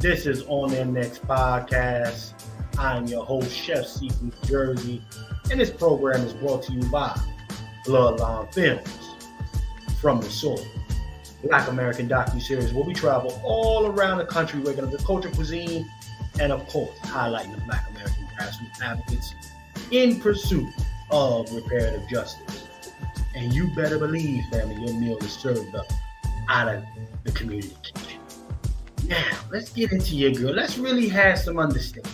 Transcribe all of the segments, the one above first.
This is On Their Next Podcast. I'm your host, Chef Seafood Jersey, and this program is brought to you by Bloodline Films, From the Soil, Black American docu-series where we travel all around the country, waking up the culture, cuisine, and of course, highlighting the Black American grassroots advocates in pursuit of reparative justice. And you better believe, family, your meal is served up out of the community kitchen. Now, let's get into your girl. Let's really have some understanding.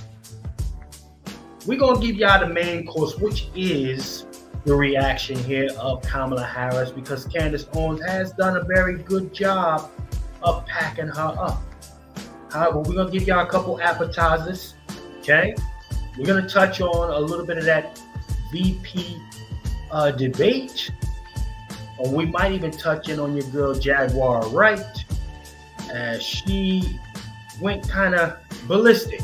We're going to give y'all the main course, which is the reaction here of Kamala Harris, because Candace Owens has done a very good job of packing her up. However, we're going to give y'all a couple appetizers, okay? We're going to touch on a little bit of that VP debate, or we might even touch in on your girl Jaguar Wright, as she went kind of ballistic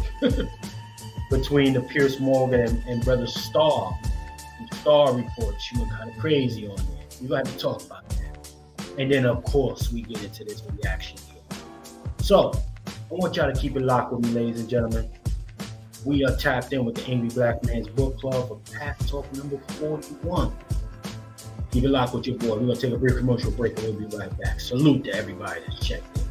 between the Pierce Morgan and Brother Starr. Starr report, she went kind of crazy on that. We're going to have to talk about that. And then, of course, we get into this reaction here. So, I want y'all to keep it locked with me, ladies and gentlemen. We are tapped in with the Angry Black Man's Book Club for Path Talk number 41. Keep it locked with your boy. We're going to take a brief commercial break and we'll be right back. Salute to everybody that's checked in.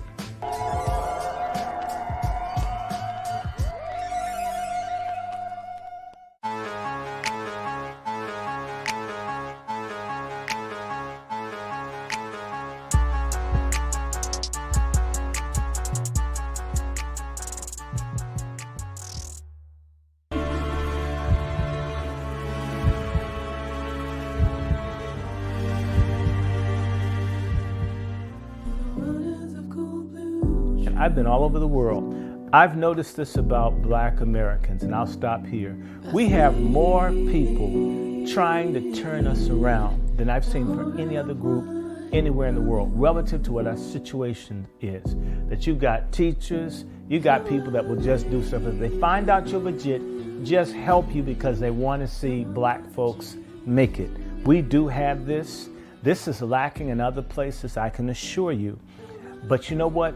I've been all over the world. I've noticed this about Black Americans, and I'll stop here. We have more people trying to turn us around than I've seen for any other group anywhere in the world relative to what our situation is. That you've got teachers, you got people that will just do stuff. If they find out you're legit, just help you because they want to see Black folks make it. We do have this. This is lacking in other places, I can assure you. But you know what?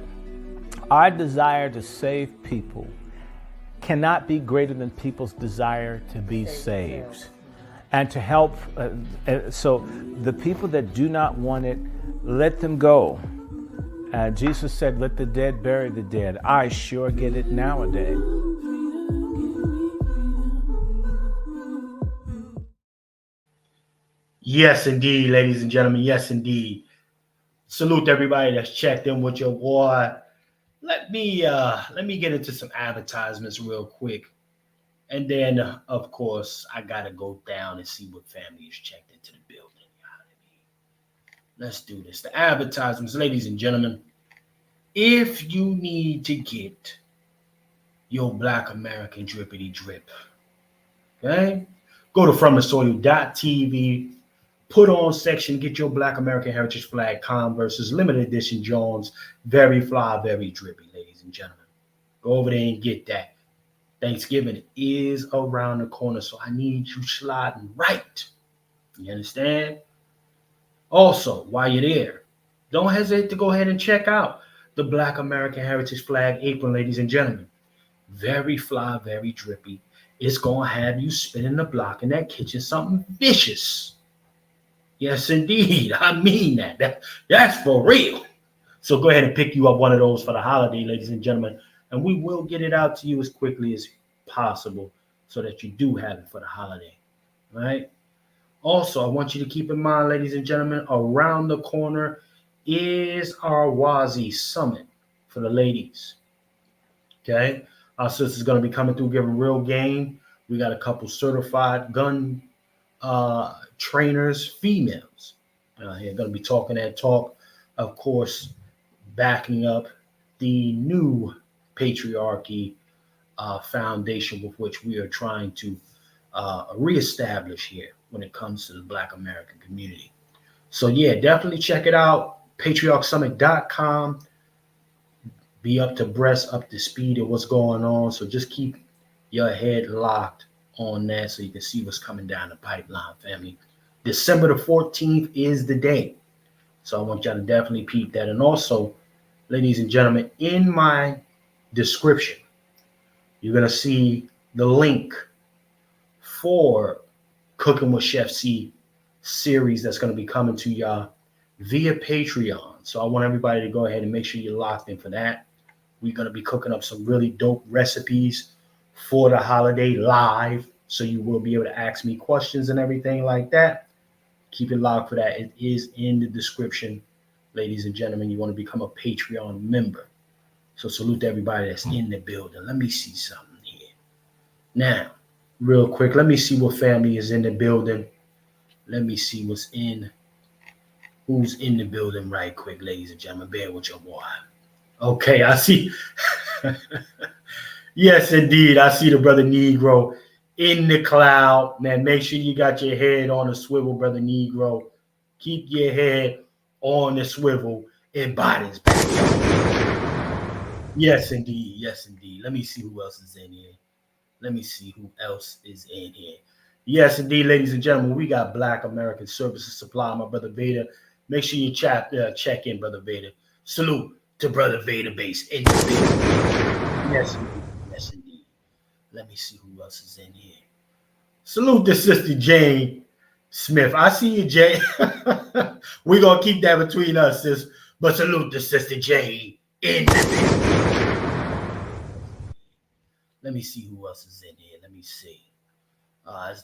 Our desire to save people cannot be greater than people's desire to be saved and to help. So the people that do not want it, let them go. Jesus said, let the dead bury the dead. I sure get it nowadays. Yes, indeed, ladies and gentlemen. Yes, indeed. Salute to everybody that's checked in with your boy. Let me get into some advertisements real quick. And then, of course, I got to go down and see what family is checked into the building. Let's do this. The advertisements, ladies and gentlemen. If you need to get your Black American drippity drip, okay, go to FromTheSoil.tv. Put on section, get your Black American Heritage Flag Converses, limited edition Jones, very fly, very drippy, ladies and gentlemen. Go over there and get that. Thanksgiving is around the corner, so I need you sliding right. You understand? Also, while you're there, don't hesitate to go ahead and check out the Black American Heritage Flag apron, ladies and gentlemen. Very fly, very drippy. It's going to have you spinning the block in that kitchen, something vicious. Yes, indeed. I mean that. That's for real. So go ahead and pick you up one of those for the holiday, ladies and gentlemen. And we will get it out to you as quickly as possible so that you do have it for the holiday. All right? Also, I want you to keep in mind, ladies and gentlemen, around the corner is our Wasi Summit for the ladies. Okay? Our sister's going to be coming through giving real game. We got a couple certified gun trainers, females. Here going to be talking that talk, of course, backing up the new patriarchy foundation with which we are trying to reestablish here when it comes to the Black American community. So yeah, definitely check it out. PatriarchSummit.com. Be up to breast, up to speed of what's going on. So just keep your head locked on that so you can see what's coming down the pipeline, family. December the 14th is the day. So I want y'all to definitely peep that. And also, ladies and gentlemen, in my description, you're going to see the link for Cooking with Chef C series that's going to be coming to y'all via Patreon. So I want everybody to go ahead and make sure you're locked in for that. We're going to be cooking up some really dope recipes for the holiday live. So you will be able to ask me questions and everything like that. Keep it locked for that. It is in the description, ladies and gentlemen. You want to become a Patreon member. So salute to everybody that's in the building. Let me see something here. Now, real quick, let me see what family is in the building. Let me see who's in the building right quick, ladies and gentlemen. Bear with your boy. Okay, I see. Yes, indeed. I see the brother Negro in the cloud. Man, make sure you got your head on the swivel, brother Negro. Keep your head on the swivel in Biden's back. Yes, indeed. Yes, indeed. Let me see who else is in here. Yes, indeed, ladies and gentlemen, we got Black American Services Supply, my brother Vader. Make sure you check in, brother Vader. Salute to brother Vader Base in the building. Yes, indeed. Yes, indeed. Let me see who else is in here. Salute to Sister Jane Smith. I see you, Jay. We're going to keep that between us, sis. But salute to Sister Jane in the building. Let me see who else is in here. Let me see.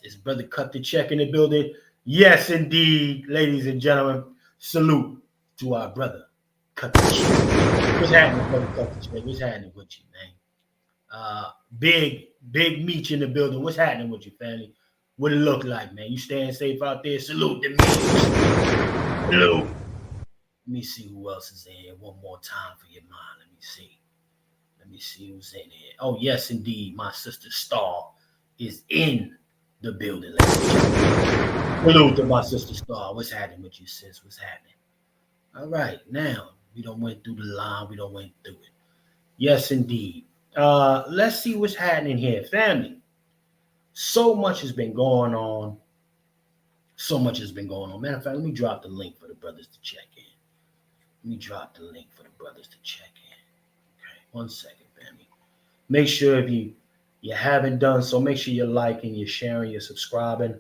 Is Brother Cut the Check in the building? Yes, indeed, ladies and gentlemen. Salute to our brother Cut the Check. What's happening, brother Cut the Check? What's happening with you, man? Big Meech in the building. What's happening with you, family? What it look like, man? You staying safe out there? Salute to Meech. Salute. Let me see who else is in here. One more time for your mind. Let me see who's in here. Oh, yes, indeed. My sister Star is in the building. Hello to my sister Star. What's happening with you, sis? What's happening? All right. Now, we don't went through the line. We don't went through it. Yes, indeed. Let's see what's happening here. Family, so much has been going on. Matter of fact, let me drop the link for the brothers to check in. Okay, 1 second, family. Make sure if you haven't done so, make sure you're liking, you're sharing, you're subscribing.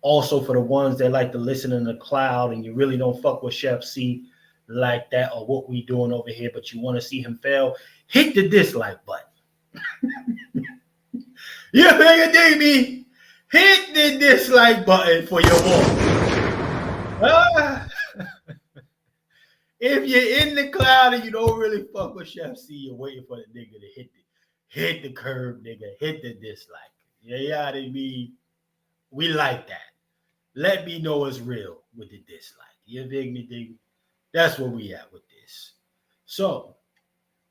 Also, for the ones that like to listen in the cloud and you really don't fuck with Chef C like that or what we doing over here, but you want to see him fail, hit the dislike button. You think dig me? Hit the dislike button for your wall. If you're in the cloud and you don't really fuck with Chef C, you're waiting for the nigga to hit the curve, nigga. Hit the dislike. Yeah, I mean, we like that. Let me know it's real with the dislike. You dig me? That's where we at with this. So,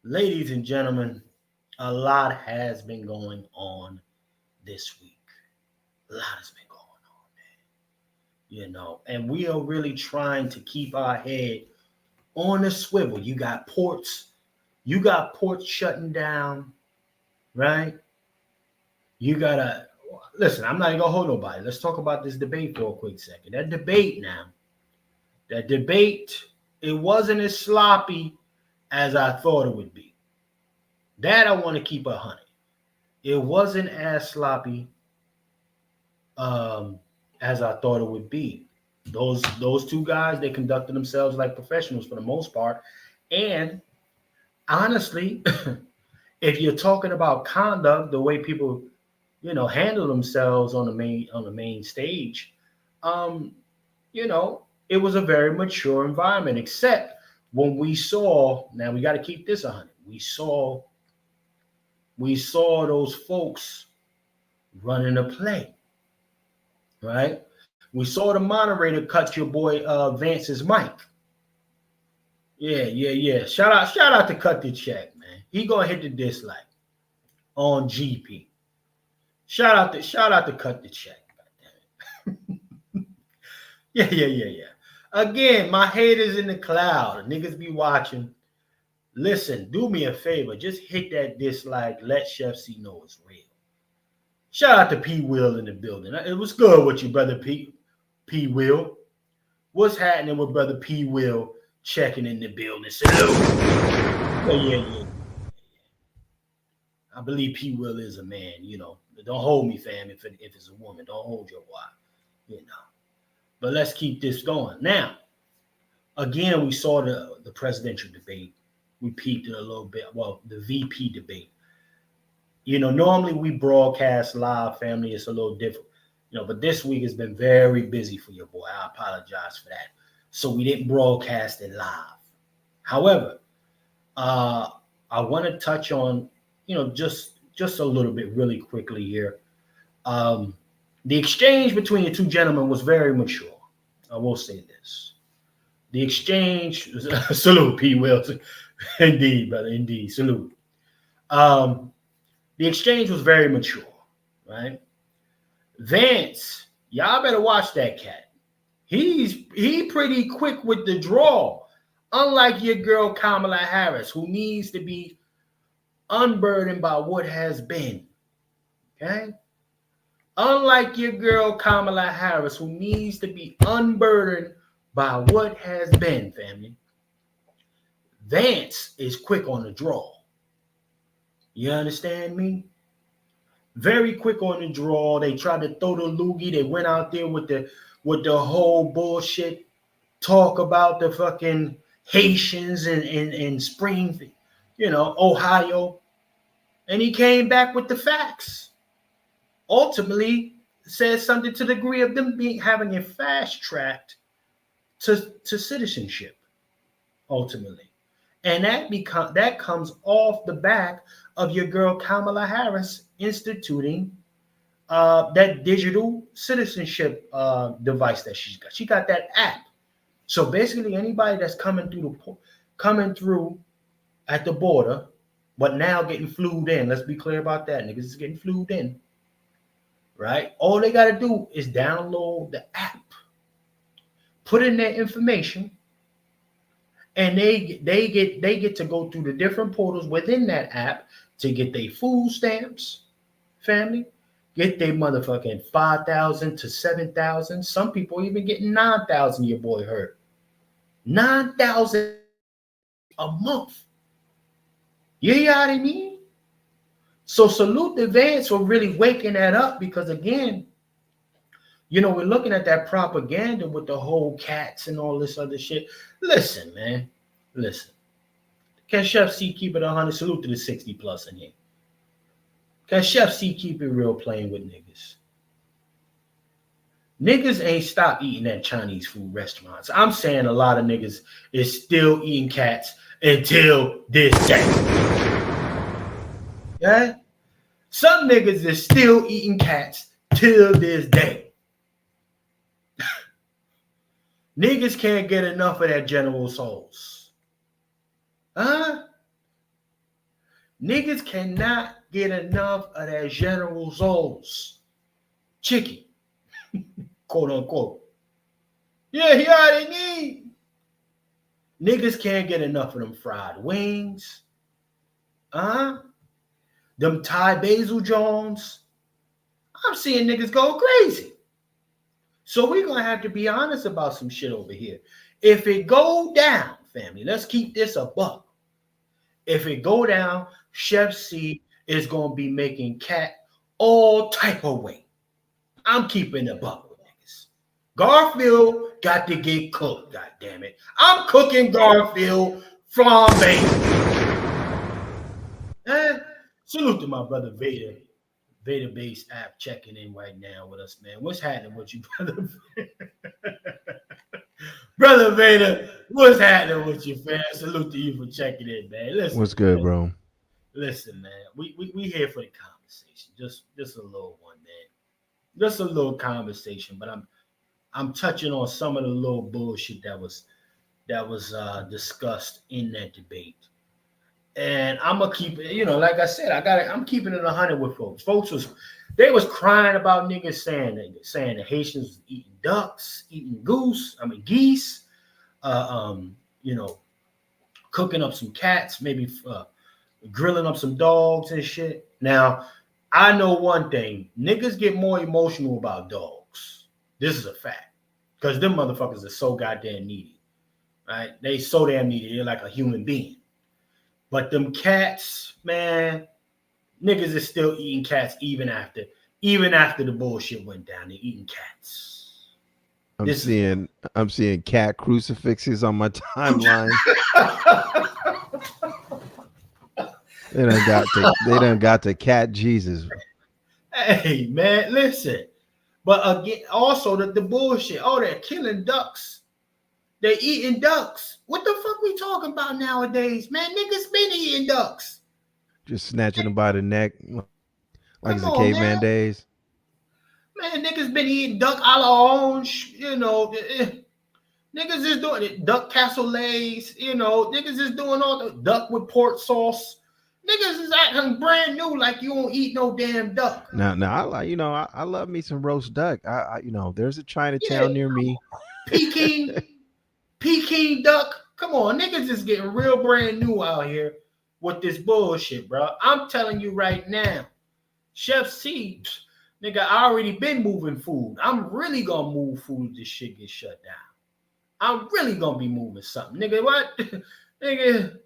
ladies and gentlemen, a lot has been going on this week. A lot has been going on, man. You know, and we are really trying to keep our head on the swivel. You got ports shutting down, right? You gotta listen. I'm not gonna hold nobody. Let's talk about this debate for a quick second. That debate, it wasn't as sloppy as I thought it would be. That I want to keep 100. It wasn't as sloppy as I thought it would be. Those two guys, they conducted themselves like professionals for the most part. And honestly, if you're talking about conduct, the way people, handle themselves on the main stage, it was a very mature environment, except when we saw, now we got to keep this 100. We saw those folks running a play, right? We saw the moderator cut your boy Vance's mic. Yeah. Shout out to Cut the Check, man. He gonna hit the dislike on GP. Shout out to Cut the Check. Yeah. Again, my haters in the cloud. Niggas be watching. Listen, do me a favor. Just hit that dislike. Let Chef C know it's real. Shout out to P. Will in the building. It was good with you, brother P. Will. What's happening with brother P. Will checking in the building? Salute. Yeah. I believe P. Will is a man, you know. Don't hold me, fam, if it's a woman. Don't hold your wife, you know. But let's keep this going. Now, again, we saw the presidential debate. We peeped it a little bit. Well, the VP debate. You know, normally we broadcast live, family. It's a little different, you know, but this week has been very busy for your boy. I apologize for that. So we didn't broadcast it live. However, I want to touch on, you know, just a little bit really quickly here. The exchange between the two gentlemen was very mature. I will say this. The exchange, salute, P. Wilson. Indeed, brother, indeed, salute. The exchange was very mature, right? Vance, y'all better watch that cat. He pretty quick with the draw. Unlike your girl Kamala Harris, who needs to be unburdened by what has been. Okay? Unlike your girl Kamala Harris, who needs to be unburdened by what has been, family. Vance is quick on the draw. You understand me? Very quick on the draw. They tried to throw the loogie. They went out there with the whole bullshit talk about the fucking Haitians in Spring, you know, Ohio. And he came back with the facts. Ultimately, says something to the degree of them having it fast tracked to citizenship. Ultimately, and that comes off the back of your girl Kamala Harris instituting that digital citizenship device that she's got. She got that app. So basically, anybody that's coming through at the border, but now getting flued in. Let's be clear about that. Niggas is getting flued in, right? All they got to do is download the app, put in their information, and they get to go through the different portals within that app to get their food stamps, family, get their motherfucking 5,000 to 7,000. Some people even getting 9,000. Your boy heard 9,000 a month. You know what I mean? So salute the Vance for really waking that up, because again, you know, we're looking at that propaganda with the whole cats and all this other shit. Listen, man. Listen. Can Chef C keep it 100? Salute to the 60 plus in here. Can Chef C keep it real playing with niggas? Niggas ain't stopped eating at Chinese food restaurants. I'm saying a lot of niggas is still eating cats until this day. Yeah? Some niggas is still eating cats till this day. Niggas can't get enough of that General Souls. Huh? Niggas cannot get enough of that General Souls. Chicken. Quote unquote. Yeah, he already need. Niggas can't get enough of them fried wings. Them Thai basil Jones. I'm seeing niggas go crazy. So we're going to have to be honest about some shit over here. If it go down, family, let's keep this a buck. If it go down, Chef C is going to be making cat all type of way. I'm keeping a buck with niggas. Garfield got to get cooked, God damn it. I'm cooking Garfield flambe. Salute to my brother Vader. Vader Base app checking in right now with us, man. What's happening with you, brother? Brother Vader, what's happening with you, fam? Salute to you for checking in, man. Listen, what's good, bro? Listen, man. We here for the conversation. Just a little one, man. Just a little conversation, but I'm touching on some of the little bullshit that was discussed in that debate. And I'm gonna keep it, you know, like I said, I'm keeping it 100 with folks. Folks was crying about niggas saying the Haitians was eating ducks, eating geese, you know, cooking up some cats, maybe grilling up some dogs and shit. Now, I know one thing: niggas get more emotional about dogs. This is a fact, because them motherfuckers are so goddamn needy, right? They so damn needy. They're like a human being. But them cats, man, Niggas is still eating cats even after the bullshit went down. They're eating cats. I'm seeing cat crucifixes on my timeline. They done got to cat Jesus. Hey man, listen. But again, also the bullshit. Oh, they're killing ducks. They're eating ducks. What the fuck we talking about nowadays, man? Niggas been eating ducks. Just snatching them by the neck like it's the on, caveman man. days. Man, niggas been eating duck a la orange, you know. Niggas is doing it. Duck cassoulets, you know. Niggas is doing all the duck with pork sauce. Niggas is acting brand new like you don't eat no damn duck. Now I like, I love me some roast duck. I there's a Chinatown near me. Peking duck. Come on, niggas is getting real brand new out here with this bullshit, bro. I'm telling you right now, Chef C, nigga, I already been moving food. I'm really gonna move food if this shit gets shut down. I'm really gonna be moving something, nigga. What, nigga?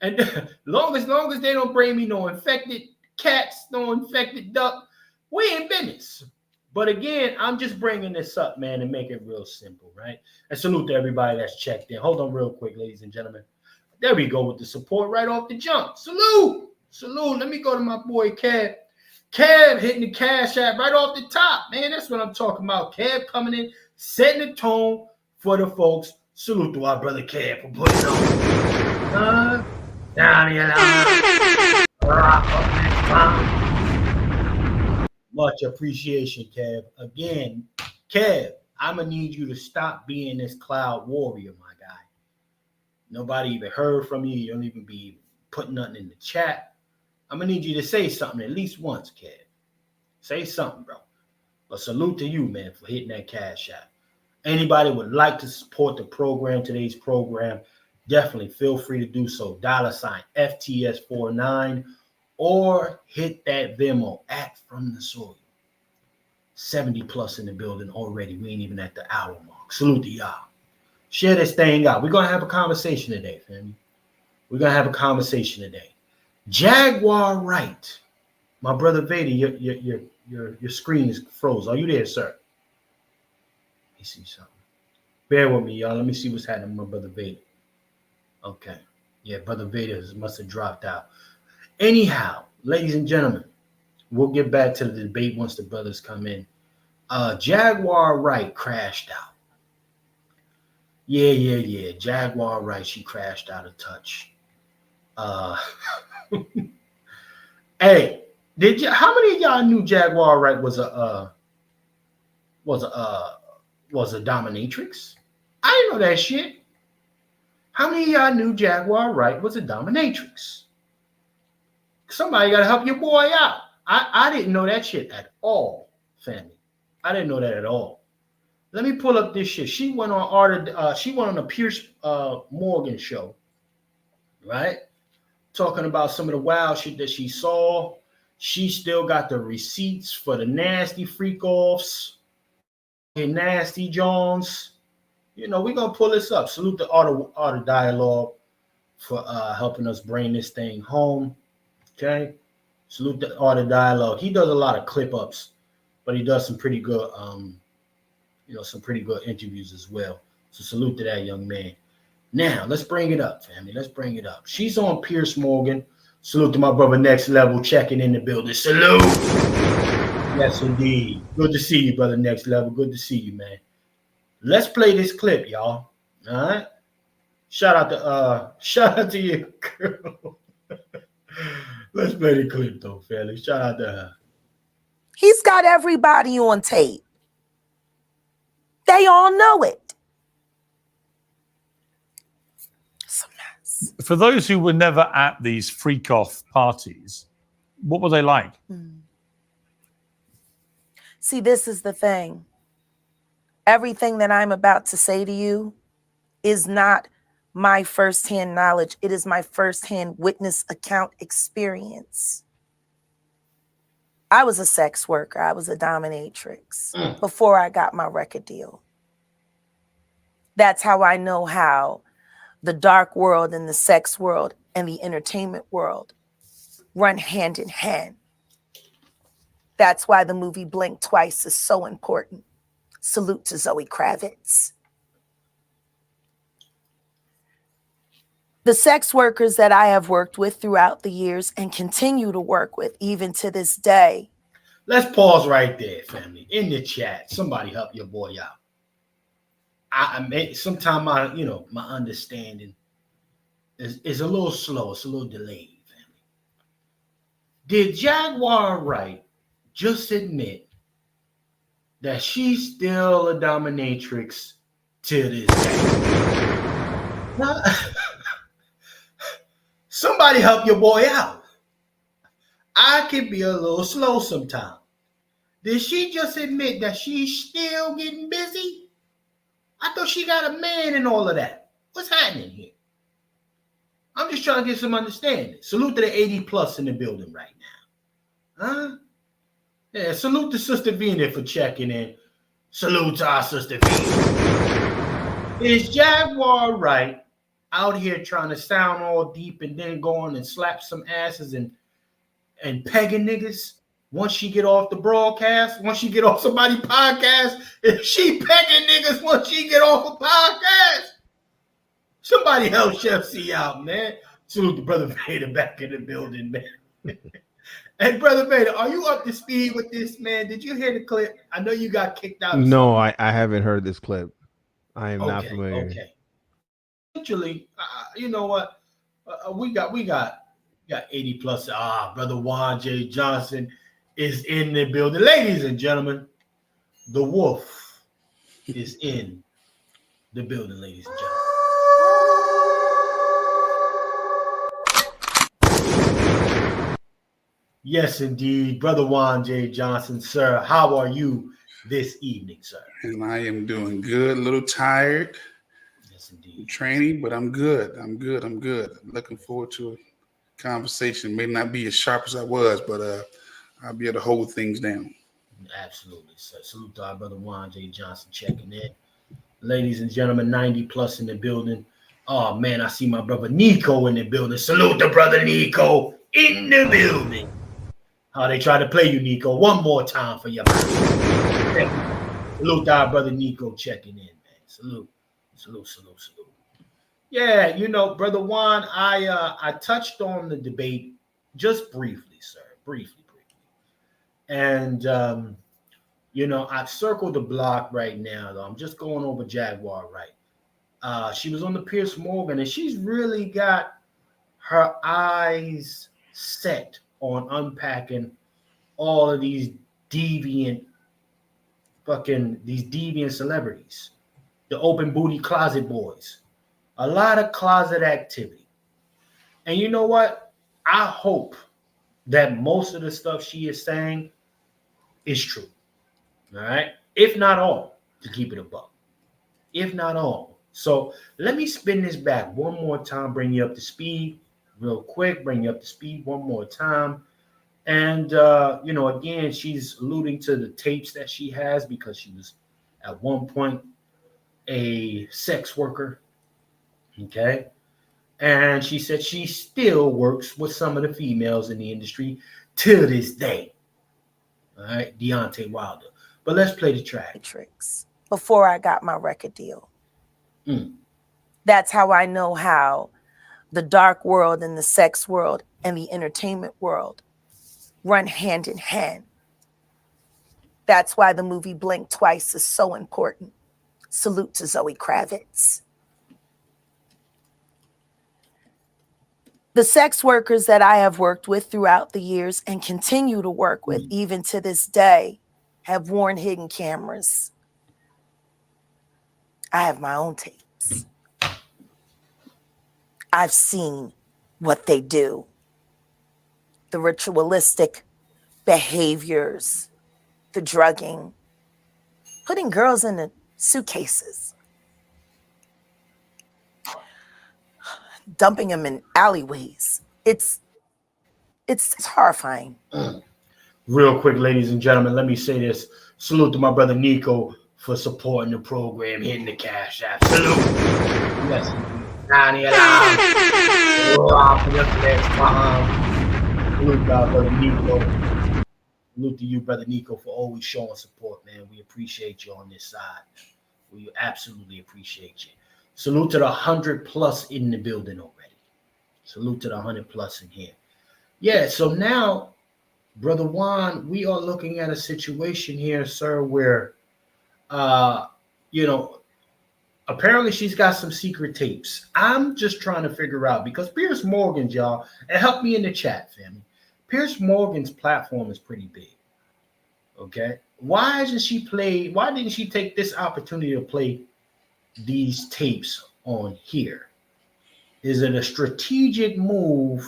And long as they don't bring me no infected cats, no infected duck, we in business. But again, I'm just bringing this up, man, and make it real simple, right? And salute to everybody that's checked in. Hold on real quick, ladies and gentlemen. There we go with the support right off the jump. Salute. Let me go to my boy Kev. Kev hitting the cash app right off the top, man. That's what I'm talking about. Kev coming in, setting the tone for the folks. Salute to our brother Kev for putting on. Down here, rock up. Much appreciation, Kev. Again, Kev, I'm going to need you to stop being this cloud warrior, my guy. Nobody even heard from you. You don't even be putting nothing in the chat. I'm going to need you to say something at least once, Kev. Say something, bro. But salute to you, man, for hitting that cash app. Anybody would like to support the program, today's program, definitely feel free to do so. $ FTS49 or hit that Venmo at From the Soil. 70 plus in the building already. We ain't even at the hour mark. Salute to y'all. Share this thing out. We're going to have a conversation today, family. We're going to have a conversation today. Jaguar Wright. My brother Vader, your screen is froze. Are you there, sir? Let me see something. Bear with me, y'all. Let me see what's happening with my brother Vader. Okay. Yeah, brother Vader must have dropped out. Anyhow, ladies and gentlemen, we'll get back to the debate once the brothers come in. Jaguar Wright crashed out. Yeah. Jaguar Wright, she crashed out of touch. Hey, how many of y'all knew Jaguar Wright was a dominatrix? I didn't know that shit. How many of y'all knew Jaguar Wright was a dominatrix? Somebody got to help your boy out. I didn't know that shit at all, family. I didn't know that at all. Let me pull up this shit. She went on a Pierce Morgan show, right? Talking about some of the wild shit that she saw. She still got the receipts for the nasty freak offs and nasty Jones. You know, we're gonna pull this up. Salute the Art of Dialogue for helping us bring this thing home. Okay. Salute the Art of Dialogue. He does a lot of clip ups, but he does some pretty good some pretty good interviews as well. So salute to that young man. Now let's bring it up, family. Let's bring it up. She's on Pierce Morgan. Salute to my brother Next Level checking in the building. Salute. Yes, indeed. Good to see you, brother Next Level. Good to see you, man. Let's play this clip, y'all. All right. Shout out to your girl. Let's play the clip though, family. Shout out to her. He's got everybody on tape. They all know it. It's a mess. For those who were never at these freak-off parties, what were they like? See, this is the thing. Everything that I'm about to say to you is not my firsthand knowledge. It is my firsthand witness account experience. I was a sex worker. I was a dominatrix before I got my record deal. That's how I know how the dark world and the sex world and the entertainment world run hand in hand. That's why the movie Blink Twice is so important. Salute to Zoe Kravitz. The sex workers that I have worked with throughout the years and continue to work with even to this day. Let's pause right there, family. In the chat, somebody help your boy out. I mean, sometimes my understanding is a little slow. It's a little delayed, family. Did Jaguar Wright just admit that she's still a dominatrix to this day? Now, somebody help your boy out. I can be a little slow sometimes. Did she just admit that she's still getting busy? I thought she got a man and all of that. What's happening here? I'm just trying to get some understanding. Salute to the 80 plus in the building right now. Huh? Yeah, salute to Sister Vina for checking in. Salute to our Sister Vina. Is Jaguar Wright out here trying to sound all deep and then go on and slap some asses and pegging niggas once she get off the broadcast, once she get off somebody's podcast? If she pegging niggas once she get off a podcast? Somebody help Chef C out, man. Salute to Brother Vader back in the building, man. Hey, Brother Vader, are you up to speed with this, man? Did you hear the clip? I know you got kicked out. No, I haven't heard this clip. I am not familiar. Okay. Actually, you know what? We got 80 plus. Brother Juan J. Johnson is in the building. Ladies and gentlemen, the wolf is in the building, ladies and gentlemen. Yes, indeed. Brother Juan J. Johnson, sir. How are you this evening, sir? And I am doing good. A little tired. Yes, indeed. Training, but I'm good. I'm looking forward to a conversation. May not be as sharp as I was, but I'll be able to hold things down. Absolutely, sir. Salute to our brother Juan J. Johnson checking in. Ladies and gentlemen, 90 plus in the building. Oh, man, I see my brother Nico in the building. Salute to brother Nico in the building. How they try to play you, Nico. One more time for you. Salute to our brother Nico checking in, man. Salute. Yeah, Brother Juan, I touched on the debate just briefly, sir. Briefly. And, I've circled the block right now, though. I'm just going over Jaguar Wright. She was on the Piers Morgan, and she's really got her eyes set on unpacking all of these deviant celebrities, the open booty closet boys, a lot of closet activity. And you know what? I hope that most of the stuff she is saying is true. All right. If not all, to keep it a buck. If not all. So let me spin this back one more time, bring you up to speed real quick, bring you up to speed one more time. And, again, she's alluding to the tapes that she has because she was at one point a sex worker. Okay. And she said she still works with some of the females in the industry to this day. All right. Deontay Wilder. But let's play the track. Tricks before I got my record deal. That's how I know how the dark world and the sex world and the entertainment world run hand in hand. That's why the movie Blink Twice is so important. Salute to Zoe Kravitz. The sex workers that I have worked with throughout the years and continue to work with even to this day have worn hidden cameras. I have my own tapes. I've seen what they do. The ritualistic behaviors, the drugging, putting girls in the suitcases, dumping them in alleyways. It's horrifying. Real quick, ladies and gentlemen, let me say this. Salute to my brother Nico for supporting the program, hitting the cash app. Salute. Yes. Salute, brother Nico. Salute to you, brother Nico, for always showing support, man. We appreciate you on this side. We absolutely appreciate you. Salute to the 100+ in the building already. Salute to the 100+ in here. Yeah, so now, Brother Juan, we are looking at a situation here, sir, where, apparently she's got some secret tapes. I'm just trying to figure out, because Piers Morgan, y'all, and help me in the chat, family. Piers Morgan's platform is pretty big. Okay. Why didn't she take this opportunity to play these tapes on here? Is it a strategic move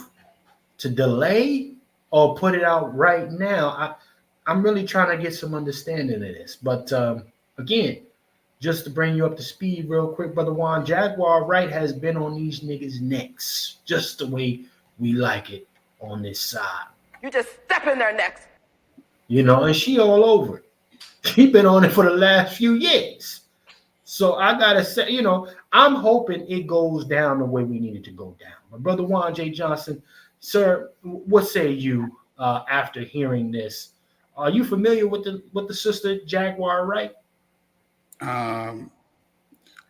to delay or put it out right now? I'm really trying to get some understanding of this. But again, just to bring you up to speed real quick, Brother Juan, Jaguar Wright has been on these niggas' necks just the way we like it on this side. You just step in their necks. And she all over it. She been on it for the last few years. So I gotta say, I'm hoping it goes down the way we need it to go down. My brother Juan J. Johnson, sir, what say you after hearing this? Are you familiar with the sister Jaguar Wright? A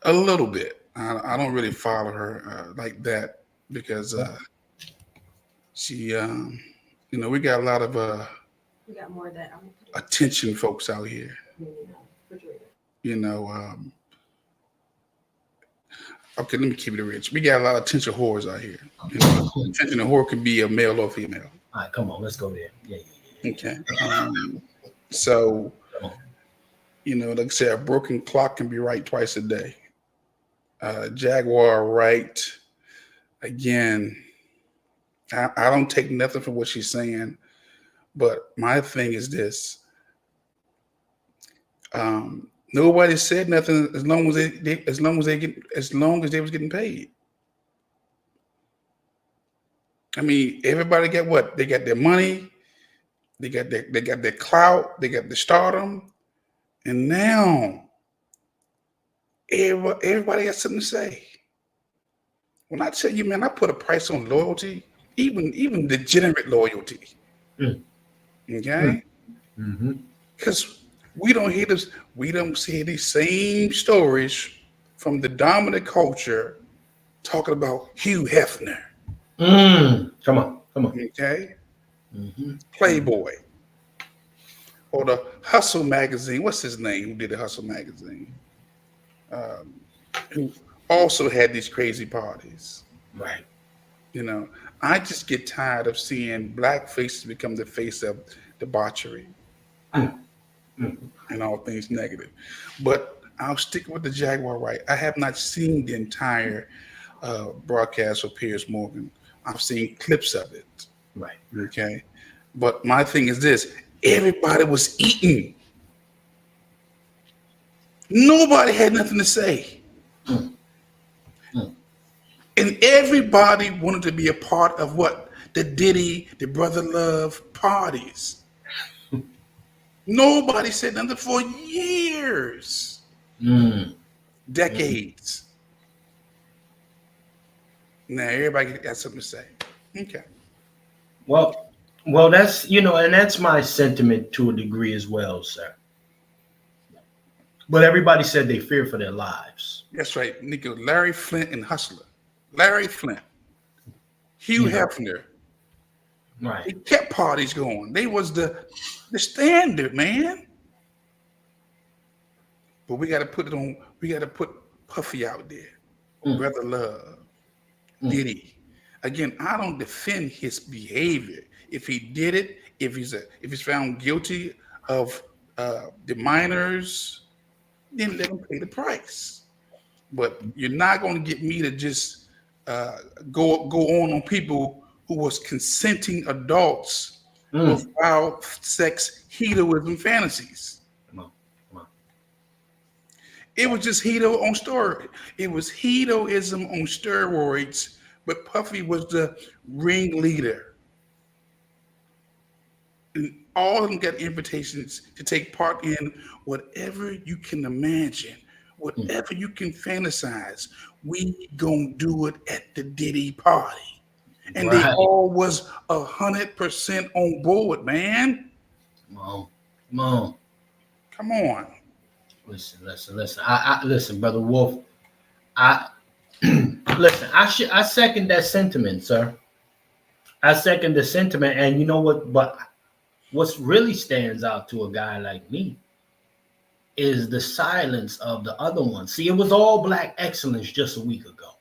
little bit. I don't really follow her like that because she, we got a lot of we got more of that. attention folks out here. Okay, let me keep it rich. We got a lot of attention whores out here. Attention whore can be a male or female. All right, come on, let's go there. Yeah. Okay. So, like I said, a broken clock can be right twice a day. Jaguar Wright, again, I don't take nothing from what she's saying, but my thing is this. Nobody said nothing as long as they was getting paid. I mean, everybody got what? They got their money, they got their clout, they got the stardom, and now everybody got something to say. When I tell you, man, I put a price on loyalty, even degenerate loyalty. Okay? Because we don't see these same stories from the dominant culture talking about Hugh Hefner. Come on. Okay? Playboy. Or the Hustle magazine. What's his name? Who did the Hustle magazine? Who also had these crazy parties. Right. I just get tired of seeing black faces become the face of debauchery and all things negative. But I'll stick with the Jaguar Wright. I have not seen the entire broadcast of Piers Morgan. I've seen clips of it. Right. Okay. But my thing is this: everybody was eating. Nobody had nothing to say. And everybody wanted to be a part of what? The Diddy, the Brother Love parties. Nobody said nothing for years. Decades. Now everybody got something to say. Okay. Well, that's, and that's my sentiment to a degree as well, sir. But everybody said they fear for their lives. That's right, Nico. Larry Flint and Hustler. Larry Flint. Hugh Hefner. Right. They kept parties going. They was the standard, man. But we got to put it on. We got to put Puffy out there. Brother Love. Diddy. Again, I don't defend his behavior. If he did it, if he's found guilty of the minors, then let him pay the price. But you're not going to get me to just go on people who was consenting adults with wild sex hedoism fantasies. Come on. It was just hedo on steroids. It was hedoism on steroids, but Puffy was the ringleader. And all of them got invitations to take part in whatever you can imagine, whatever you can fantasize. We gonna do it at the Diddy party. And Right. they all was 100% on board, man. Come on. Come on. Listen. I listen, Brother Wolf. I listen. I second that sentiment, sir. I second the sentiment, and you know what? But what's really stands out to a guy like me is the silence of the other one. See, it was all black excellence just a week ago,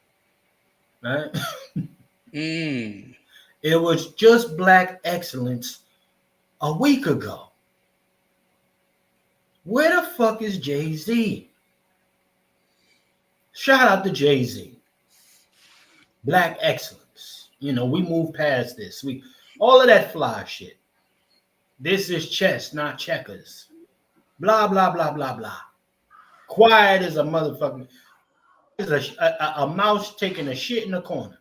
right? It was just black excellence a week ago. Where the fuck is Jay-Z? Shout out to Jay-Z. Black excellence. You know, we moved past this. All of that fly shit. This is chess, not checkers. Blah, blah, blah, blah, blah. Quiet as a motherfucking... a mouse taking a shit in the corner.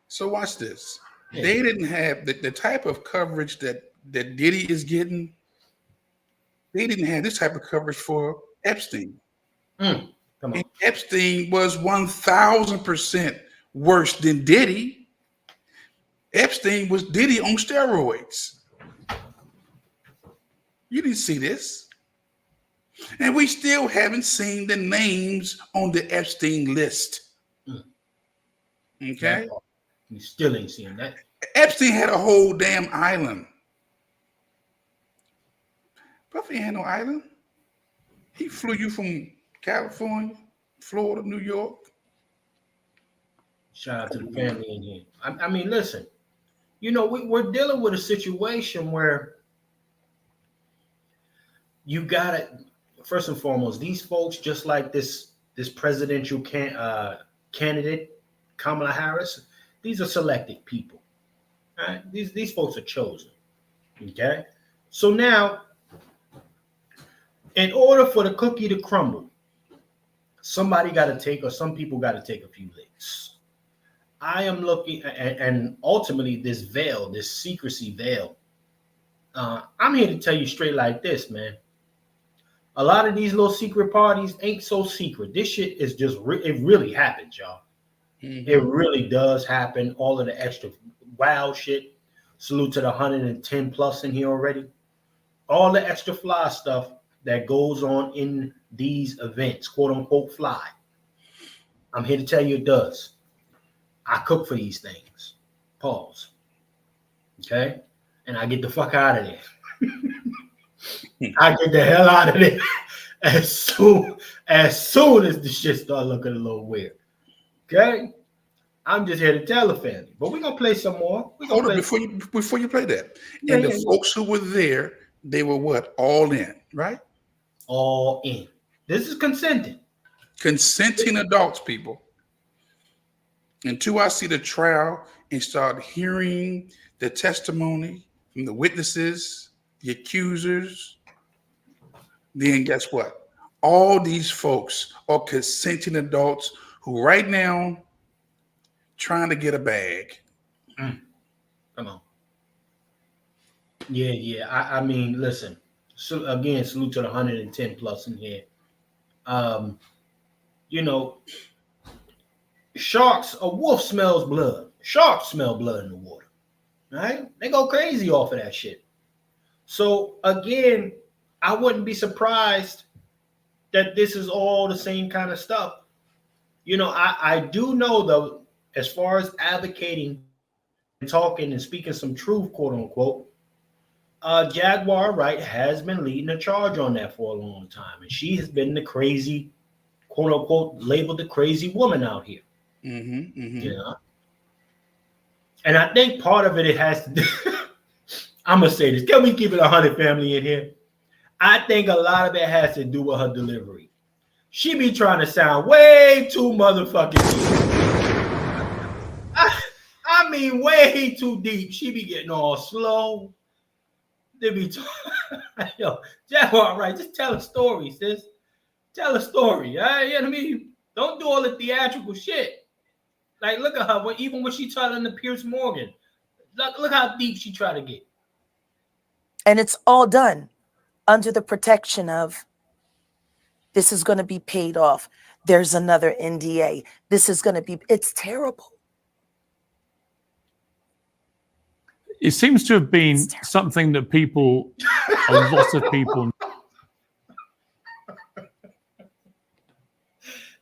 So watch this. Yeah. They didn't have the type of coverage that Diddy is getting. They didn't have this type of coverage for Epstein. Come on. And Epstein was 1,000% worse than Diddy. Epstein was Diddy on steroids. You didn't see this. And we still haven't seen the names on the Epstein list. Okay? You still ain't seen that. Epstein had a whole damn island. Buffy had no island. He flew you from California, Florida, New York. Shout out to the family in here. I mean, listen, you know, we're dealing with a situation where you gotta, first and foremost, these folks, just like this presidential candidate, Kamala Harris, these are selected people. Right? These folks are chosen. Okay? So now, in order for the cookie to crumble, somebody got to take, or some people got to take a few licks. I am looking, and ultimately this veil, this secrecy veil, I'm here to tell you straight like this, man. A lot of these little secret parties ain't so secret. This shit is just, it really happens, y'all. Mm-hmm. It really does happen. All of the extra wild shit. Salute to the 110 plus in here already. All the extra fly stuff that goes on in these events, quote unquote fly. I'm here to tell you it does. I cook for these things. Pause. Okay? And I get the fuck out of there. I get the hell out of there as soon as the shit start looking a little weird. Okay? I'm just here to tell the family. But we're gonna play some more. Hold on, before you play that. Yeah, and the folks who were there, they were what? All in, right? All in. This is consenting. Consenting adults, people. Until I see the trial and start hearing the testimony from the witnesses, the accusers, then guess what? All these folks are consenting adults who right now trying to get a bag. Come on. Yeah. I mean, listen. So again, salute to the 110 plus in here. You know, a wolf smells blood. Sharks smell blood in the water. Right? They go crazy off of that shit. So again, I wouldn't be surprised that this is all the same kind of stuff. You know, I do know though, as far as advocating and talking and speaking some truth, quote unquote, Jaguar Wright has been leading the charge on that for a long time. And she has been the crazy, quote unquote, labeled the crazy woman out here. You know? And I think part of it has to do, I'm going to say this. Can we keep it 100 family in here? I think a lot of it has to do with her delivery. She be trying to sound way too motherfucking deep. I mean, way too deep. She be getting all slow. They be yo, Jaguar Wright, just tell a story, sis. Tell a story. Right? You know what I mean? Don't do all the theatrical shit. Like, look at her. Even when she telling the Pierce Morgan, look how deep she try to get. And it's all done under the protection of this is going to be paid off. There's another NDA. This is going to be, it's terrible. it seems to have been something that people, a lot of people.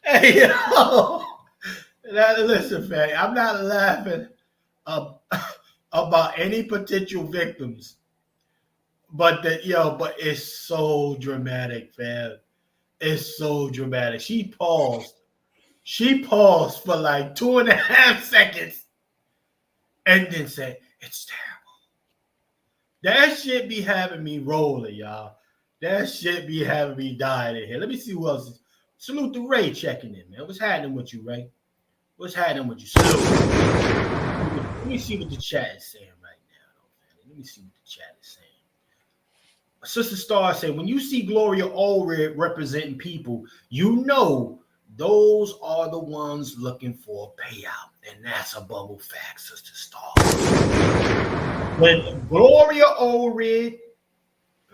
Hey, yo. Now, listen, fam, I'm not laughing about any potential victims, but but it's so dramatic, fam. It's so dramatic. She paused for like 2.5 seconds and then said, "It's terrible." That shit be having me rolling, y'all. That shit be having me dying in here. Let me see who else is. Salute to Ray checking in, man. What's happening with you, Ray? What's happening with you? Salute. Let me see what the chat is saying right now. Let me see what the chat is saying. Sister Star said, when you see Gloria Allred representing people, you know those are the ones looking for a payout. And that's a bubble fact, Sister Star. When Gloria Allred,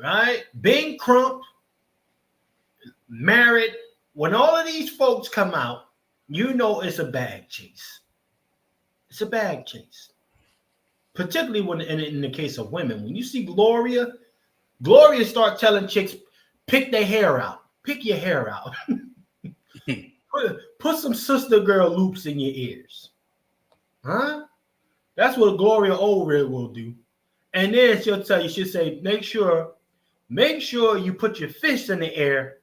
right, Ben Crump, married, when all of these folks come out, you know it's a bag chase. It's a bag chase. Particularly when in the case of women. When you see Gloria start telling chicks, pick their hair out. Pick your hair out. put some sister girl loops in your ears. Huh? That's what Gloria Allred will do. And then she'll tell you, she'll say, make sure you put your fist in the air.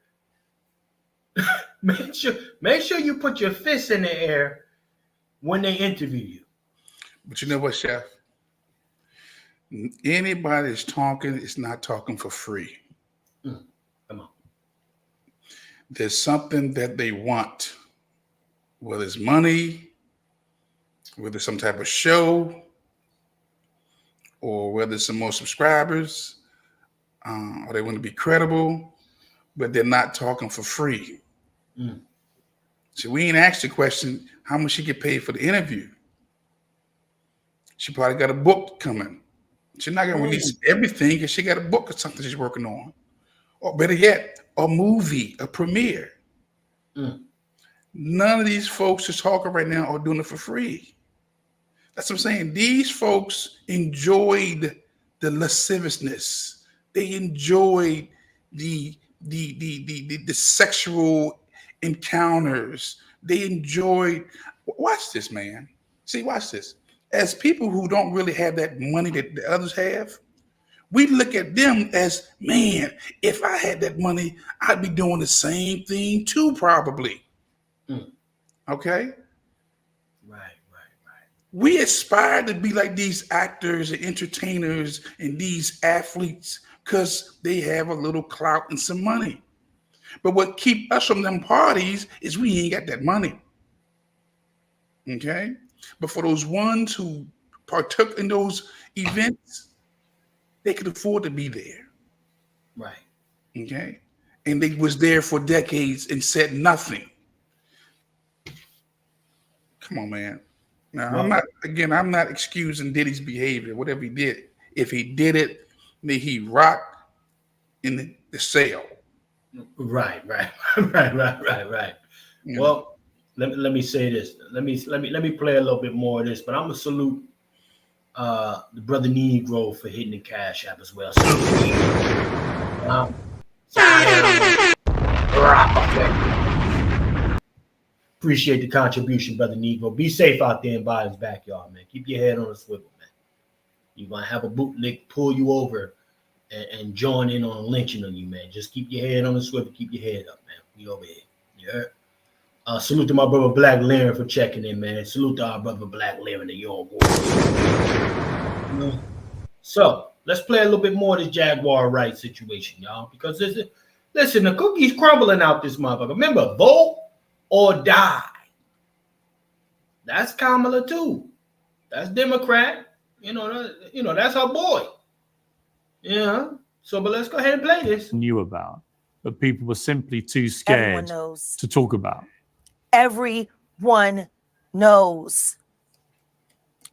Make sure you put your fist in the air when they interview you. But you know what, Chef? Anybody that's talking is not talking for free. Come on. There's something that they want, whether it's money, whether it's some type of show, or whether it's some more subscribers, or they want to be credible, but they're not talking for free. So we ain't asked the question, how much she get paid for the interview? She probably got a book coming. She's not going to release everything because she got a book or something she's working on. Or better yet, a movie, a premiere. None of these folks that's talking right now are doing it for free. That's what I'm saying. These folks enjoyed the lasciviousness. They enjoyed the sexual encounters. They enjoyed. Watch this, man. See, watch this. As people who don't really have that money that the others have, we look at them as, man, if I had that money, I'd be doing the same thing too, probably. Okay? Right. We aspire to be like these actors and entertainers and these athletes because they have a little clout and some money. But what keep us from them parties is we ain't got that money. Okay? But for those ones who partook in those events, they could afford to be there. Right. Okay? And they was there for decades and said nothing. Come on, man. Now, I'm not excusing Diddy's behavior, whatever he did. If he did it, may he rot in the cell. Right. Well, let me say this. Let me play a little bit more of this, but I'm gonna salute the brother Negro for hitting the Cash App as well. Appreciate the contribution, brother Negro. Be safe out there in Biden's backyard, man. Keep your head on a swivel, man. You might have a bootleg pull you over and join in on lynching on you, man. Just keep your head on the swivel. Keep your head up, man. We over here. You heard? Salute to my brother Black Laren for checking in, man. Salute to our brother Black Laren, the young boy. So let's play a little bit more of this Jaguar Wright situation, y'all. Because listen, the cookie's crumbling out this motherfucker. Remember, vote or die. That's Kamala too. That's Democrat. You know, that's her boy. Yeah. So, but let's go ahead and play this. Knew about, but people were simply too scared to talk about. Everyone knows.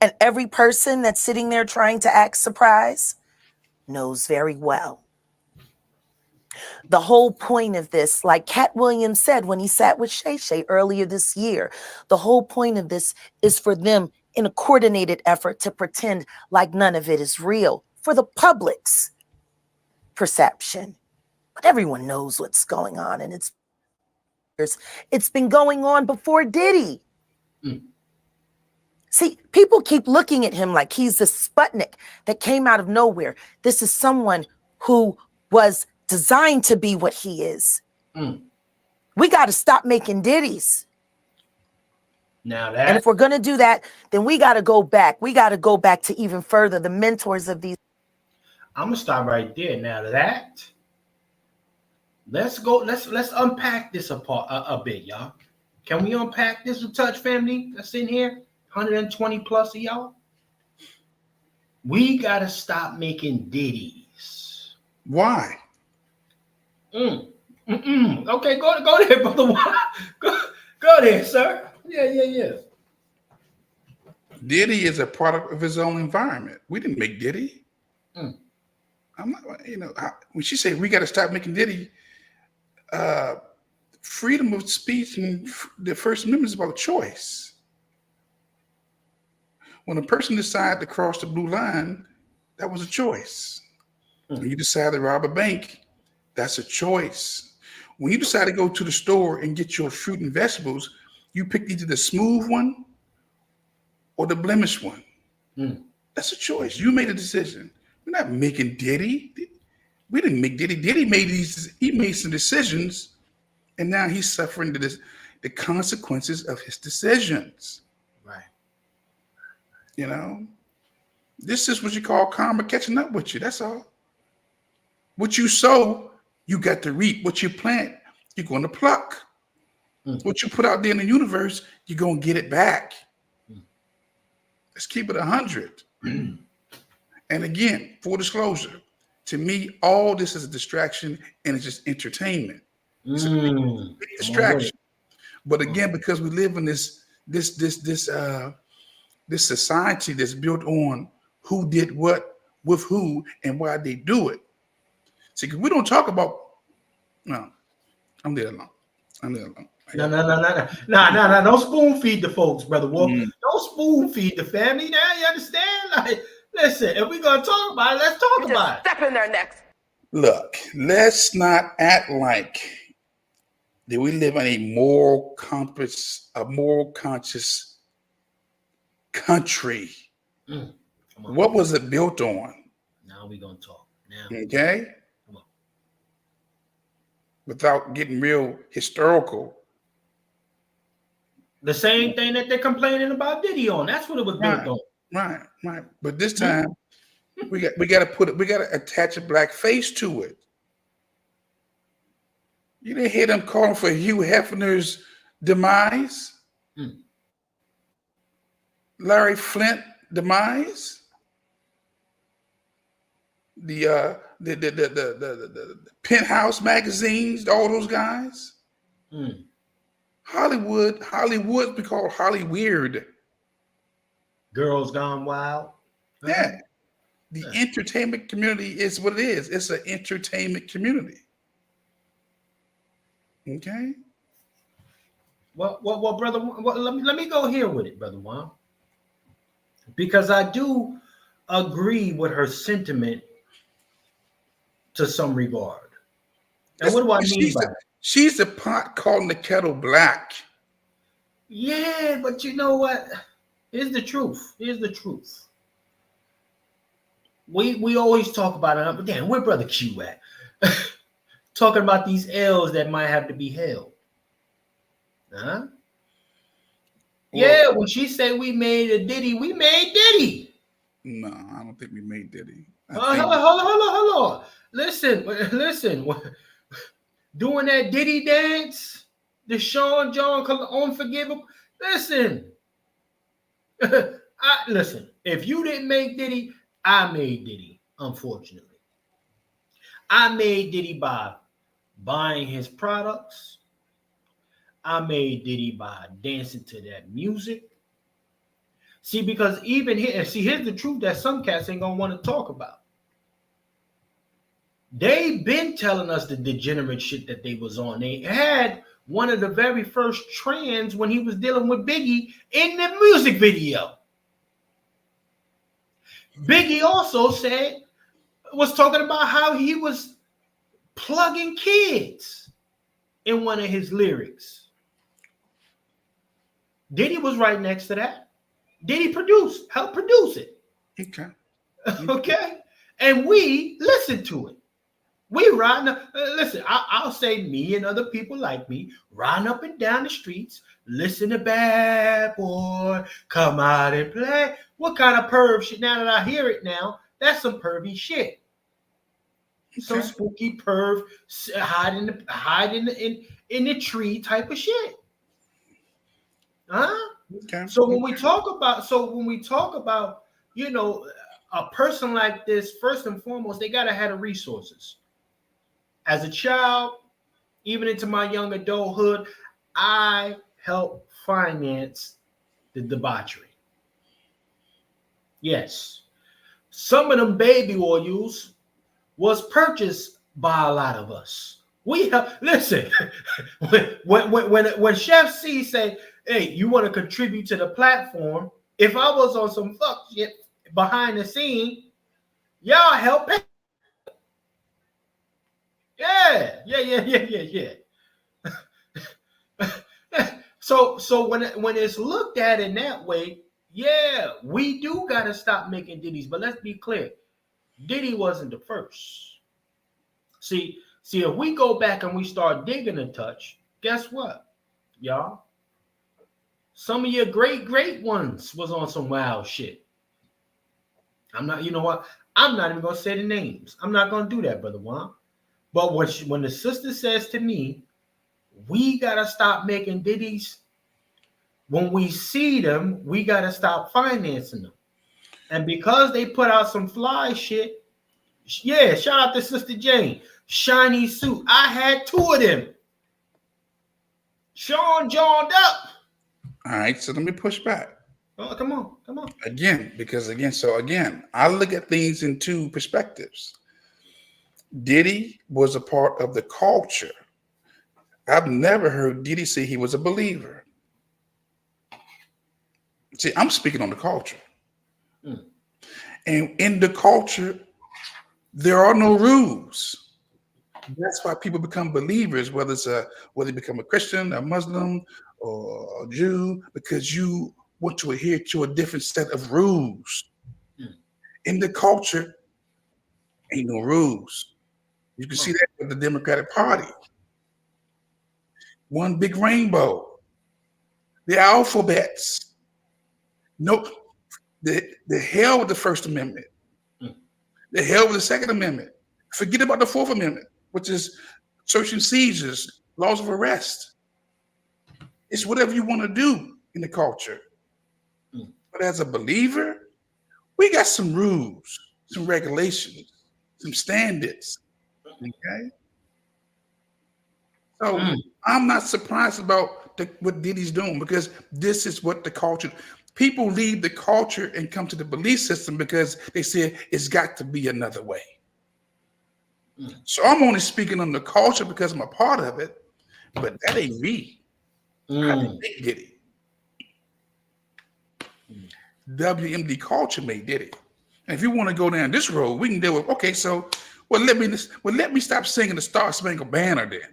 And every person that's sitting there trying to act surprised knows very well. The whole point of this, like Cat Williams said when he sat with Shay Shay earlier this year, the whole point of this is for them in a coordinated effort to pretend like none of it is real for the public's perception. But everyone knows what's going on, and it's been going on before Diddy. See, people keep looking at him like he's the Sputnik that came out of nowhere. This is someone who was designed to be what he is. We got to stop making Diddies. Now that, and if we're going to do that, then we got to go back. We got to go back to even further the mentors of these. I'm gonna stop right there. Now that, let's go. Let's unpack this apart a bit, y'all. Can we unpack this with Touch family that's in here? 120 plus of y'all. We gotta stop making Diddies. Why? Okay, go there, brother. Go there, sir. Yeah. Diddy is a product of his own environment. We didn't make Diddy. I'm not, when she said we got to stop making Diddy, freedom of speech and the First Amendment is about choice. When a person decided to cross the blue line, that was a choice. When you decide to rob a bank, that's a choice. When you decide to go to the store and get your fruit and vegetables, you pick either the smooth one or the blemished one. That's a choice. You made a decision. We're not making Diddy. We didn't make Diddy. Diddy made some decisions, and now he's suffering the consequences of his decisions. Right. This is what you call karma catching up with you. That's all. What you sow, you got to reap. What you plant, you're going to pluck. What you put out there in the universe, you're going to get it back. Let's keep it 100. And again, full disclosure, to me, all this is a distraction and it's just entertainment. It's a big distraction. But again, because we live in this society that's built on who did what with who and why they do it. See, because we don't talk about. No, I'm there alone. No. Don't spoon feed the folks, brother Wolf. Don't spoon feed the family. Now you understand? Like, listen, if we're gonna talk about it, let's talk about it. Step in there next. Look, let's not act like that we live in a moral conscious country. What was it built on? Now we're gonna talk. Now. Okay. Come on. Without getting real historical. The same thing that they're complaining about Diddy on. That's what it was built on. Right. But this time we got to attach a black face to it. You didn't hear them calling for Hugh Hefner's demise? Larry Flint demise? The Penthouse magazines, all those guys? Hollywood be called Hollyweird. Girls Gone Wild. Yeah. The entertainment community is what it is. It's an entertainment community. Okay. Well, brother. Well, let me go here with it, brother Juan, because I do agree with her sentiment to some regard. And what do I mean by that? She's the pot calling the kettle black. Yeah, but you know what? Here's the truth. We always talk about it, but damn, where Brother Q at? Talking about these L's that might have to be held. Huh? Yeah, when she said we made a Diddy, we made Diddy. No, I don't think we made Diddy. Hold on. Listen. Doing that Diddy dance, the Sean John Unforgivable. Listen. Listen. If you didn't make Diddy, I made Diddy, unfortunately. I made Diddy by buying his products. I made Diddy by dancing to that music. See, because even here, here's the truth that some cats ain't gonna want to talk about. They've been telling us the degenerate shit that they was on. They had one of the very first trans when he was dealing with Biggie in the music video. Biggie also was talking about how he was plugging kids in one of his lyrics. Diddy was right next to that. Diddy helped produce it. Okay. Okay. And we listened to it. We riding. Listen, I'll say me and other people like me riding up and down the streets, listen to Bad Boy, come out and play. What kind of perv shit? Now that I hear it now, that's some pervy shit. Okay. Some spooky perv hiding in the tree type of shit. Huh? Okay. So when we talk about, you know, a person like this, first and foremost, they gotta have the resources. As a child, even into my young adulthood, I helped finance the debauchery. Yes. Some of them baby oils was purchased by a lot of us. We have, listen, when Chef C say, hey, you want to contribute to the platform, if I was on some fuck shit behind the scene, y'all help pay. Yeah. So when it's looked at in that way, yeah, we do gotta stop making Diddy's. But let's be clear, Diddy wasn't the first. See, if we go back and we start digging a touch, guess what, y'all? Some of your great ones was on some wild shit. I'm not, you know what? I'm not even gonna say the names. I'm not gonna do that, Brother Juan. But when the sister says to me, we gotta stop making Diddy's. When we see them, we gotta stop financing them. And because they put out some fly shit, yeah, shout out to Sister Jane. Shiny suit. I had 2 of them. Sean joined up. All right, so let me push back. Oh, come on. Again, I look at things in 2 perspectives. Diddy was a part of the culture. I've never heard Diddy say he was a believer. See, I'm speaking on the culture. And in the culture, there are no rules. That's why people become believers, whether they become a Christian, a Muslim, or a Jew, because you want to adhere to a different set of rules. In the culture, ain't no rules. You can see that with the Democratic Party. One big rainbow. The alphabets. Nope. The hell with the First Amendment. The hell with the Second Amendment. Forget about the Fourth Amendment, which is search and seizures, laws of arrest. It's whatever you want to do in the culture. But as a believer, we got some rules, some regulations, some standards. Okay. So I'm not surprised about what Diddy's doing, because this is what the culture, people leave the culture and come to the belief system because they say it's got to be another way. So I'm only speaking on the culture because I'm a part of it, but that ain't me. I didn't make Diddy. WMD culture made Diddy. And if you want to go down this road, we can deal with, okay, so let me stop singing the Star Spangled Banner then.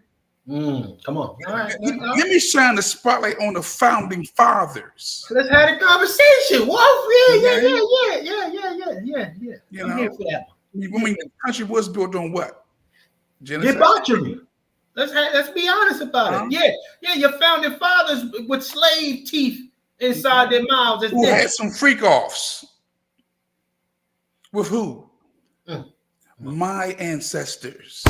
Come on. All right. Let me shine the spotlight on the founding fathers. Let's have a conversation. Whoa, yeah. You I'm know, here for that one. I mean, the country was built on what? Genocide. Debauchery. Let's be honest about it. Yeah. Your founding fathers with slave teeth inside their mouths. Who had some freak offs? With who? My ancestors.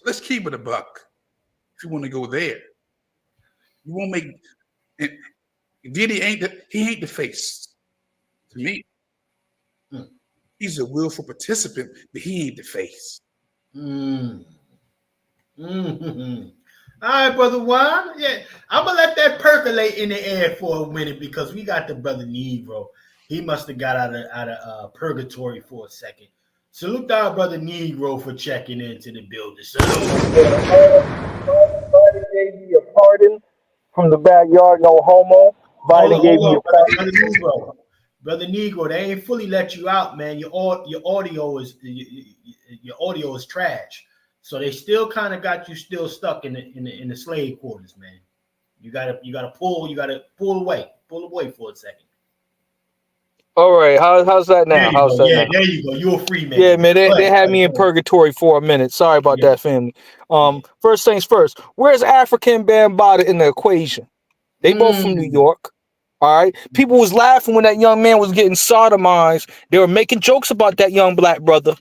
Let's keep it a buck. If you want to go there, you won't make it. Diddy ain't the face to me. He's a willful participant, but he ain't the face. All right, Brother Juan. Yeah, I'm gonna let that percolate in the air for a minute, because we got the Brother Negro. He must have got out of purgatory for a second. Salute to our Brother Negro for checking into the building. Biden gave me a pardon from the backyard, no homo. Biden gave me a pardon. Brother Negro, they ain't fully let you out, man. Your audio is trash. So they still kind of got you still stuck in the slave quarters, man. You gotta pull away for a second. All right, how's that now? How's that now? There you go. You're a free man. Yeah, man, they had me in purgatory for a minute. Sorry about that, family. First things first, where's African Bambaataa in the equation? They both from New York. All right. People was laughing when that young man was getting sodomized. They were making jokes about that young black brother.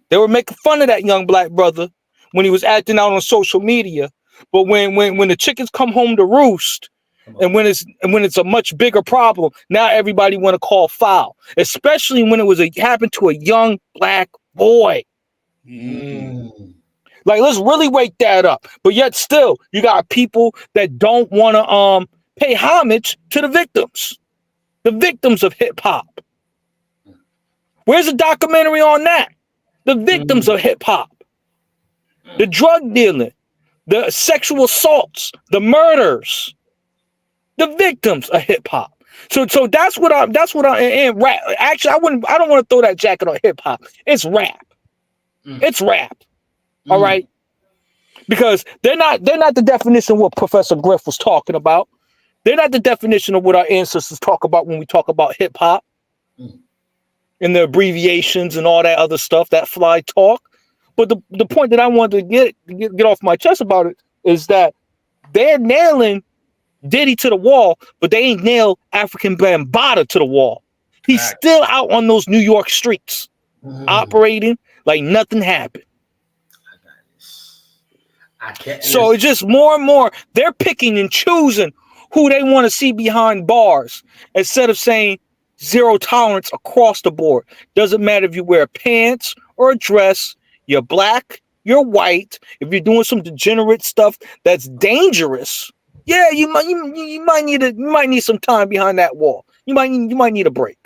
They were making fun of that young black brother when he was acting out on social media. But when the chickens come home to roost, and when it's a much bigger problem, now everybody want to call foul, especially when it happened to a young black boy. Like, let's really wake that up. But yet still, you got people that don't want to pay homage to the victims of hip hop. Where's the documentary on that? The victims of hip hop, the drug dealing, the sexual assaults, the murders, the victims of hip hop. So that's what I and rap. Actually, I don't want to throw that jacket on hip hop. It's rap. It's rap. All right. Because they're not the definition of what Professor Griff was talking about. They're not the definition of what our ancestors talk about when we talk about hip hop and the abbreviations and all that other stuff, that fly talk. But the point that I wanted to get off my chest about it is that they're nailing Diddy to the wall, but they ain't nailed African Bambaataa to the wall. He's still out on those New York streets, operating like nothing happened. So it's just more and more, they're picking and choosing who they want to see behind bars instead of saying zero tolerance across the board. Doesn't matter if you wear pants or a dress, you're black, you're white. If you're doing some degenerate stuff that's dangerous, yeah, you might need some time behind that wall. You might need a break.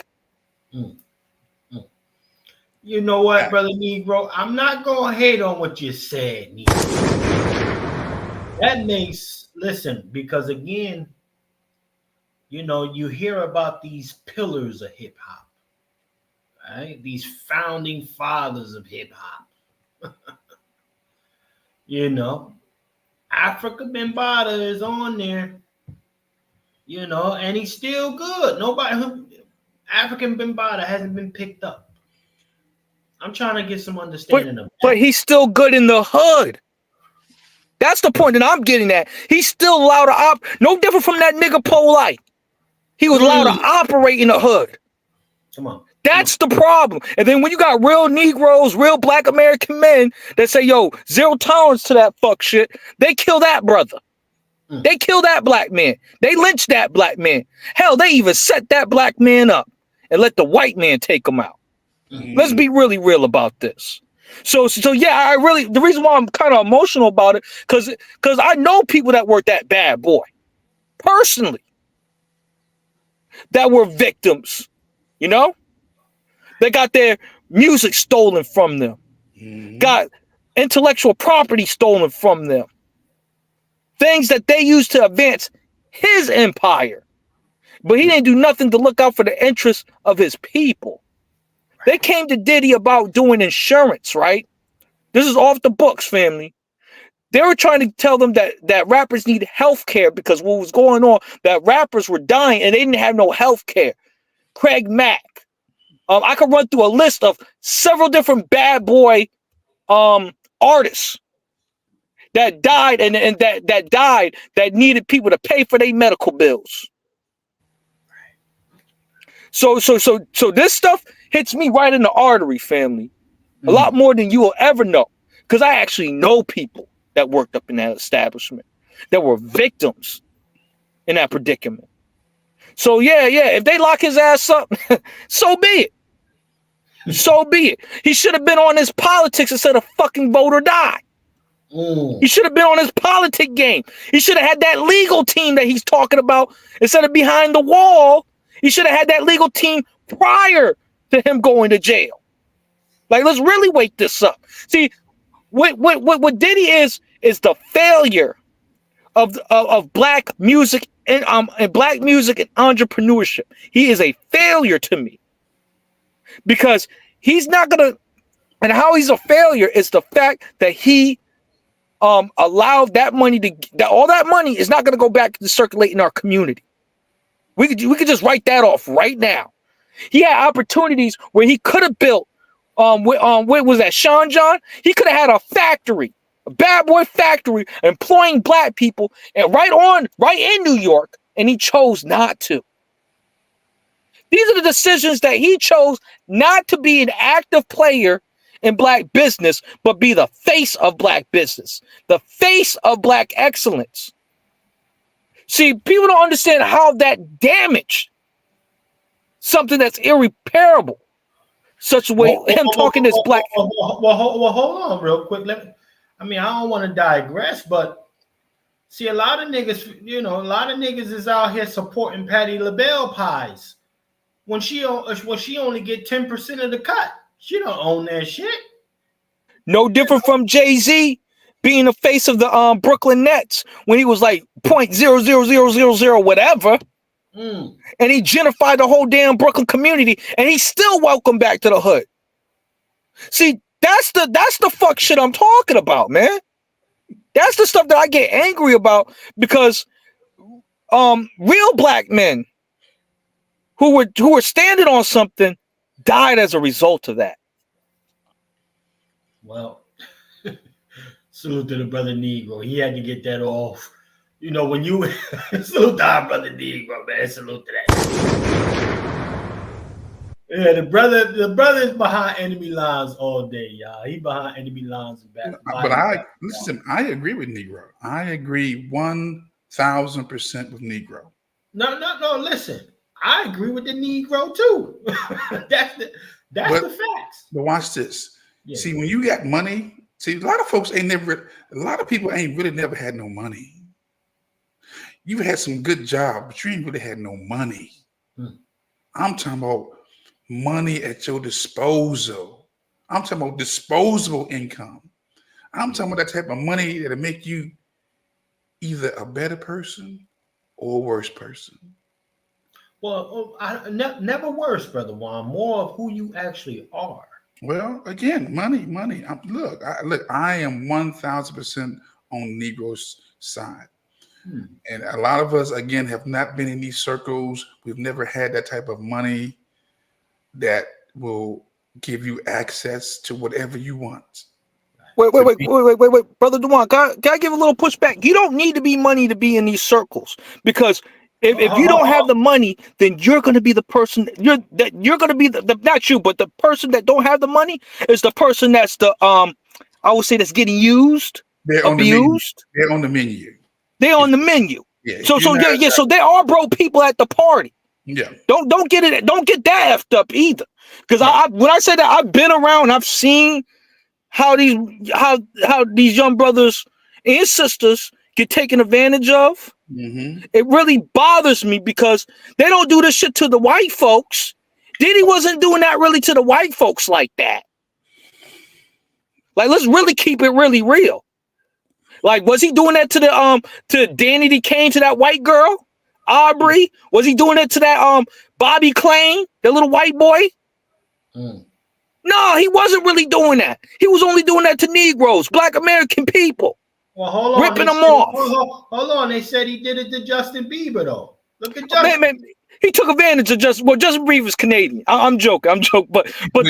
You know what, Brother Negro? I'm not gonna hate on what you said, Negro. That makes because again, you hear about these pillars of hip hop, right? These founding fathers of hip hop. Africa Bambaataa is on there, and he's still good. African Bambaataa hasn't been picked up. I'm trying to get some understanding of that. But he's still good in the hood. That's the point that I'm getting at. He's still allowed to no different from that nigga Polite. He was allowed to operate in the hood. Come on. That's the problem. And then when you got real Negroes, real black American men that say, yo, zero tolerance to that fuck shit, they kill that brother. They kill that black man. They lynch that black man. Hell, they even set that black man up and let the white man take him out. Let's be really real about this. So yeah, the reason why I'm kind of emotional about it, because I know people that were that bad boy, personally, that were victims, They got their music stolen from them, got intellectual property stolen from them, things that they used to advance his empire, but he didn't do nothing to look out for the interests of his people. They came to Diddy about doing insurance, right? This is off the books, family. They were trying to tell them that rappers need health care because what was going on, that rappers were dying and they didn't have no health care. Craig Mack. I could run through a list of several different bad boy artists that died and that died that needed people to pay for their medical bills. So this stuff hits me right in the artery, family. A lot more than you will ever know. Because I actually know people that worked up in that establishment that were victims in that predicament. So yeah, if they lock his ass up, so be it. So be it. He should have been on his politics instead of fucking vote or die. He should have been on his politic game. He should have had that legal team that he's talking about instead of behind the wall. He should have had that legal team prior to him going to jail. Like, let's really wake this up. See, what Diddy is the failure of black music in black music and entrepreneurship. He is a failure to me because he's not gonna. And how he's a failure is the fact that he allowed that money all that money is not gonna go back to circulate in our community. We could just write that off right now. He had opportunities where he could have built. What was that? Sean John? He could have had a factory, a bad boy factory, employing black people, and right in New York, and he chose not to. These are the decisions that he chose not to be an active player in black business, but be the face of black business, the face of black excellence. See, people don't understand how that damaged something that's irreparable. Such a way, him talking this black. Well, hold on real quick. I don't want to digress, but see, a lot of niggas is out here supporting Patti LaBelle pies when she only get 10% of the cut. She don't own that shit. No different from Jay-Z being the face of the Brooklyn Nets when he was like 0.00000 whatever. And he gentrified the whole damn Brooklyn community, and he's still welcome back to the hood. See, that's the fuck shit I'm talking about, man. That's the stuff that I get angry about because real black men who were standing on something died as a result of that. Well, salute to the brother Negro. He had to get that off. You know, when you salute to our brother Negro, man. Salute to that. Yeah, the brother's behind enemy lines all day, y'all. He behind enemy lines and back. But I agree with Negro. I agree 1,000% with Negro. No. Listen, I agree with the Negro too. that's the facts. But watch this. Yeah. See, when you got money, a lot of folks a lot of people ain't really never had no money. You had some good job, but you ain't really had no money. I'm talking about money at your disposal. I'm talking about disposable income. I'm talking about that type of money that'll make you either a better person or a worse person. Well, never worse, Brother Juan. More of who you actually are. Well, again, money. Look, I am 1,000% on Negro's side. And a lot of us, again, have not been in these circles. We've never had that type of money that will give you access to whatever you want. Wait, Brother Dewan, can I give a little pushback? You don't need to be money to be in these circles because if you don't have the money, then you're going to be the person. You're going to be the not you, but the person that don't have the money is the person that's I would say that's getting used, abused. They're on the menu. They're on the menu. Yeah. So there are broke people at the party. Yeah. Don't get it. Don't get that effed up either. Because when I say that, I've been around. I've seen how these young brothers and sisters get taken advantage of. It really bothers me because they don't do this shit to the white folks. Diddy wasn't doing that really to the white folks like that. Like, let's really keep it really real. Like, was he doing that to Danny D. Kane, to that white girl, Aubrey? Was he doing it to that Bobby Klein, the little white boy? No, he wasn't really doing that. He was only doing that to Negroes, Black American people. Well, hold on, ripping them off. Hold on, they said he did it to Justin Bieber though. Look at Justin. Man, he took advantage of Justin. Well, Justin Bieber's Canadian. I'm joking, but the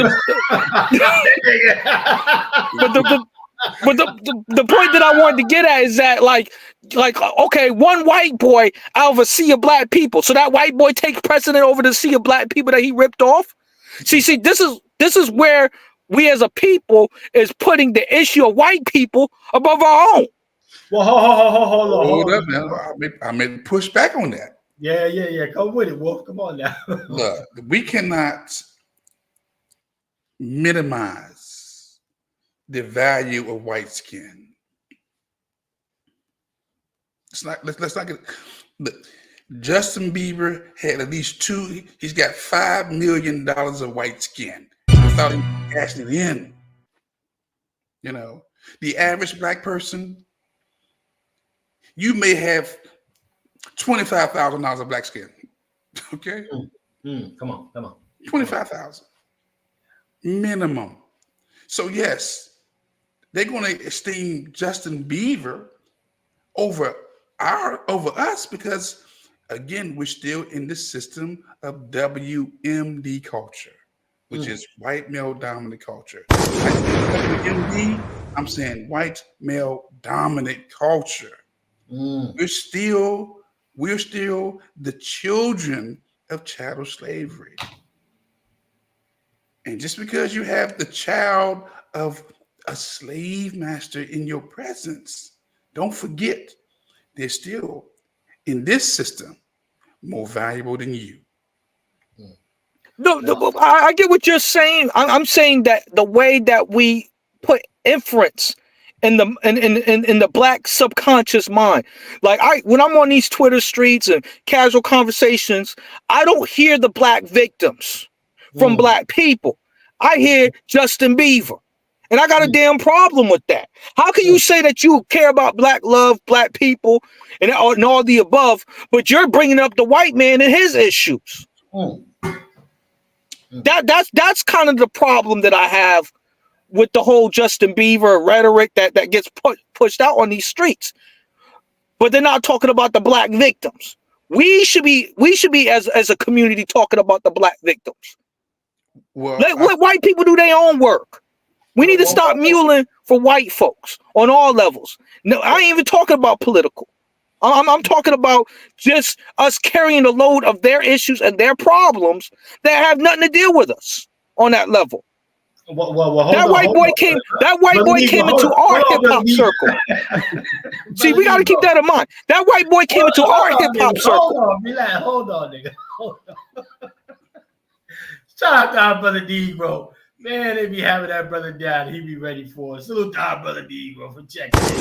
point that I wanted to get at is that like okay, one white boy out of a sea of black people, so that white boy takes precedent over the sea of black people that he ripped off. See, this is where we as a people is putting the issue of white people above our own. Well, hold up, man. I may push back on that. Yeah. Come with it, Wolf. Come on now. Look, we cannot minimize the value of white skin. Let's not get. Look, Justin Bieber had at least he's got $5 million of white skin without him cashing it in. You know, the average black person, you may have $25,000 of black skin. Okay? Come on. 25,000 minimum. So yes, they're going to esteem Justin Bieber over us because, again, we're still in the system of WMD culture, which is white male dominant culture. WMD, I'm saying white male dominant culture. We're still the children of chattel slavery. And just because you have the child of a slave master in your presence, don't forget they're still in this system more valuable than you. No, I get what you're saying. I'm saying that the way that we put inference in the black subconscious mind, like when I'm on these Twitter streets and casual conversations, I don't hear the black victims from black people. I hear Justin Bieber, and I got a damn problem with that. How can you say that you care about black love, black people, and all the above, but you're bringing up the white man and his issues? That's kind of the problem that I have with the whole Justin Bieber rhetoric that gets pushed out on these streets. But they're not talking about the black victims. We should be as a community talking about the black victims. Well, let white people do their own work. We need to stop muling for white folks on all levels. No, I ain't even talking about political. I'm talking about just us carrying the load of their issues and their problems that have nothing to deal with us on that level. That white boy came into our hip hop circle. See, we got to keep that in mind. That white boy came into our hip hop circle. Hold on, nigga. Hold on. Shout out to our brother D, bro. Man, they be having that brother down. He be ready for it. Salute to our brother D, bro, for checking in.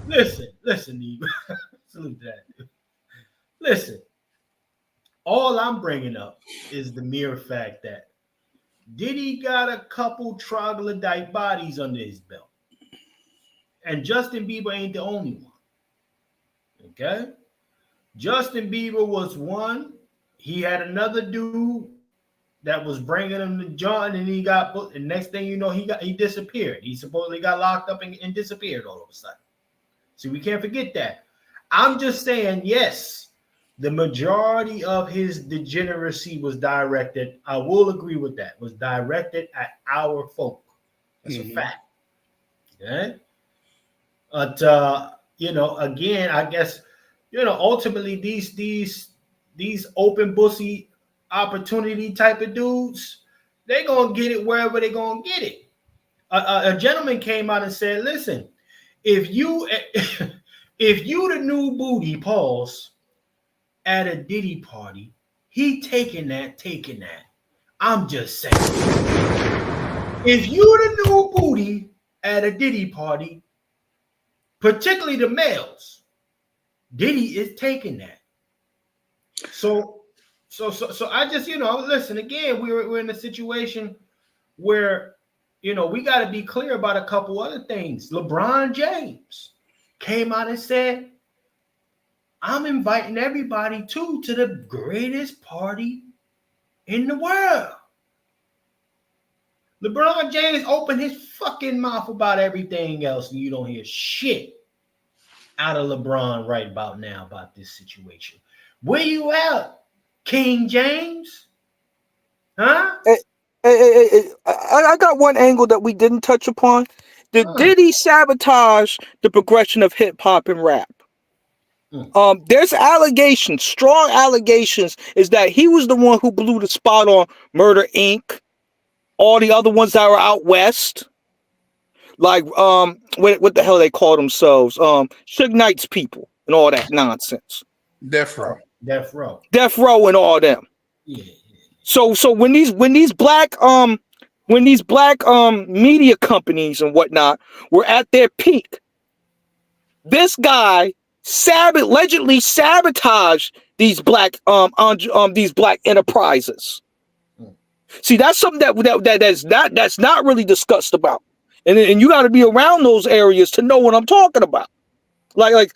Listen, D. Salute to that, dude. Listen, all I'm bringing up is the mere fact that Diddy got a couple troglodyte bodies under his belt. And Justin Bieber ain't the only one. Okay? Justin Bieber was one. He had another dude that was bringing him to John, and he got put. And next thing you know, he disappeared. He supposedly got locked up and disappeared all of a sudden. See, we can't forget that. I'm just saying, yes, the majority of his degeneracy was directed. I will agree with that. Was directed at our folk. That's a fact. Okay. But again, I guess ultimately these open bussy opportunity type of dudes, they're gonna get it wherever they're gonna get it. A gentleman came out and said, listen, if you the new booty, pause, at a Diddy party, he taking that. I'm just saying. If you the new booty at a Diddy party, particularly the males, Diddy is taking that. So I just, listen, again, we're in a situation where, we got to be clear about a couple other things. LeBron James came out and said, I'm inviting everybody to the greatest party in the world. LeBron James opened his fucking mouth about everything else, and you don't hear shit out of LeBron right about now about this situation. Where you at, King James? Huh? I got one angle that we didn't touch upon. Did he sabotage the progression of hip hop and rap? There's allegations, strong allegations, is that he was the one who blew the spot on Murder Inc., all the other ones that were out west. Like what the hell they call themselves? Suge Knight's people and all that nonsense. Death Row and all them. Yeah. So when these black media companies and whatnot were at their peak, this guy allegedly sabotaged these black enterprises. See, that's something that's not really discussed about, and you got to be around those areas to know what I'm talking about. Like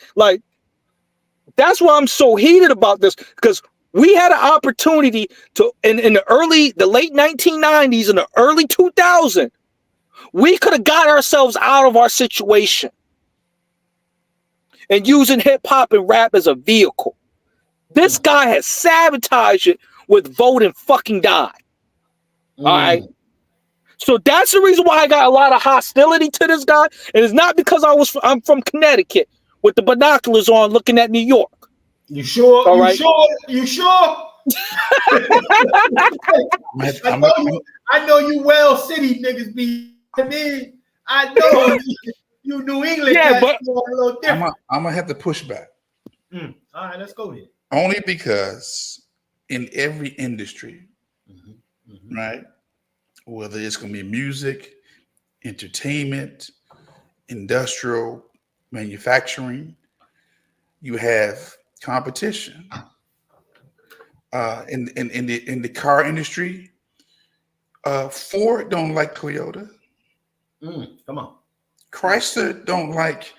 That's why I'm so heated about this, because we had an opportunity to in the late 1990s and the early 2000s, we could have got ourselves out of our situation and using hip hop and rap as a vehicle. This guy has sabotaged it with Vote and Fucking Die. All right. So that's the reason why I got a lot of hostility to this guy. And it's not because I'm from Connecticut with the binoculars on looking at New York. You sure? All you right. sure? You sure? I know you well city niggas be. I know you New England. Yeah, but a little different. I'm gonna have to push back. All right, let's go here. Only because in every industry, right? Whether it's gonna be music, entertainment, industrial, manufacturing, you have competition. In the car industry, Ford don't like Toyota. Come on. Chrysler don't like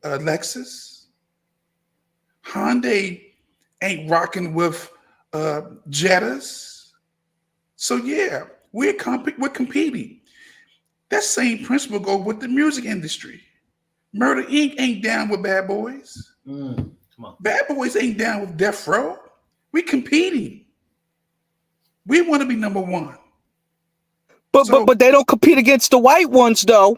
Lexus. Hyundai ain't rocking with Jettas. So yeah, we're competing. That same principle goes with the music industry. Murder Inc. ain't down with Bad Boys. Come on. Bad Boys ain't down with Death Row. We competing. We want to be number one. But they don't compete against the white ones though.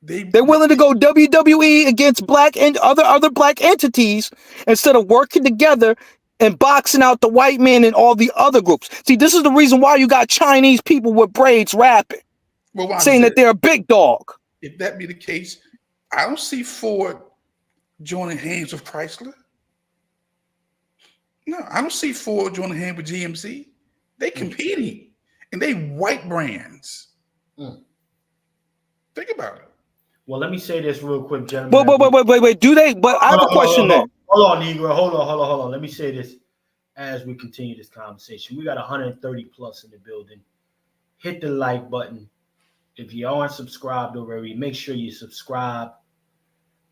They're willing to go WWE against black and other black entities instead of working together and boxing out the white man and all the other groups. See, this is the reason why you got Chinese people with braids rapping, saying that they're a big dog. If that be the case, I don't see Ford joining hands with Chrysler. No, I don't see Ford joining hands with GMC. They competing, and they white brands. Think about it. Well, let me say this real quick, gentlemen. Wait. Do they? But I have a question then. Hold on, Negro. Hold on. Let me say this as we continue this conversation. We got 130 plus in the building. Hit the like button. If you aren't subscribed already, make sure you subscribe.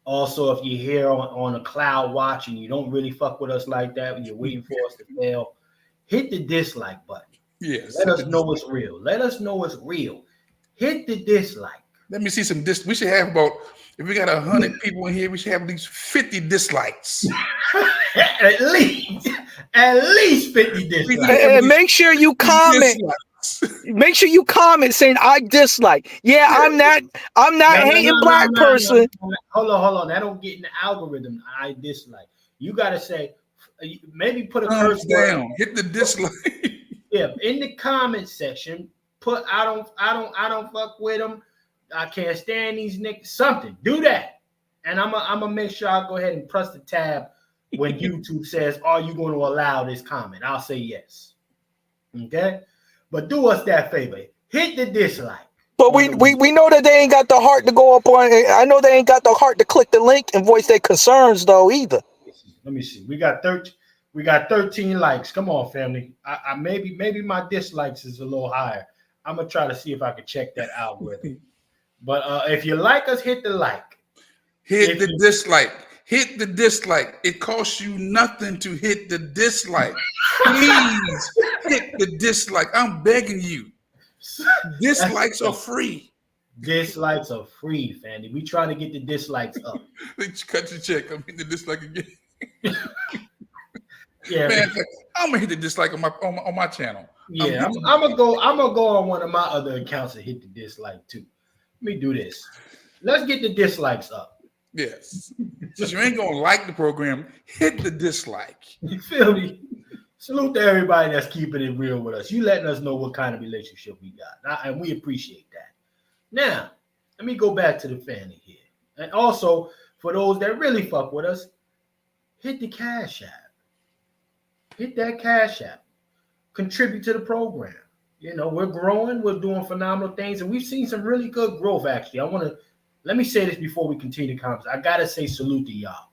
Also, if you're here on a cloud watching, you don't really fuck with us like that when you're waiting for us to fail, hit the dislike button. Yes. Let us know it's real. Let us know it's real. Hit the dislike. Let me see some we should have about, if we got 100 people in here, we should have at least 50 dislikes. at least 50 dislikes. And make sure you comment. Make sure you comment saying I dislike. Yeah, I'm not hating black person. Hold on. That don't get in the algorithm. I dislike. You gotta say, maybe put a curse down. Hit the dislike. Yeah, in the comment section, put I don't fuck with them. I can't stand these niggas. Something. Do that. And I'm gonna make sure I go ahead and press the tab when YouTube says, are you going to allow this comment? I'll say yes. Okay? But do us that favor. Hit the dislike. But we know that they ain't got the heart to go up on. I know they ain't got the heart to click the link and voice their concerns though either. Let me see. We got 13 likes. Come on, family. I maybe my dislikes is a little higher. I'm gonna try to see if I can check that algorithm. But if you like us, hit the like. Hit the dislike. Hit the dislike. It costs you nothing to hit the dislike. Please hit the dislike. I'm begging you. Dislikes are free. Dislikes are free, Fanny. We try to get the dislikes up. Cut your check. I'm hitting the dislike again. Yeah, man. I'm gonna hit the dislike on my channel. Yeah, I'm gonna go on one of my other accounts and hit the dislike too. Let me do this. Let's get the dislikes up. Yes. Since you ain't gonna like the program, hit the dislike. You feel me? Salute to everybody that's keeping it real with us. You letting us know what kind of relationship we got, and we appreciate that. Now, let me go back to the family here. And also, for those that really fuck with us, hit the Cash App. Hit that Cash App. Contribute to the program. You know, we're growing. We're doing phenomenal things. And we've seen some really good growth, actually. Let me say this before we continue the conversation. I got to say salute to y'all.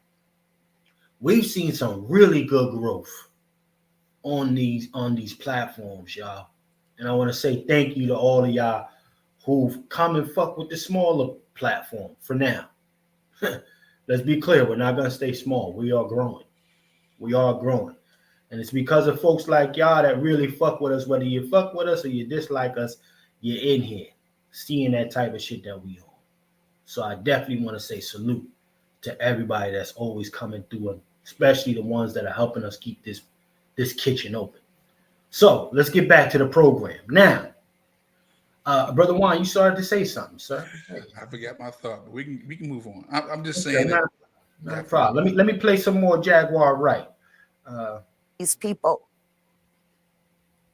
We've seen some really good growth on these platforms, y'all. And I want to say thank you to all of y'all who've come and fuck with the smaller platform for now. Let's be clear. We're not going to stay small. We are growing. We are growing. And it's because of folks like y'all that really fuck with us, whether you fuck with us or you dislike us, you're in here seeing that type of shit that we on. So I definitely want to say salute to everybody that's always coming through, and especially the ones that are helping us keep this kitchen open. So let's get back to the program. Now, Brother Juan, you started to say something, sir. I forgot my thought, but we can move on. I'm just Okay, saying that. Not a problem. Let me play some more Jaguar Wright. These people.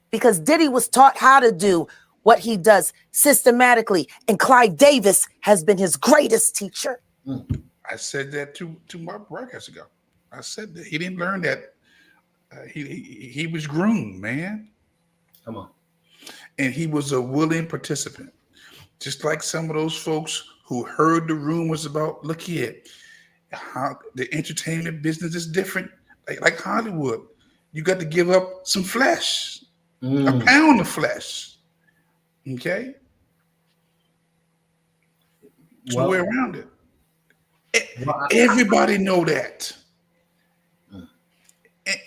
Because Diddy was taught how to do what he does systematically, and Clive Davis has been his greatest teacher. I said that to Mark broadcast ago. I said that he didn't learn that. He was groomed, man. Come on. And he was a willing participant. Just like some of those folks who heard the rumors about, look here, how the entertainment business is different. Like Hollywood, you got to give up some flesh, a pound of flesh. Okay? So we're around it. Everybody know that.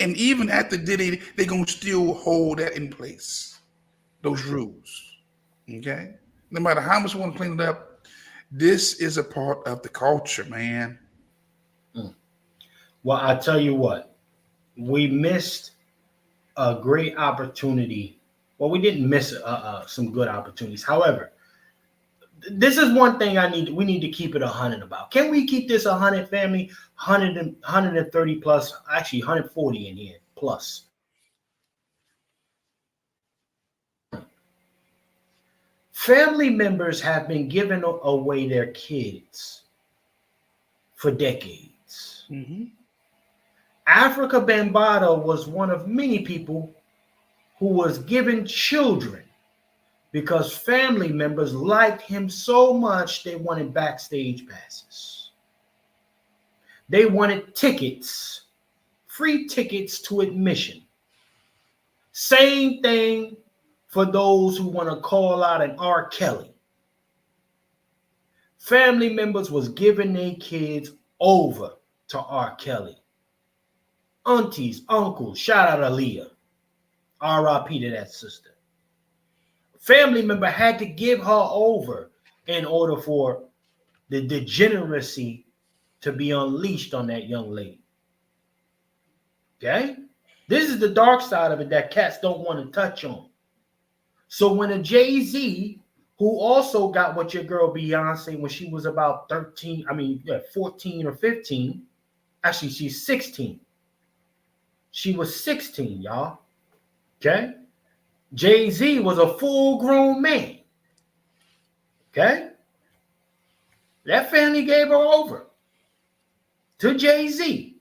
And even after Diddy, they're going to still hold that in place, those rules. Okay? No matter how much we want to clean it up, this is a part of the culture, man. Well, I tell you what, we missed a great opportunity. Well, we didn't miss some good opportunities. However, this is one thing we need to keep it 100 about. Can we keep this 100, family? 130 plus, actually 140 in here plus. Family members have been giving away their kids for decades. Africa Bambaataa was one of many people who was given children because family members liked him so much they wanted backstage passes. They wanted tickets, free tickets to admission. Same thing for those who want to call out an R. Kelly. Family members was giving their kids over to R. Kelly. Aunties, uncles, shout out Aaliyah. R.I.P. to that sister. Family member had to give her over in order for the degeneracy to be unleashed on that young lady. Okay? This is the dark side of it that cats don't want to touch on. So when a Jay-Z, who also got what your girl Beyonce when she was about 14 or 15, actually she's 16. She was 16, y'all. Okay? Jay-Z was a full-grown man. Okay? That family gave her over to Jay-Z.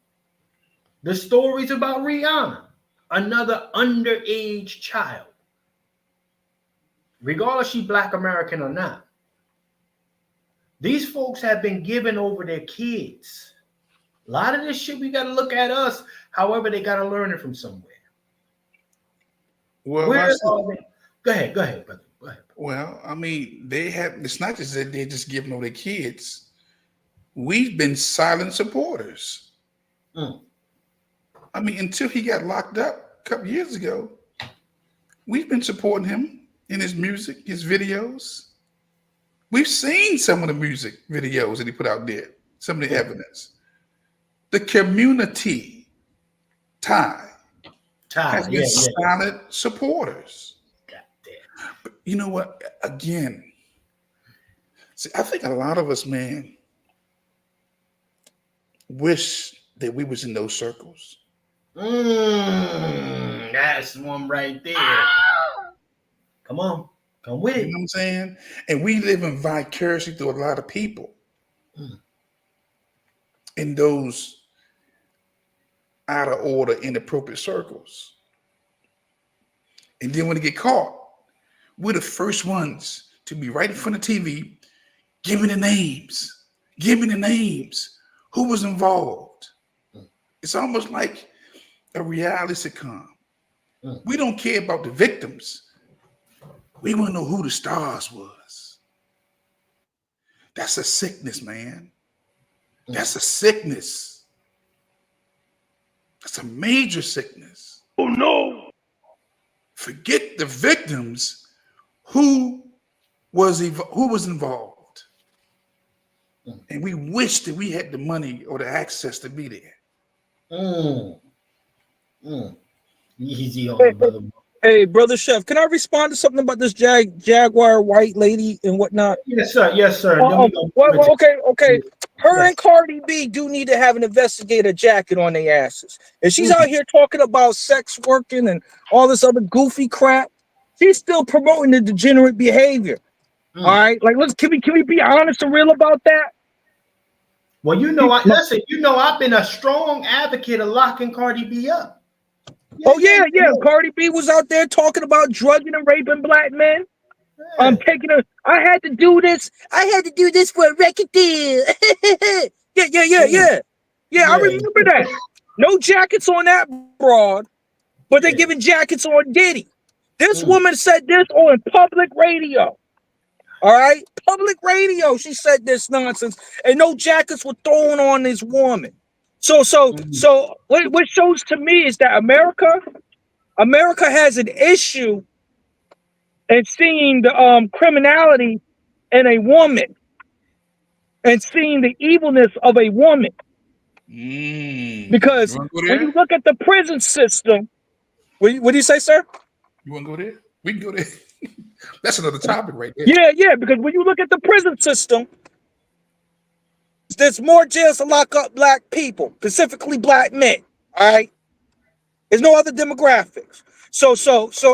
The stories about Rihanna, another underage child. Regardless she Black American or not. These folks have been giving over their kids. A lot of this shit, we got to look at us. However, they got to learn it from somewhere. Well, go ahead, brother. Go ahead. Well, I mean, it's not just that they're just giving over their kids. We've been silent supporters. I mean, until he got locked up a couple years ago, we've been supporting him in his music, his videos. We've seen some of the music videos that he put out there, some of the evidence. The community has been silent supporters. But you know what? Again, see, I think a lot of us, man, wish that we was in those circles. That's one right there. Come on. Come with it. You know what I'm saying? And we live in vicariously through a lot of people in those out of order, inappropriate circles. And then when they get caught, we're the first ones to be right in front of TV, giving the names, who was involved. It's almost like a reality sitcom. We don't care about the victims. We want to know who the stars was. That's a sickness, man. That's a sickness. That's a major sickness. Oh no. Forget the victims. Who was involved? And we wish that we had the money or the access to be there. Easy on the brother. Hey, brother Chef, can I respond to something about this Jaguar Wright lady and whatnot? Yes, sir. Yes, sir. Okay. Her and Cardi B do need to have an investigator jacket on their asses. And she's out here talking about sex working and all this other goofy crap. She's still promoting the degenerate behavior. All right, like can we be honest and real about that? Well, listen. I've been a strong advocate of locking Cardi B up. Yeah. Cardi B was out there talking about drugging and raping black men. I had to do this. I had to do this for a record deal. Yeah. I remember that. No jackets on that broad, but they're giving jackets on Diddy. This woman said this on public radio. All right, public radio. She said this nonsense, and no jackets were thrown on this woman. So what shows to me is that America has an issue in seeing the criminality in a woman and seeing the evilness of a woman. Because when you look at the prison system, what do you say, sir? You want to go there? We can go there. That's another topic right there. Yeah, because when you look at the prison system, there's more jails to lock up black people, specifically black men. All right, there's no other demographics. So,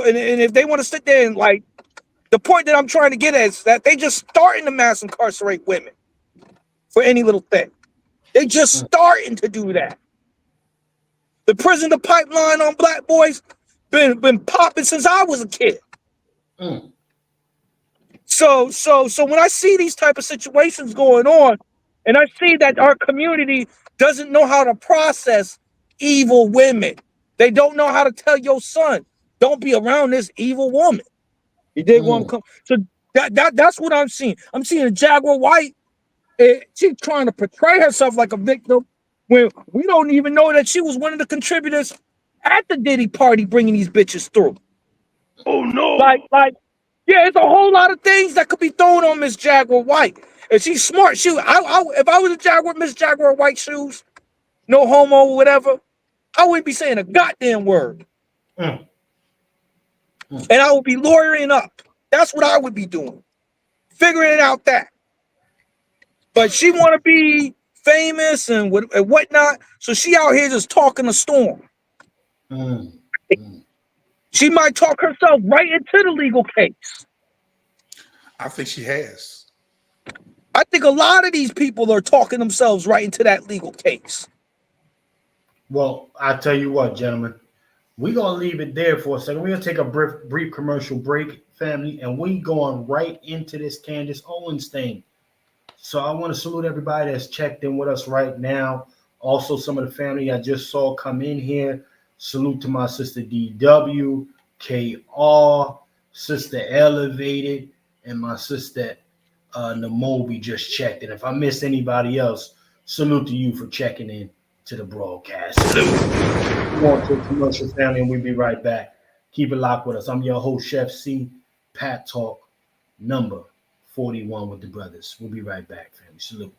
and if they want to sit there and like, the point that I'm trying to get at is that they just starting to mass incarcerate women for any little thing. They just starting to do that. The prison, the pipeline on black boys been popping since I was a kid. So when I see these type of situations going on, and I see that our community doesn't know how to process evil women, they don't know how to tell your son, don't be around this evil woman. You dig where I'm coming? So that's what I'm seeing. I'm seeing a Jaguar Wright. She's trying to portray herself like a victim when we don't even know that she was one of the contributors at the Diddy party bringing these bitches through. Oh no! Yeah, it's a whole lot of things that could be thrown on Miss Jaguar Wright. And she's smart. If I was a Miss Jaguar Wright shoes, no homo or whatever, I wouldn't be saying a goddamn word. And I would be lawyering up. That's what I would be doing. Figuring it out that. But she want to be famous and whatnot. So she out here just talking a storm. She might talk herself right into the legal case. I think she has. I think a lot of these people are talking themselves right into that legal case. Well, I tell you what, gentlemen, we're going to leave it there for a second. We're going to take a brief commercial break, family, and we're going right into this Candace Owens thing. So I want to salute everybody that's checked in with us right now. Also, some of the family I just saw come in here. Salute to my sister DW, KR, sister Elevated, and my sister Namobi just checked in. If I missed anybody else, salute to you for checking in to the broadcast. Salute. We're going to a commercial, family, and we'll be right back. Keep it locked with us. I'm your host, Chef C, Pat Talk, number 41 with the brothers. We'll be right back, family. Salute.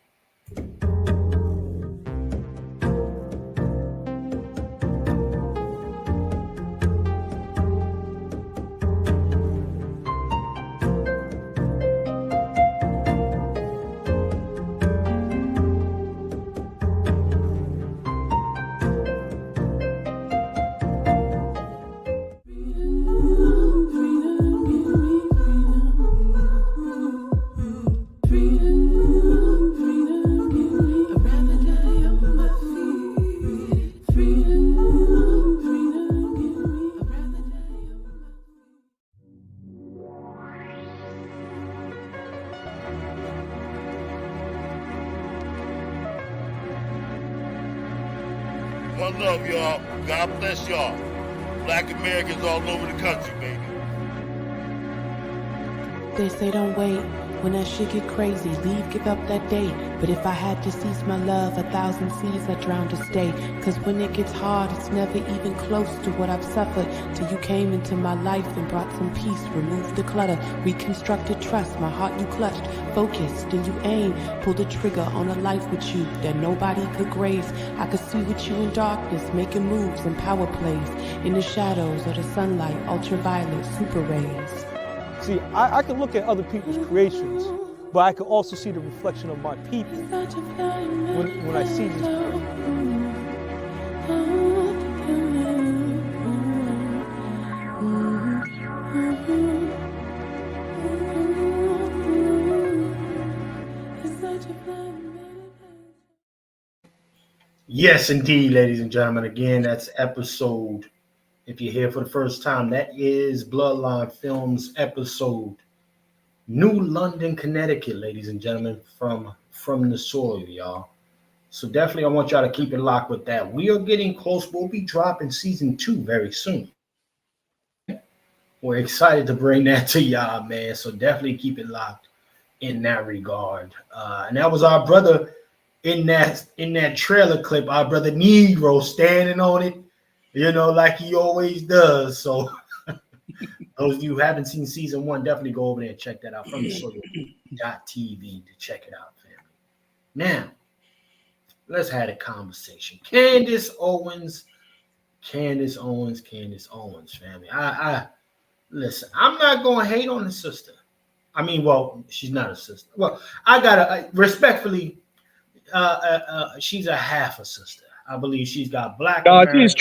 One love, y'all. God bless y'all. Black Americans all over the country, baby. They say don't wait When that shit get crazy, leave, give up that date. But if I had to cease my love, 1,000 seas I drown to stay. Cause when it gets hard, it's never even close to what I've suffered. Till you came into my life and brought some peace, removed the clutter, reconstructed trust. My heart you clutched, focused, and you aim. Pulled the trigger on a life with you that nobody could graze. I could see with you in darkness, making moves and power plays. In the shadows of the sunlight, ultraviolet, super rays. See, I can look at other people's creations, but I can also see the reflection of my people when I see these people. Yes, indeed, ladies and gentlemen. Again, that's episode. If you're here for the first time, that is Bloodline Films episode, New London, Connecticut, ladies and gentlemen, from the soil, y'all. So definitely I want y'all to keep it locked with that. We are getting close. We'll be dropping season 2 very soon. We're excited to bring that to y'all, man. So definitely keep it locked in that regard. And that was our brother in that trailer clip, our brother Negro standing on it, you know, like he always does. So those of you who haven't seen season 1, definitely go over there and check that out from the soil.tv to check it out, family. Now, let's have a conversation. Candace Owens, family. I listen, I'm not going to hate on the sister. I mean, well, she's not a sister. Well, I got to respectfully, she's a half a sister. I believe she's got black. She's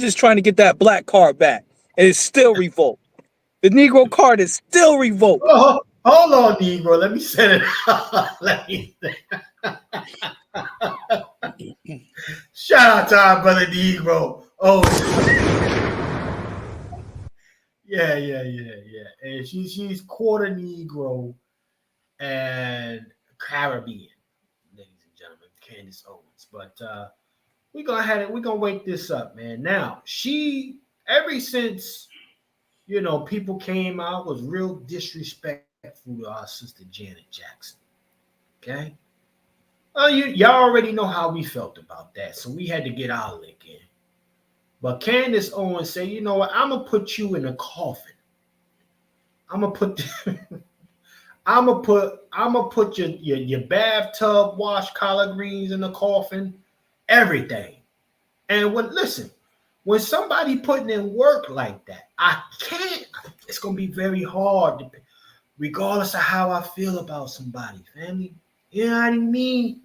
just trying to get that black card back, and it's still revoked. The Negro card is still revoked. Oh, hold on, Negro. Let me set it up. Shout out to our brother Negro. Oh, yeah. And she's quarter Negro and Caribbean, ladies and gentlemen, Candace Owens. But we're gonna wake this up, man. Now, she, ever since, you know, people came out, was real disrespectful to our sister Janet Jackson. Okay? Well, y'all already know how we felt about that, so we had to get our lick in. But Candace Owens said, you know what, I'm gonna put you in a coffin. I'm gonna put your bathtub wash collard greens in the coffin, everything. And when somebody putting in work like that, it's gonna be very hard, regardless of how I feel about somebody, family. You know what I mean?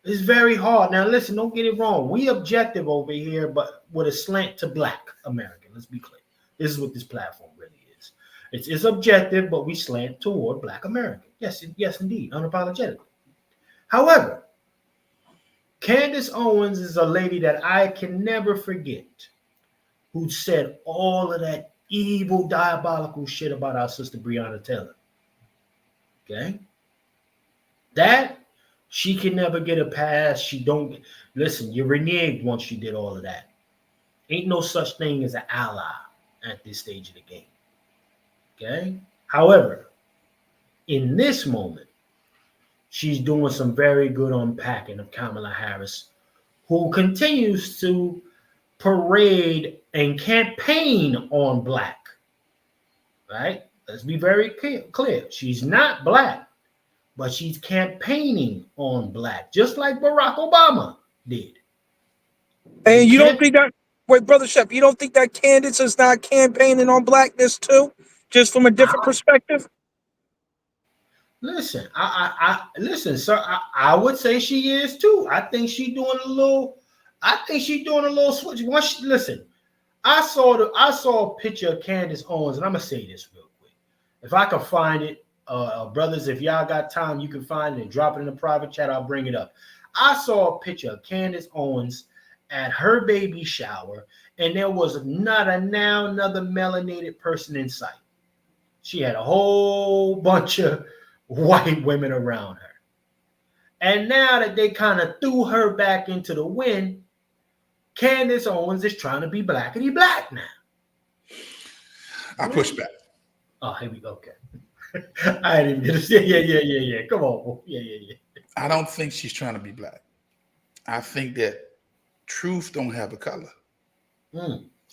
It's very hard. Now, listen, don't get it wrong. We objective over here, but with a slant to black American. Let's be clear. This is what this platform really is. It's objective, but we slant toward black American. Yes, indeed, unapologetically. However, Candace Owens is a lady that I can never forget, who said all of that evil, diabolical shit about our sister Breonna Taylor. Okay? That she can never get a pass. She don't listen. You reneged once you did all of that. Ain't no such thing as an ally at this stage of the game. Okay. However, in this moment, she's doing some very good unpacking of Kamala Harris, who continues to parade and campaign on black. Right? Let's be very clear. She's not black, but she's campaigning on black, just like Barack Obama did. And you don't think that, wait, Brother Shep, you don't think that Candace is not campaigning on blackness too, just from a different perspective? Listen, listen, sir. I would say she is too. I think she's doing a little switch. Listen, I saw a picture of Candace Owens, and I'm gonna say this real quick. If I can find it. Brothers, if y'all got time, you can find it and drop it in the private chat. I'll bring it up. I saw a picture of Candace Owens at her baby shower, and there was another melanated person in sight. She had a whole bunch of white women around her. And now that they kind of threw her back into the wind, Candace Owens is trying to be blackity black now. I push back. Oh, here we go. Okay. I didn't get it. Yeah. Come on. Yeah. I don't think she's trying to be black. I think that truth don't have a color.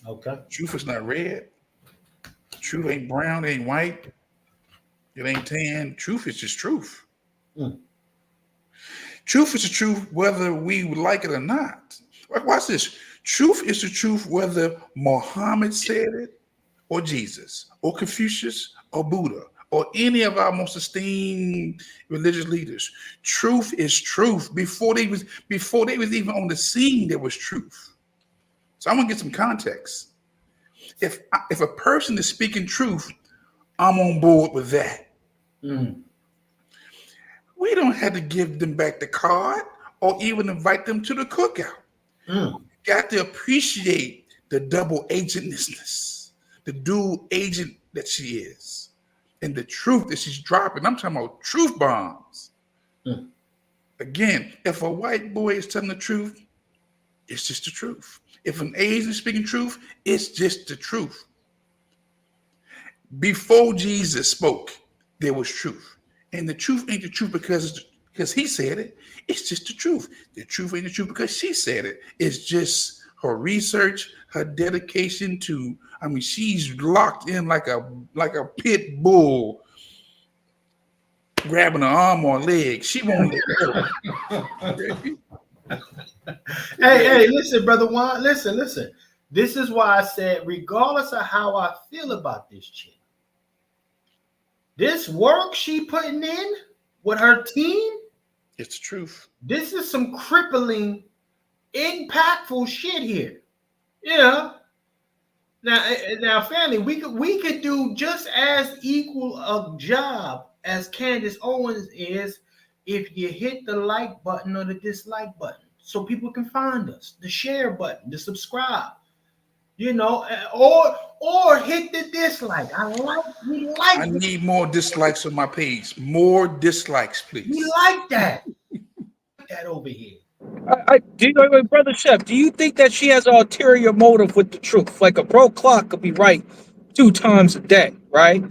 Okay. Truth is not red. Truth ain't brown, ain't white. It ain't tan. Truth is just truth. Truth is the truth whether we would like it or not. Watch this. Truth is the truth whether Muhammad said it, or Jesus, or Confucius, or Buddha, or any of our most esteemed religious leaders. Truth is truth. Before they was even on the scene, there was truth. So I'm gonna get some context. If a person is speaking truth, I'm on board with that. We don't have to give them back the card or even invite them to the cookout. Got to appreciate the double agentness, the dual agent that she is, and the truth that she's dropping. I'm talking about truth bombs. Again, if a white boy is telling the truth, it's just the truth. If an Asian is speaking truth, it's just the truth. Before Jesus spoke, there was truth. And the truth ain't the truth because he said it. It's just the truth. The truth ain't the truth because she said it. It's just her research, her dedication to, I mean, she's locked in like a pit bull grabbing her arm or leg. She won't let go. Hey, listen, brother Juan, listen. This is why I said, regardless of how I feel about this chick, this work she putting in with her team, it's the truth. This is some crippling, impactful shit here. Yeah. Now, family, we could do just as equal a job as Candace Owens is if you hit the like button or the dislike button, so people can find us, the share button, the subscribe, or hit the dislike. I need more dislikes on my page. More dislikes, please. We like that. That over here. Brother Chef, do you think that she has an ulterior motive with the truth? Like a broke clock could be right 2 times a day, right?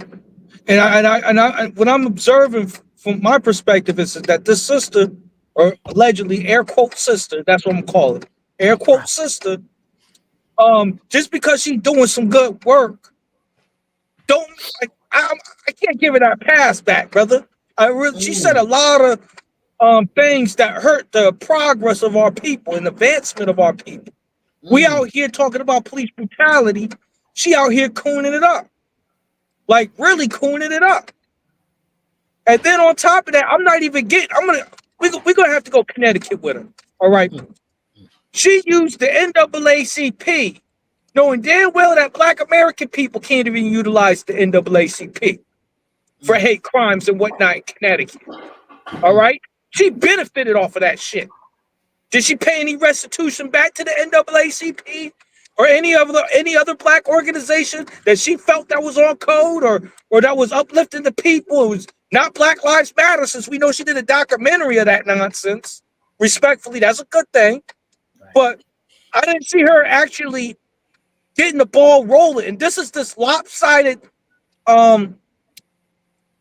And what I'm observing from my perspective is that this sister, or allegedly air quote sister, that's what I'm calling it, air quote sister, just because she's doing some good work, I can't give her that pass back, brother. She said a lot of things that hurt the progress of our people and advancement of our people. We out here talking about police brutality. She out here cooning it up, like really cooning it up. And then on top of that, we're gonna have to go Connecticut with her. All right. She used the NAACP, knowing damn well that Black American people can't even utilize the NAACP for hate crimes and whatnot in Connecticut. All right. She benefited off of that shit. Did she pay any restitution back to the NAACP or any other Black organization that she felt that was on code or that was uplifting the people? It was not Black Lives Matter, since we know she did a documentary of that nonsense. Respectfully, that's a good thing. But I didn't see her actually getting the ball rolling. And this is this lopsided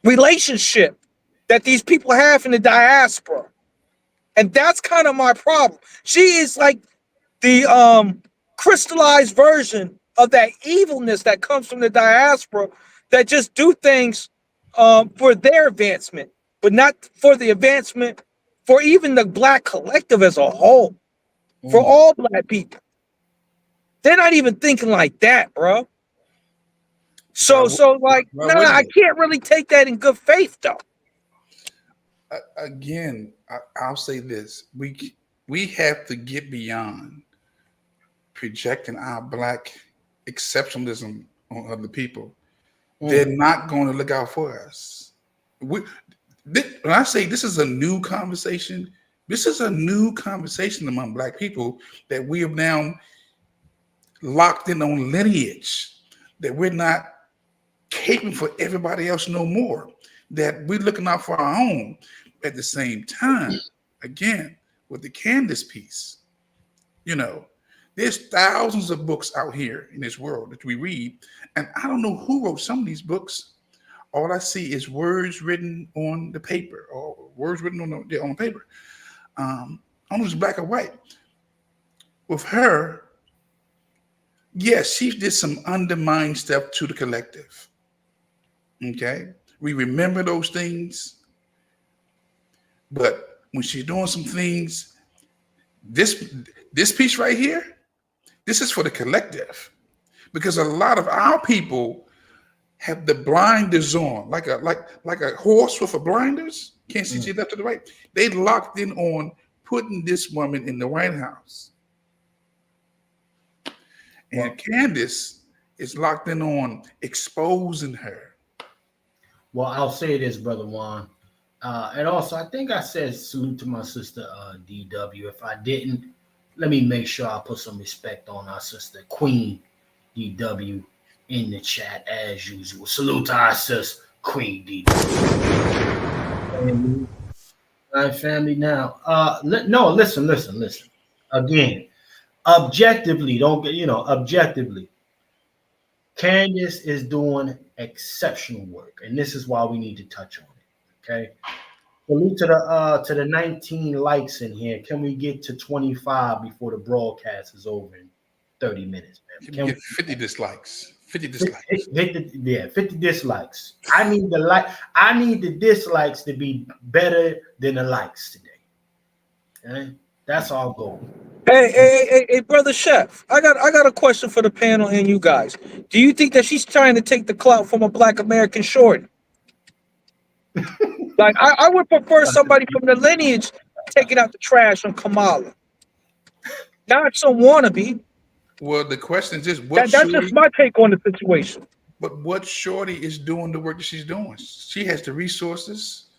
relationship that these people have in the diaspora. And that's kind of my problem. She is like the crystallized version of that evilness that comes from the diaspora, that just do things for their advancement, but not for the advancement for even the Black collective as a whole, for all Black people. They're not even thinking like that, bro. So I can't really take that in good faith, though. Again, I'll say this: we have to get beyond projecting our Black exceptionalism on other people. They're not going to look out for us. When I say this is a new conversation, this is a new conversation among Black people, that we have now locked in on lineage, that we're not caping for everybody else no more, that we're looking out for our own. At the same time, again, with the Candace piece, there's thousands of books out here in this world that we read, and I don't know who wrote some of these books. all I see is words written on the paper, or words written on the paper. Almost black or white. With her, yes, she did some undermined stuff to the collective. Okay, we remember those things, but when she's doing some things, this piece right here, this is for the collective, because a lot of our people have the blinders on, like a horse with a blinders, can't see to the left or the right. They locked in on putting this woman in the White House, and Candace is locked in on exposing her. Well, I'll say this, Brother Juan. And also, I think I said salute to my sister, DW. If I didn't, let me make sure I put some respect on our sister, Queen DW, in the chat as usual. Salute to our sister, Queen DW. All right, family. Now, no, listen. Again, objectively, objectively, Candace is doing exceptional work, and this is why we need to touch on it. Okay. Salute to the 19 likes in here. Can we get to 25 before the broadcast is over in 30 minutes, man? Can we get 50 dislikes? 50 dislikes. 50 dislikes. I need the dislikes to be better than the likes today. Okay? That's our goal. Hey, brother Chef, I got a question for the panel and you guys. Do you think that she's trying to take the clout from a Black American short? Like, I would prefer somebody from the lineage taking out the trash on Kamala, not some wannabe. Well, the question is just that's just my take on the situation. But what Shorty is doing the work that she's doing? She has the resources.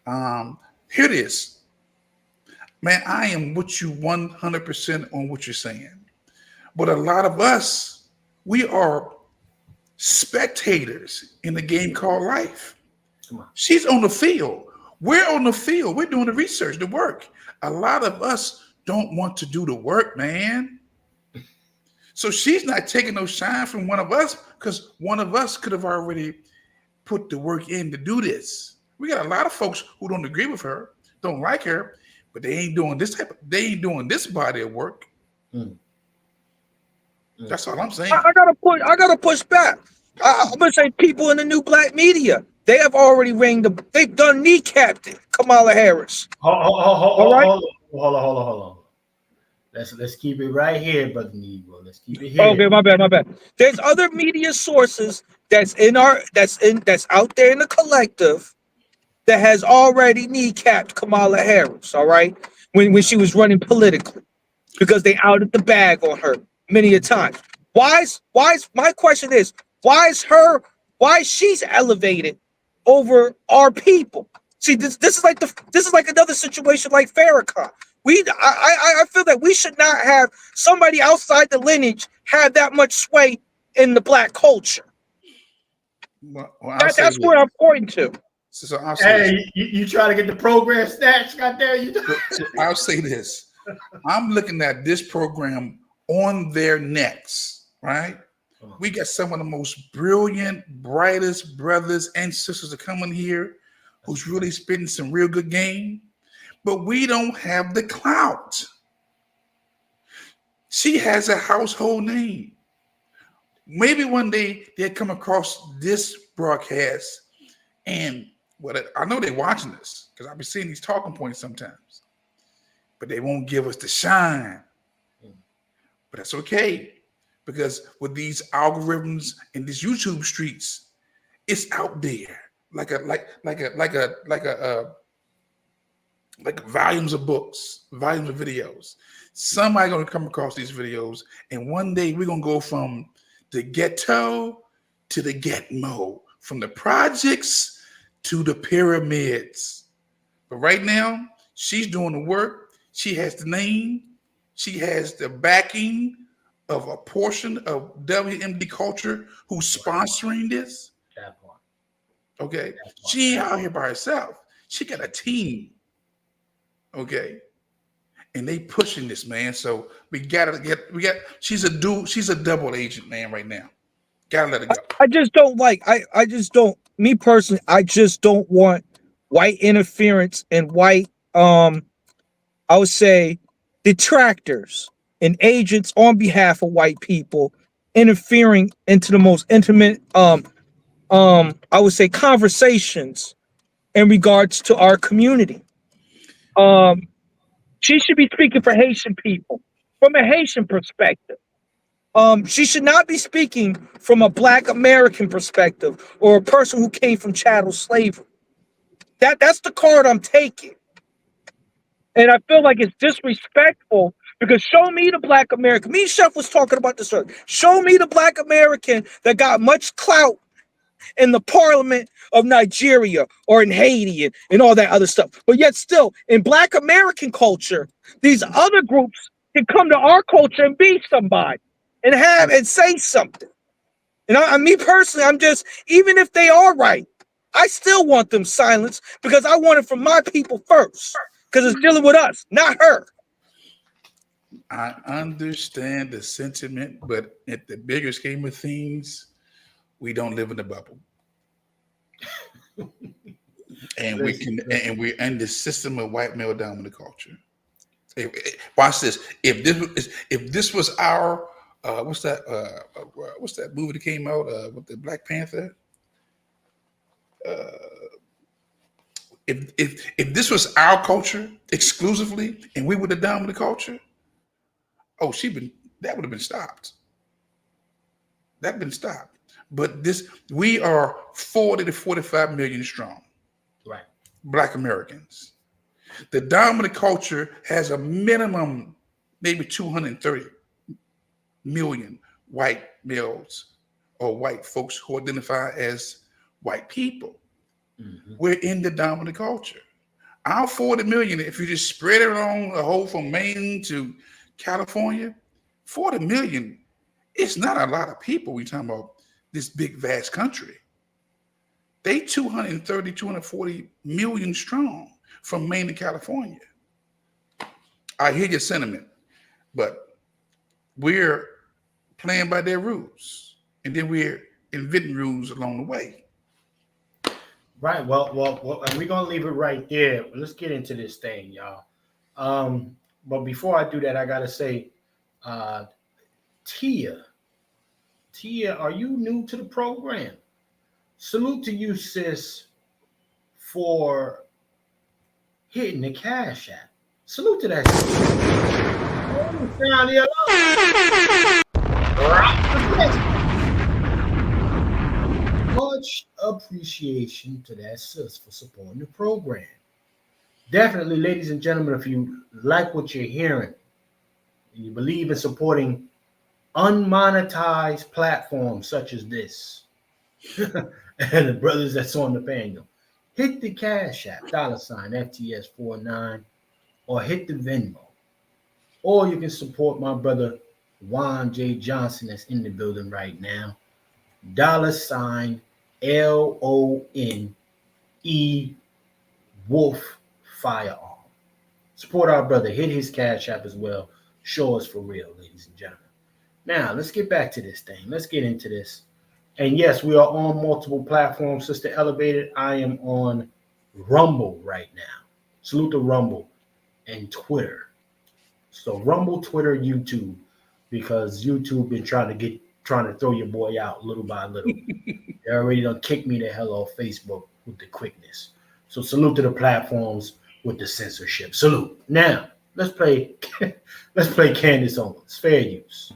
Here it is. Man, I am with you 100% on what you're saying. But a lot of us, we are spectators in the game called life. She's on the field. We're on the field. We're doing the research, the work. A lot of us don't want to do the work, man. So she's not taking no shine from one of us, because one of us could have already put the work in to do this. We got a lot of folks who don't agree with her, don't like her, but they ain't doing this body of work. That's all I'm saying. I gotta push back. I'm gonna say people in the new black media, they have already they've done kneecapped Kamala Harris. Hold on. Let's keep it right here, Brother Negro. Let's keep it here. Okay, my bad. There's other media sources that's out there in the collective that has already kneecapped Kamala Harris, all right, when she was running politically, because they outed the bag on her many a time. My question is, why is she's elevated over our people? See, this is like another situation like Farrakhan. I feel that we should not have somebody outside the lineage have that much sway in the black culture. Well, that's where I'm pointing to. So you try to get the program snatched? God damn you! I'll say this: I'm looking at this program on their necks, right? We got some of the most brilliant, brightest brothers and sisters that come in here, who's really spitting some real good game, but we don't have the clout. She has a household name. Maybe one day they'll come across this broadcast and I know they're watching this, because I've been seeing these talking points sometimes, but they won't give us the shine. But that's okay, because with these algorithms and these YouTube streets, it's out there like volumes of books, volumes of videos. Somebody's gonna come across these videos, and one day we're gonna go from the ghetto to the Gitmo, from the projects to the pyramids. But right now, she's doing the work. She has the name. She has the backing of a portion of WMD culture who's sponsoring this. Okay. She ain't out here by herself. She got a team. Okay. And they pushing this, man. So she's a double agent, man, right now. Gotta let it go. I just don't me personally, I just don't want white interference and white, I would say, detractors and agents on behalf of white people interfering into the most intimate, I would say, conversations in regards to our community. She should be speaking for Haitian people from a Haitian perspective. She should not be speaking from a Black American perspective or a person who came from chattel slavery. That's the card I'm taking. And I feel like it's disrespectful because show me the Black American. Me and Chef was talking about this earlier. Show me the Black American that got much clout in the parliament of Nigeria or in Haiti and all that other stuff. But yet still, in Black American culture, these other groups can come to our culture and be somebody and have and say something. And me personally, I'm just, even if they are right, I still want them silenced because I want it from my people first. Because it's dealing with us, not her. I understand the sentiment, but at the bigger scheme of things, we don't live in a bubble. And we're in the system of white male dominant culture. Watch this. If this was our what's that movie that came out with the Black Panther? If this was our culture exclusively and we were the dominant culture, that would have been stopped. That'd been stopped. But we are 40 to 45 million strong. Right. Black Americans. The dominant culture has a minimum, maybe 230 million white males or white folks who identify as white people. Mm-hmm. We're in the dominant culture. Our 40 million, if you just spread it on the whole from Maine to California, 40 million, it's not a lot of people. We're talking about this big, vast country. They 230, 240 million strong from Maine to California. I hear your sentiment, but we're playing by their rules. And then we're inventing rules along the way. Right. Well, and we're gonna leave it right there. Let's get into this thing, y'all. But before I do that, I gotta say, Tia, are you new to the program? Salute to you, sis, for hitting the Cash App. Salute to that. Much appreciation to that sis for supporting the program. Definitely, ladies and gentlemen, if you like what you're hearing and you believe in supporting unmonetized platforms such as this and the brothers that's on the panel, hit the Cash App, $FTS49, or hit the Venmo. Or you can support my brother Juan J. Johnson that's in the building right now. $LONE Wolf Firearm. Support our brother. Hit his Cash App as well. Show us for real, ladies and gentlemen. Now, let's get back to this thing. Let's get into this. And yes, we are on multiple platforms. Sister Elevated, I am on Rumble right now. Salute to Rumble and Twitter. So Rumble, Twitter, YouTube, because YouTube been trying to throw your boy out little by little. They already done kicked me the hell off Facebook with the quickness. So salute to the platforms with the censorship. Salute. Now, let's play Candace Owens. Fair use.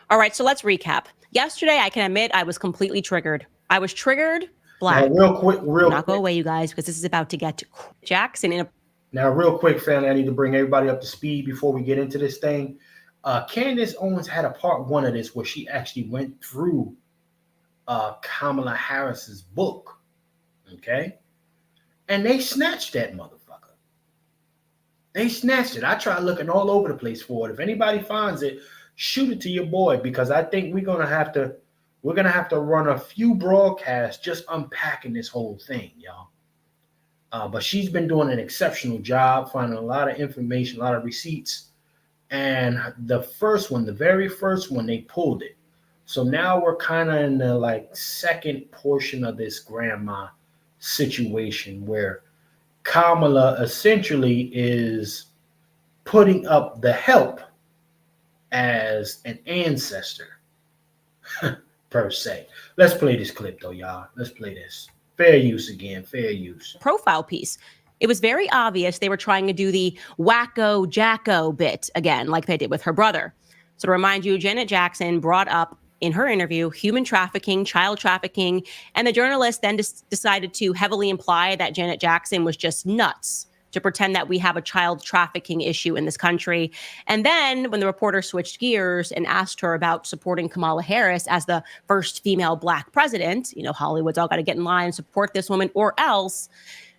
All right, so let's recap. Yesterday, I can admit I was completely triggered. I was triggered black. Now, real quick. Go away, you guys, because this is about to get to Jackson. Now, real quick, family, I need to bring everybody up to speed before we get into this thing. Candace Owens had a part one of this where she actually went through Kamala Harris's book, okay? And they snatched that motherfucker. They snatched it. I tried looking all over the place for it. If anybody finds it, shoot it to your boy, because I think we're gonna have to run a few broadcasts just unpacking this whole thing, y'all. But she's been doing an exceptional job finding a lot of information, a lot of receipts. And the very first one, they pulled it. So now we're kind of in the like second portion of this grandma situation where Kamala essentially is putting up the help as an ancestor per se. Let's play this clip though, y'all. Let's play this. Fair use again, fair use. Profile piece. It was very obvious they were trying to do the wacko jacko bit again, like they did with her brother. So to remind you, Janet Jackson brought up in her interview human trafficking, child trafficking, and the journalist then decided to heavily imply that Janet Jackson was just nuts to pretend that we have a child trafficking issue in this country. And then when the reporter switched gears and asked her about supporting Kamala Harris as the first female Black president, you know, Hollywood's all got to get in line and support this woman or else,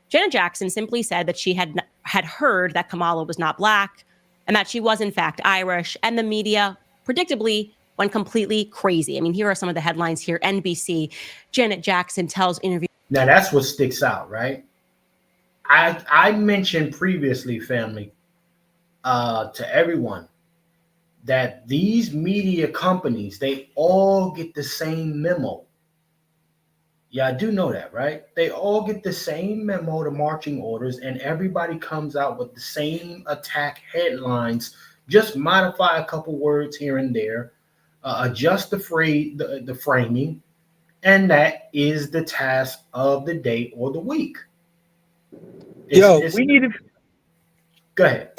Janet Jackson simply said that she had heard that Kamala was not Black and that she was in fact Irish, and the media predictably went completely crazy. I mean, here are some of the headlines here. NBC, Janet Jackson tells interview. Now that's what sticks out, right? I mentioned previously, family, to everyone that these media companies, they all get the same memo. Yeah, I do know that, right? They all get the same memo, the marching orders, and everybody comes out with the same attack headlines, just modify a couple words here and there, adjust the phrase, the framing, and that is the task of the day or the week. We need to go ahead.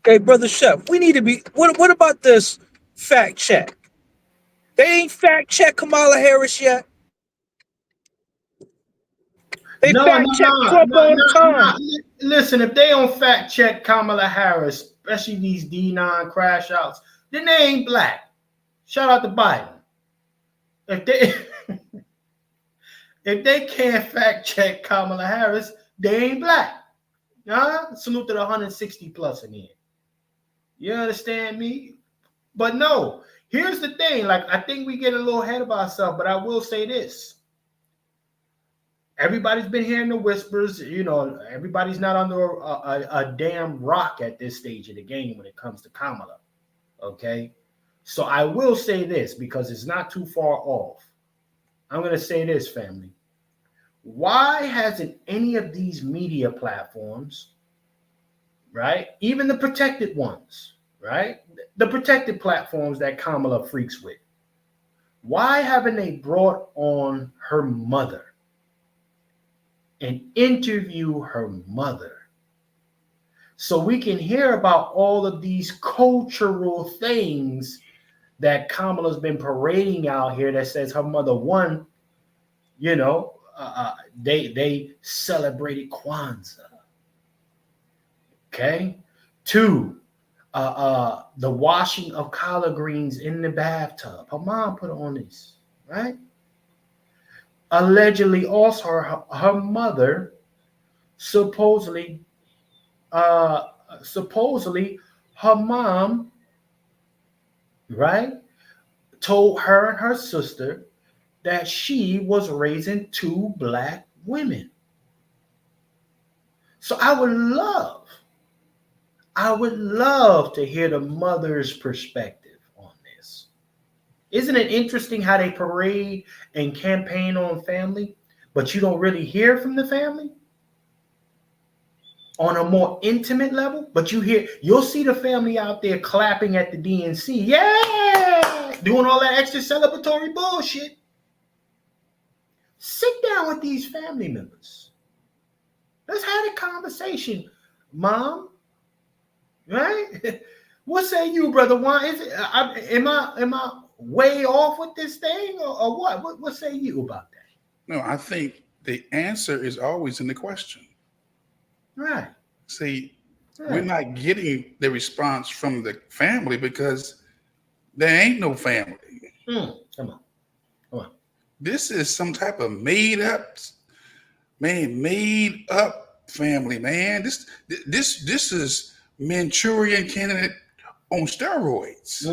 Hey, brother Chef, we need to be. What about this fact check? They ain't fact check Kamala Harris yet. They fact check Trump all the time. Listen, if they don't fact check Kamala Harris, especially these D9 crash outs, then they ain't Black. Shout out to Biden. If they can't fact check Kamala Harris, they ain't Black. Salute to the 160 plus in here. You understand me? But no, here's the thing. Like, I think we get a little ahead of ourselves, but I will say this. Everybody's been hearing the whispers. You know, everybody's not under a damn rock at this stage of the game when it comes to Kamala. Okay? So I will say this because it's not too far off. I'm going to say this, family. Why hasn't any of these media platforms, right, even the protected ones, right, the protected platforms that Kamala freaks with, why haven't they brought on her mother and interview her mother so we can hear about all of these cultural things that Kamala's been parading out here that says her mother, one, you know, they celebrated Kwanzaa. Okay. Two, the washing of collard greens in the bathtub. Her mom put on this, right? Allegedly, also her mother supposedly her mom, right, told her and her sister that she was raising two Black women. So I would love to hear the mother's perspective on this. Isn't it interesting how they parade and campaign on family, but you don't really hear from the family on a more intimate level? But you'll see the family out there clapping at the DNC. Yeah, doing all that extra celebratory bullshit. Sit down with these family members. Let's have a conversation, Mom. Right? What say you, brother? Why is it? Am I way off with this thing, or what? What say you about that? No, I think the answer is always in the question. Right. See, we're not getting the response from the family because there ain't no family. Come on. This is some type of made up family, man. This is Manchurian candidate on steroids.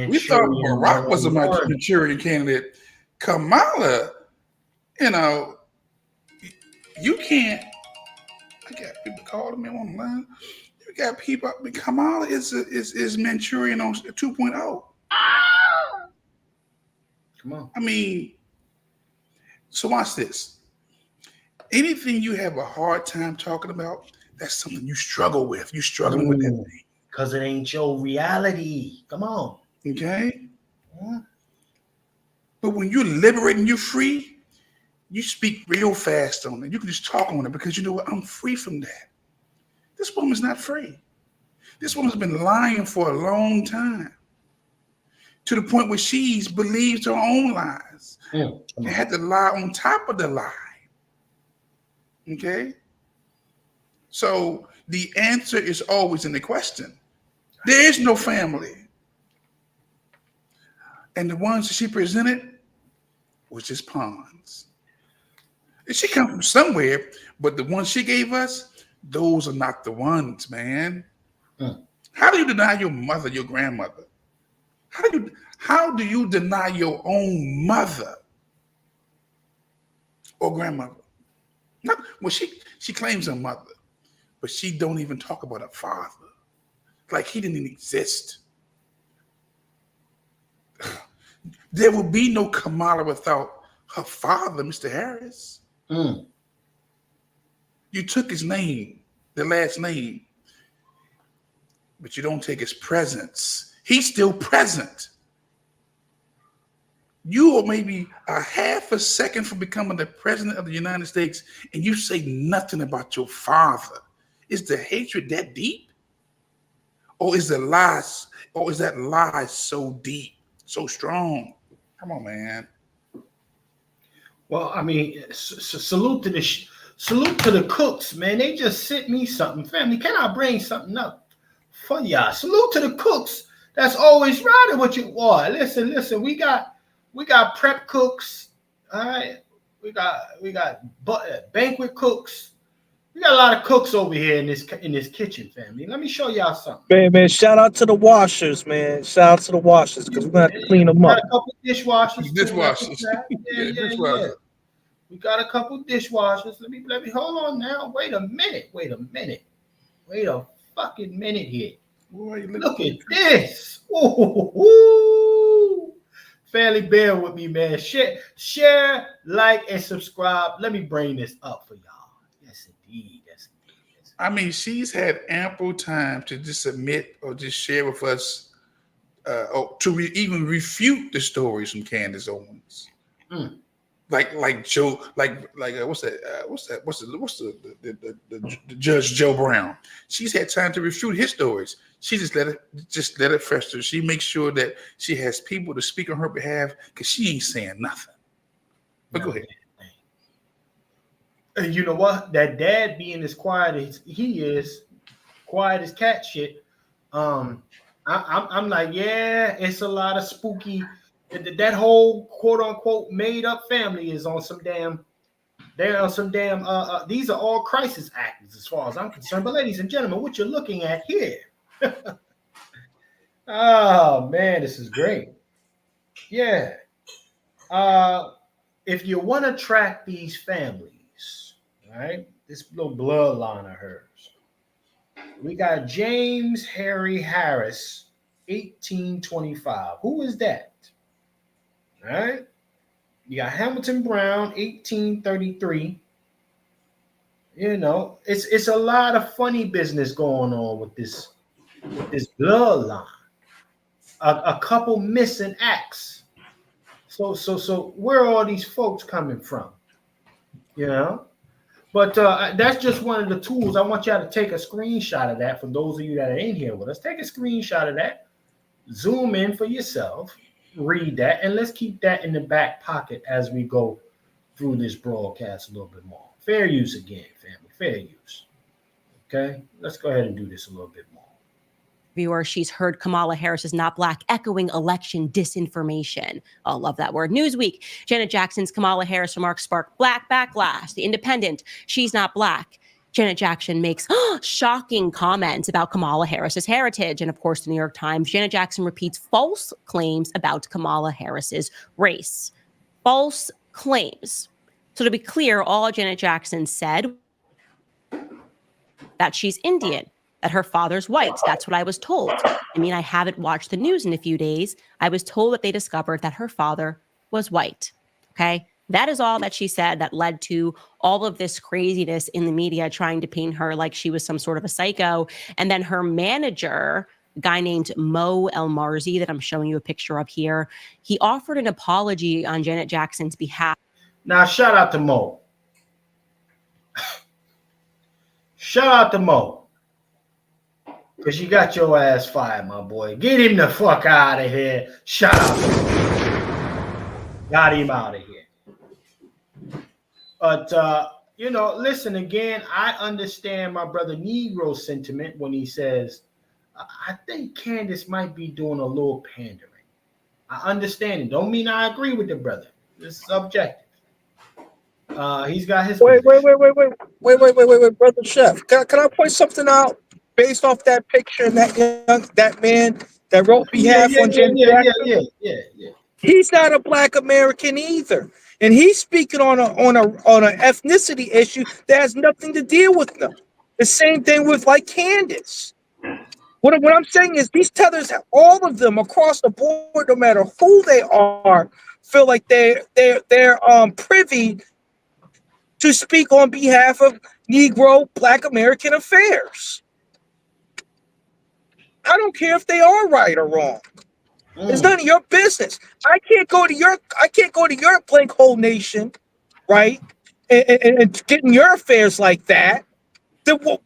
We thought Barack was a Manchurian candidate. Kamala, you know, you can't. I got people calling me on the line. You got people. Kamala is Manchurian on 2.0. Come on. I mean, so watch this. Anything you have a hard time talking about, that's something you struggle with. You're struggling with that thing. Because it ain't your reality. Come on. Okay? Yeah. But when you're liberating, you're free, you speak real fast on it. You can just talk on it because you know what? I'm free from that. This woman's not free. This woman's been lying for a long time to the point where she's believed her own lies and had to lie on top of the lie. Okay? So the answer is always in the question. There is no family. And the ones that she presented was just pawns. And she come from somewhere, but the ones she gave us, those are not the ones, man. How do you deny your mother, your grandmother? How do you deny your own mother or grandmother? Well, she claims her mother, but she don't even talk about her father. Like he didn't even exist. There will be no Kamala without her father, Mr. Harris. You took his name, the last name, but you don't take his presence. He's still present. You are maybe a half a second from becoming the president of the United States, and you say nothing about your father. Is the hatred that deep? Or is the lies, or is that lie so deep, so strong? Come on, man. Well, I mean, salute to the cooks, man. They just sent me something, family. Can I bring something up for y'all? Salute to the cooks. That's always riding with you. Boy, listen. We got prep cooks. All right, we got banquet cooks. We got a lot of cooks over here in this kitchen, family. Let me show y'all something. Man, shout out to the washers, man. Shout out to the washers because we're gonna have to clean them up. Got a couple dishwashers. Dishwashers. Yeah. We got a couple dishwashers. Let me hold on now. Wait a minute. Wait a fucking minute here. Look at this. Ooh. Family, bear with me, man. Share, like, and subscribe. Let me bring this up for y'all. Yes, indeed. I mean, she's had ample time to just admit or just share with us, or to even refute the stories from Candace Owens, like Joe, what's the Judge Joe Brown. She's had time to refute his stories. She just let it fester. She makes sure that she has people to speak on her behalf because she ain't saying nothing. But go ahead. And you know what? That dad being as quiet as he is, quiet as cat shit. I'm like, yeah, it's a lot of spooky. That whole quote unquote made up family is on some damn. They're on some damn. These are all crisis actors as far as I'm concerned. But ladies and gentlemen, what you're looking at here. Oh man, this is great. Yeah. If you want to track these families. Right, this little bloodline of hers. We got James Harry Harris, 1825. Who is that? All right. You got Hamilton Brown, 1833. You know, it's a lot of funny business going on with this bloodline. A couple missing acts. So where are all these folks coming from? You know. But that's just one of the tools. I want y'all to take a screenshot of that for those of you that are in here with us. Take a screenshot of that. Zoom in for yourself. Read that. And let's keep that in the back pocket as we go through this broadcast a little bit more. Fair use again, family. Fair use. Okay? Let's go ahead and do this a little bit more. Viewer, she's heard Kamala Harris is not black, echoing election disinformation. Oh, love that word. Newsweek, Janet Jackson's Kamala Harris remarks spark black backlash. The Independent, she's not black. Janet Jackson makes shocking comments about Kamala Harris's heritage. And of course, the New York Times, Janet Jackson repeats false claims about Kamala Harris's race. False claims. So to be clear, all Janet Jackson said that she's Indian. That her father's white. That's what I was told. I mean, I haven't watched the news in a few days. I was told that they discovered that her father was white. Okay. That is all that she said that led to all of this craziness in the media trying to paint her like she was some sort of a psycho. And then her manager, a guy named Mo El Marzi, that I'm showing you a picture of here, he offered an apology on Janet Jackson's behalf. Now, shout out to Mo. Shout out to Mo. Because you got your ass fired, my boy. Get him the fuck out of here. Shout out to Mo. Got him out of here. But, you know, listen, again, I understand my brother Negro's sentiment when he says, I think Candace might be doing a little pandering. I understand it. Don't mean I agree with the brother. This is subjective. He's got his Wait, brother Chef. Can I point something out based off that picture and that man that wrote behalf on Janet Jackson? Yeah. He's not a Black American either, and he's speaking on an ethnicity issue that has nothing to deal with them. The same thing with like Candace. What I'm saying is these tethers, all of them across the board, no matter who they are, feel like they're privy to speak on behalf of Negro Black American affairs. I don't care if they are right or wrong. It's none of your business. I can't go to your blank hole nation, right? And get in your affairs like that.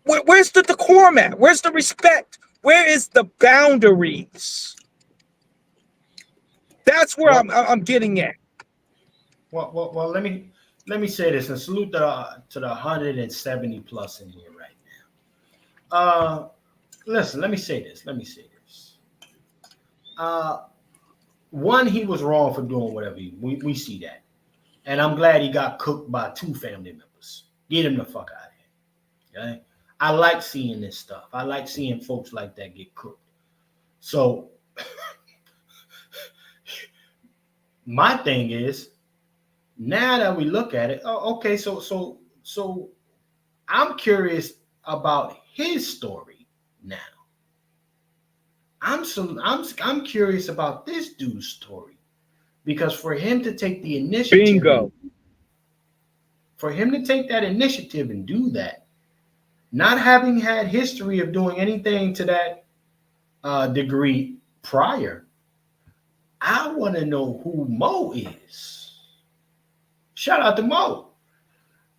Where's the decorum at? Where's the respect? Where is the boundaries? That's where I'm getting at. Well, let me say this and salute to the 170 plus in here right now. Listen, let me say this. One, he was wrong for doing whatever we see that. And I'm glad he got cooked by 2 family members. Get him the fuck out of here. Okay? I like seeing this stuff. I like seeing folks like that get cooked. So my thing is, now that we look at it, okay, so I'm curious about his story now. I'm curious about this dude's story, because for him to take the initiative, for him to take that initiative and do that, not having had history of doing anything to that degree prior, I want to know who Mo is. Shout out to Mo.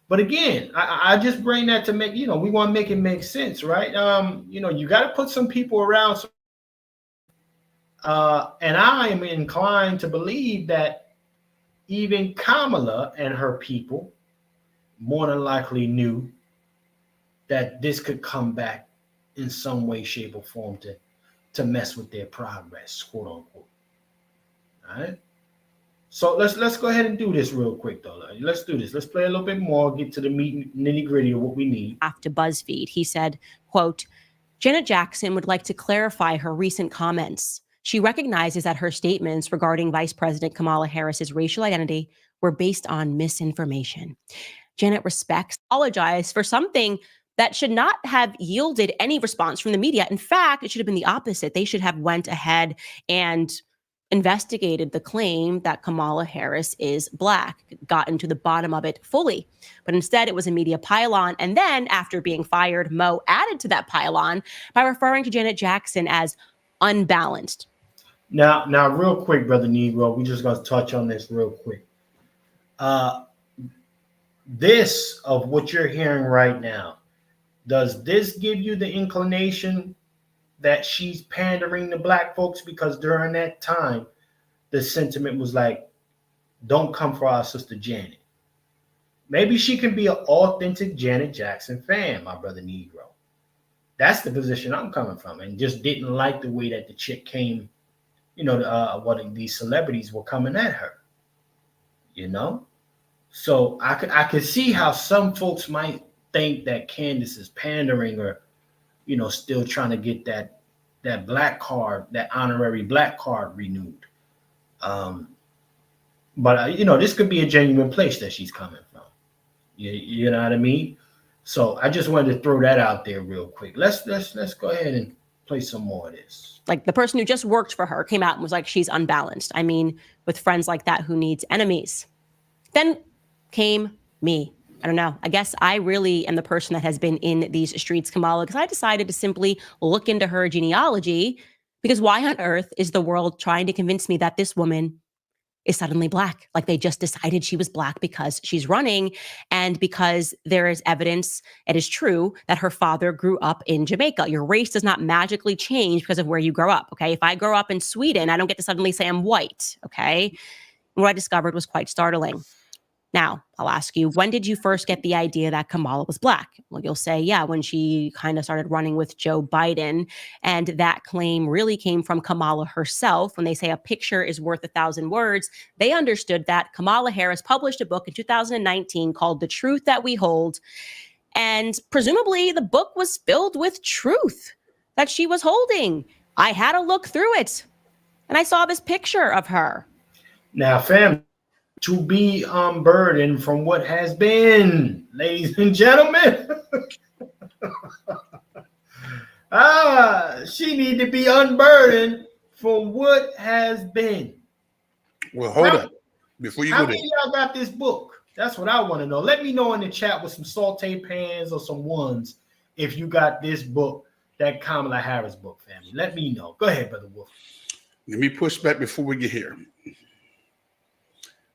But again, I just bring that to make, we want to make it make sense, right? You got to put some people around. And I am inclined to believe that even Kamala and her people more than likely knew that this could come back in some way, shape, or form to mess with their progress, quote unquote. All right. So let's go ahead and do this real quick, though. Let's do this. Let's play a little bit more, get to the nitty gritty of what we need. After BuzzFeed, he said, quote, Janet Jackson would like to clarify her recent comments. She recognizes that her statements regarding Vice President Kamala Harris's racial identity were based on misinformation. Janet apologized for something that should not have yielded any response from the media. In fact, it should have been the opposite. They should have went ahead and investigated the claim that Kamala Harris is Black, gotten to the bottom of it fully. But instead, it was a media pylon. And then after being fired, Mo added to that pylon by referring to Janet Jackson as unbalanced. Now, real quick, Brother Negro, we just going to touch on this real quick. This of what you're hearing right now, does this give you the inclination that she's pandering to Black folks? Because during that time, the sentiment was like, don't come for our sister Janet. Maybe she can be an authentic Janet Jackson fan, my brother Negro. That's the position I'm coming from, and just didn't like the way that the chick came, what these celebrities were coming at her, So I could see how some folks might think that Candace is pandering or, still trying to get that Black card, that honorary Black card renewed. But this could be a genuine place that she's coming from. You know what I mean? So I just wanted to throw that out there real quick. Let's go ahead and Play some more of this. Like the person who just worked for her came out and was like, she's unbalanced. I mean, with friends like that, who needs enemies? Then came me. I don't know. I guess I really am the person that has been in these streets, Kamala, because I decided to simply look into her genealogy, because why on earth is the world trying to convince me that this woman is suddenly Black? Like they just decided she was Black because she's running and because there is evidence, it is true, that her father grew up in Jamaica. Your race does not magically change because of where you grow up, okay? If I grow up in Sweden, I don't get to suddenly say I'm white, okay? And what I discovered was quite startling. Now, I'll ask you, when did you first get the idea that Kamala was Black? Well, you'll say, yeah, when she kind of started running with Joe Biden. And that claim really came from Kamala herself. When they say a picture is worth 1,000 words, they understood that. Kamala Harris published a book in 2019 called The Truth That We Hold. And presumably the book was filled with truth that she was holding. I had to look through it. And I saw this picture of her. Now, fam, to be unburdened from what has been, ladies and gentlemen. She need to be unburdened from what has been. Well, hold up. Before you go there. How many of y'all got this book? That's what I want to know. Let me know in the chat with some saute pans or some ones if you got this book, that Kamala Harris book, family. Let me know. Go ahead, Brother Wolf. Let me push back before we get here.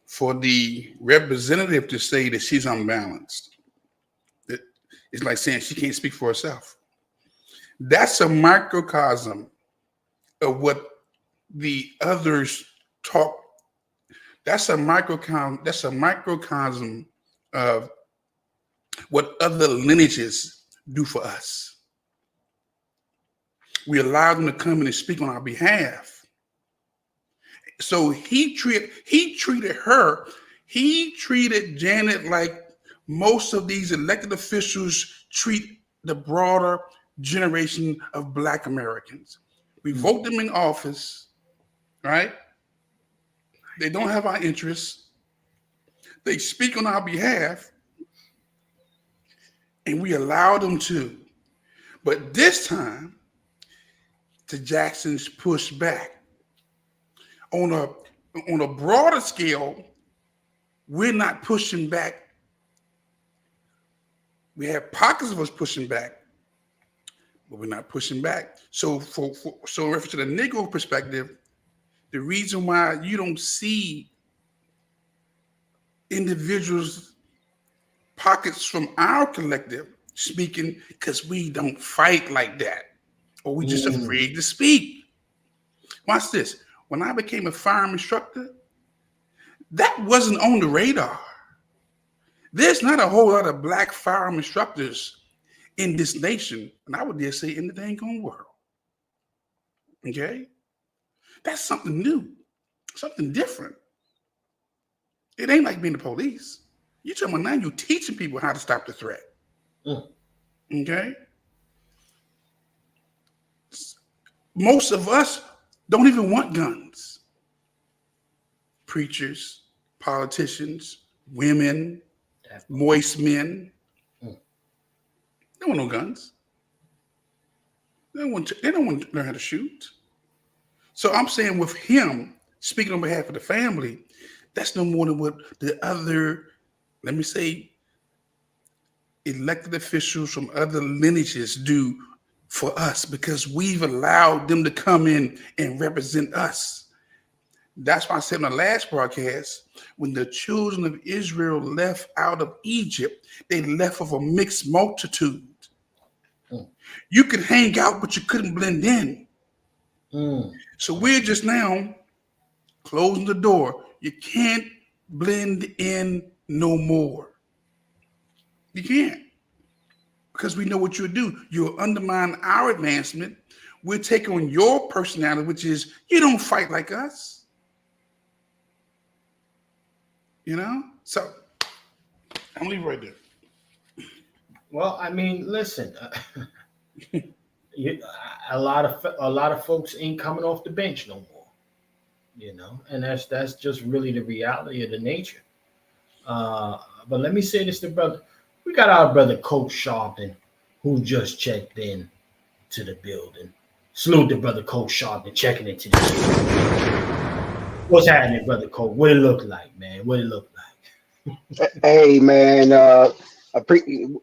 For the representative to say that she's unbalanced, it's like saying she can't speak for herself. That's a microcosm of what the others talk. That's a microcosm of what other lineages do for us. We allow them to come in and speak on our behalf. So he treated Janet like most of these elected officials treat the broader generation of Black Americans. We vote them in office, right? They don't have our interests. They speak on our behalf, and we allow them to. But this time, to Jackson's pushback, on a broader scale, we're not pushing back. We have pockets of us pushing back, but we're not pushing back. So in reference to the Negro perspective, the reason why you don't see individuals, pockets from our collective speaking, because we don't fight like that, or we just afraid to speak. Watch this. When I became a firearm instructor, that wasn't on the radar. There's not a whole lot of Black firearm instructors in this nation, and I would dare say in the dang on world. Okay? That's something new, something different. It ain't like being the police. You're talking about now you're teaching people how to stop the threat. Okay? Most of us don't even want guns. Preachers, politicians, women, moist men. They don't want no guns. They don't want to learn how to shoot. So I'm saying with him, speaking on behalf of the family, that's no more than what the other, let me say, elected officials from other lineages do for us, because we've allowed them to come in and represent us. That's why I said in the last broadcast, when the children of Israel left out of Egypt, they left of a mixed multitude. You could hang out, but you couldn't blend in. So we're just now closing the door. You can't blend in no more. You can't. Because we know what you'll do. You'll undermine our advancement. We'll take on your personality, which is you don't fight like us. You know? So I'm leaving right there. Well, I mean, listen, a lot of folks ain't coming off the bench no more, you know, and that's just really the reality of the nature. But let me say this to brother. We got our brother Coach Sharpton, who just checked in to the building. Salute to Brother Cole Sharp and checking into this. What's happening, Brother Cole? What it look like, man? What it look like? Hey, man.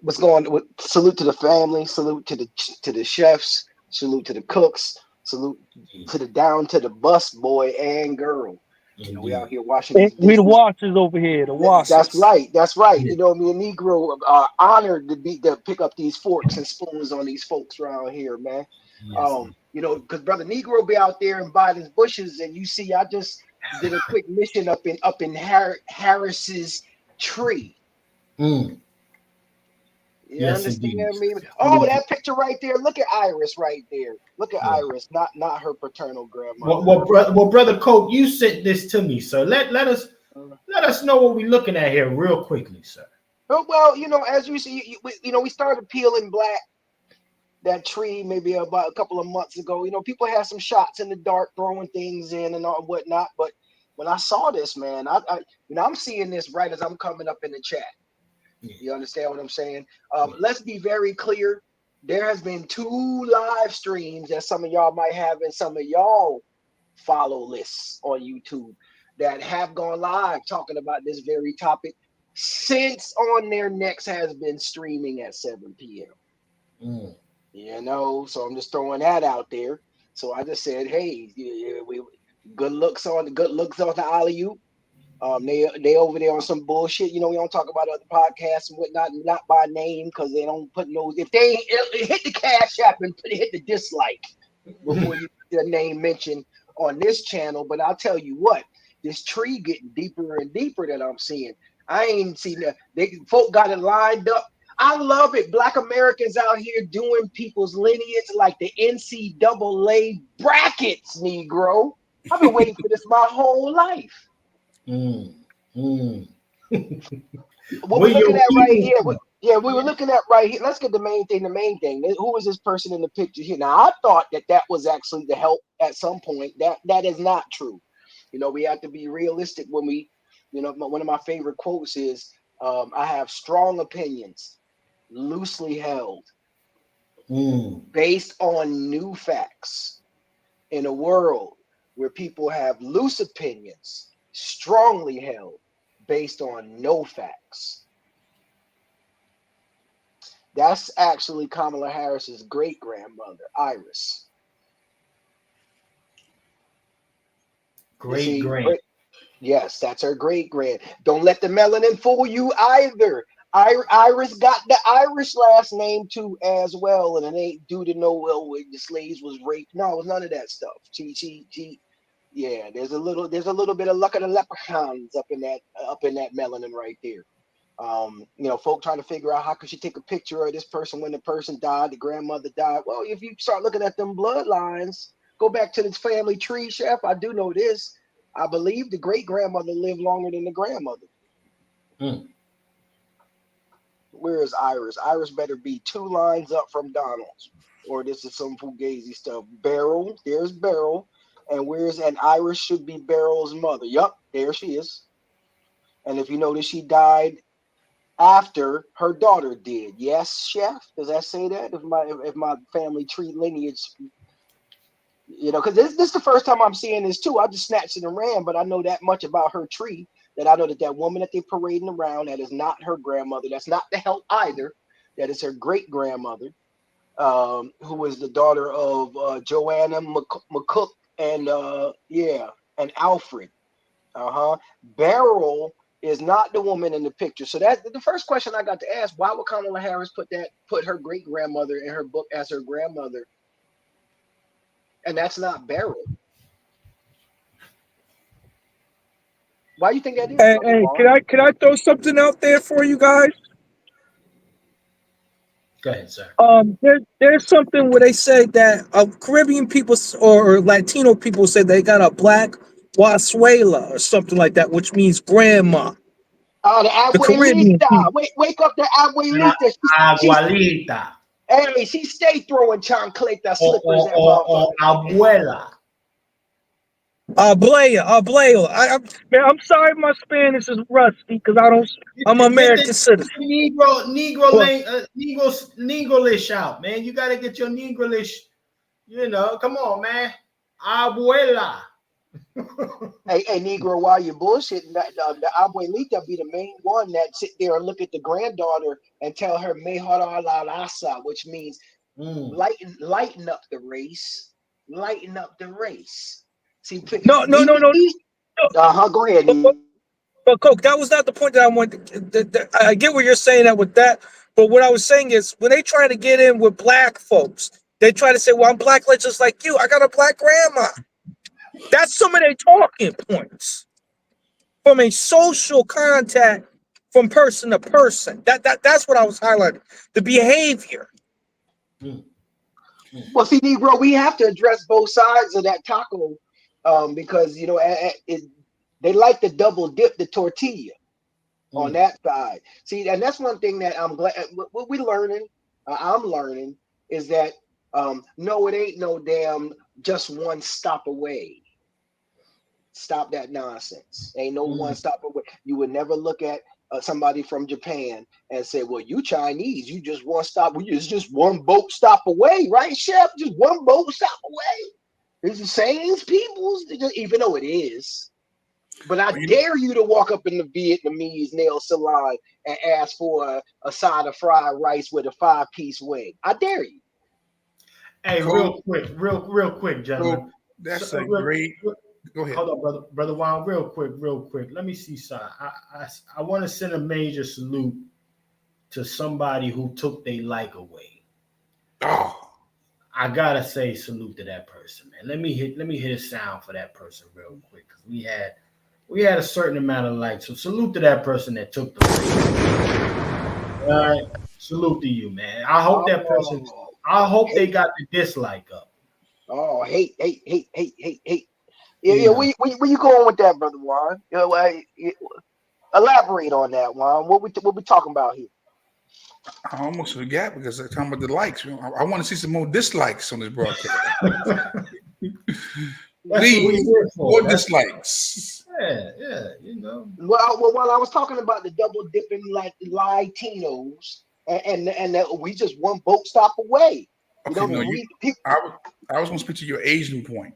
What's going on? Salute to the family. Salute to the chefs. Salute to the cooks. Salute to the down to the bus boy and girl. You know, we out here washing. We the washers over here. The washers. That's right. That's right. You know, me a Negro honored to pick up these forks and spoons on these folks around here, man. Yes. You know, because Brother Negro be out there in Biden's bushes, and you see, I just did a quick mission up in Harris's tree. Mm. You Yes, understand indeed. me? Oh, that picture right there. Look at Iris right there. Look at Iris, not her paternal grandmother. Well, Brother Coke, you sent this to me, so let us know what we're looking at here real quickly, sir. Well, you know, as you see, we started peeling back that tree maybe about a couple of months ago. You know, people had some shots in the dark, throwing things in and all whatnot. But when I saw this, man, I'm seeing this right as I'm coming up in the chat. You understand what I'm saying? Let's be very clear. There has been 2 live streams that some of y'all might have in some of y'all follow lists on YouTube that have gone live talking about this very topic since On Their Necks has been streaming at 7 p.m. You know, so I'm just throwing that out there. So I just said, hey, good looks on the alley-oop. They over there on some bullshit. You know, we don't talk about other podcasts and whatnot, not by name, because they don't put no. If they hit the Cash App and hit the dislike before you get their name mentioned on this channel. But I'll tell you what, this tree getting deeper and deeper that I'm seeing. I ain't seen that. Folk got it lined up. I love it. Black Americans out here doing people's lineage like the NCAA brackets, Negro. I've been waiting for this my whole life. What we're looking at right here. We were looking at right here. Let's get the main thing. Who is this person in the picture here? Now, I thought that was actually the help at some point. That is not true. You know, we have to be realistic when we, you know, one of my favorite quotes is, I have strong opinions, loosely held, based on new facts. In a world where people have loose opinions, strongly held, based on no facts. That's actually Kamala Harris's great grandmother, Iris. Great grand. Yes, that's her great grand. Don't let the melanin fool you either. Iris got the Irish last name too as well, and it ain't due to no the slaves was raped. No, it was none of that stuff. Yeah, there's a little bit of luck of the leprechauns up in that melanin right there. You know, folk trying to figure out how could she take a picture of this person when the person died, the grandmother died. Well, if you start looking at them bloodlines, go back to this family tree, Chef. I do know this. I believe the great grandmother lived longer than the grandmother. Where is Iris? Iris better be 2 lines up from Donald's, or this is some fugazi stuff. Beryl, there's Beryl. And Iris should be Beryl's mother. Yup, there she is. And if you notice, she died after her daughter did. Yes, Chef? Does that say that? If my family tree lineage, you know, because this is the first time I'm seeing this too. I just snatched it and ran, but I know that much about her tree that I know that woman that they're parading around, that is not her grandmother. That's not the help either. That is her great grandmother, who was the daughter of Joanna McCook. And and Alfred. Beryl is not the woman in the picture. So that's the first question I got to ask. Why would Kamala Harris put her great grandmother in her book as her grandmother? And that's not Beryl. Why do you think that is? Hey, can I throw something out there for you guys? Go ahead, sir. There's something where they say that Caribbean people or Latino people say they got a black Wasuela or something like that, which means grandma. The abuelita. Wake up the abuelita. Abuelita. Hey, she stay throwing chancleta slippers at abuela. Abuela. I'm sorry, my Spanish is rusty because I'm an American citizen. Negro-lish out, man. You gotta get your Negro-lish You know, come on, man. Abuela. Hey, Negro, while you're bullshitting, the abuelita be the main one that sit there and look at the granddaughter and tell her mejora la raza, which means lighten up the race, lighten up the race. See, No. Go ahead. But Coke, that was not the point that I wanted. I get what you're saying that with that, but what I was saying is when they try to get in with black folks, they try to say, "Well, I'm black, like just like you. I got a black grandma." That's some of their talking points from a social contact from person to person. That's what I was highlighting. The behavior. Well, see, Negro, we have to address both sides of that taco, because you know they like to double dip the tortilla on that side. See, and that's one thing that I'm glad we're learning. I'm learning is that no, it ain't no damn just one stop away. Stop that nonsense. Ain't no one stop away. You would never look at somebody from Japan and say, "Well, you Chinese, you just one stop. It's just one boat stop away, right, Chef? Just one boat stop away." It's the same peoples, even though it is. But I dare you to walk up in the Vietnamese nail salon and ask for a side of fried rice with a 5-piece wing. I dare you. Hey, real quick, gentlemen. That's a great. Go ahead. Hold on, brother Juan, real quick. Let me see, sir. I want to send a major salute to somebody who took their like away. Oh, I gotta say salute to that person, man. Let me hit a sound for that person real quick, because we had a certain amount of likes. So salute to that person that took the like. All right, salute to you, man. I hope that person. I hope they got the dislike up. Oh, hate. Yeah. Where you going with that, brother Juan? Elaborate on that, Juan. What we talking about here? I almost forgot because I'm talking about the likes. I want to see some more dislikes on this broadcast. Please, more dislikes. Yeah, you know. Well, while I was talking about the double dipping like Latinos, and we just one boat stop away. Okay, I was going to speak to your Asian point.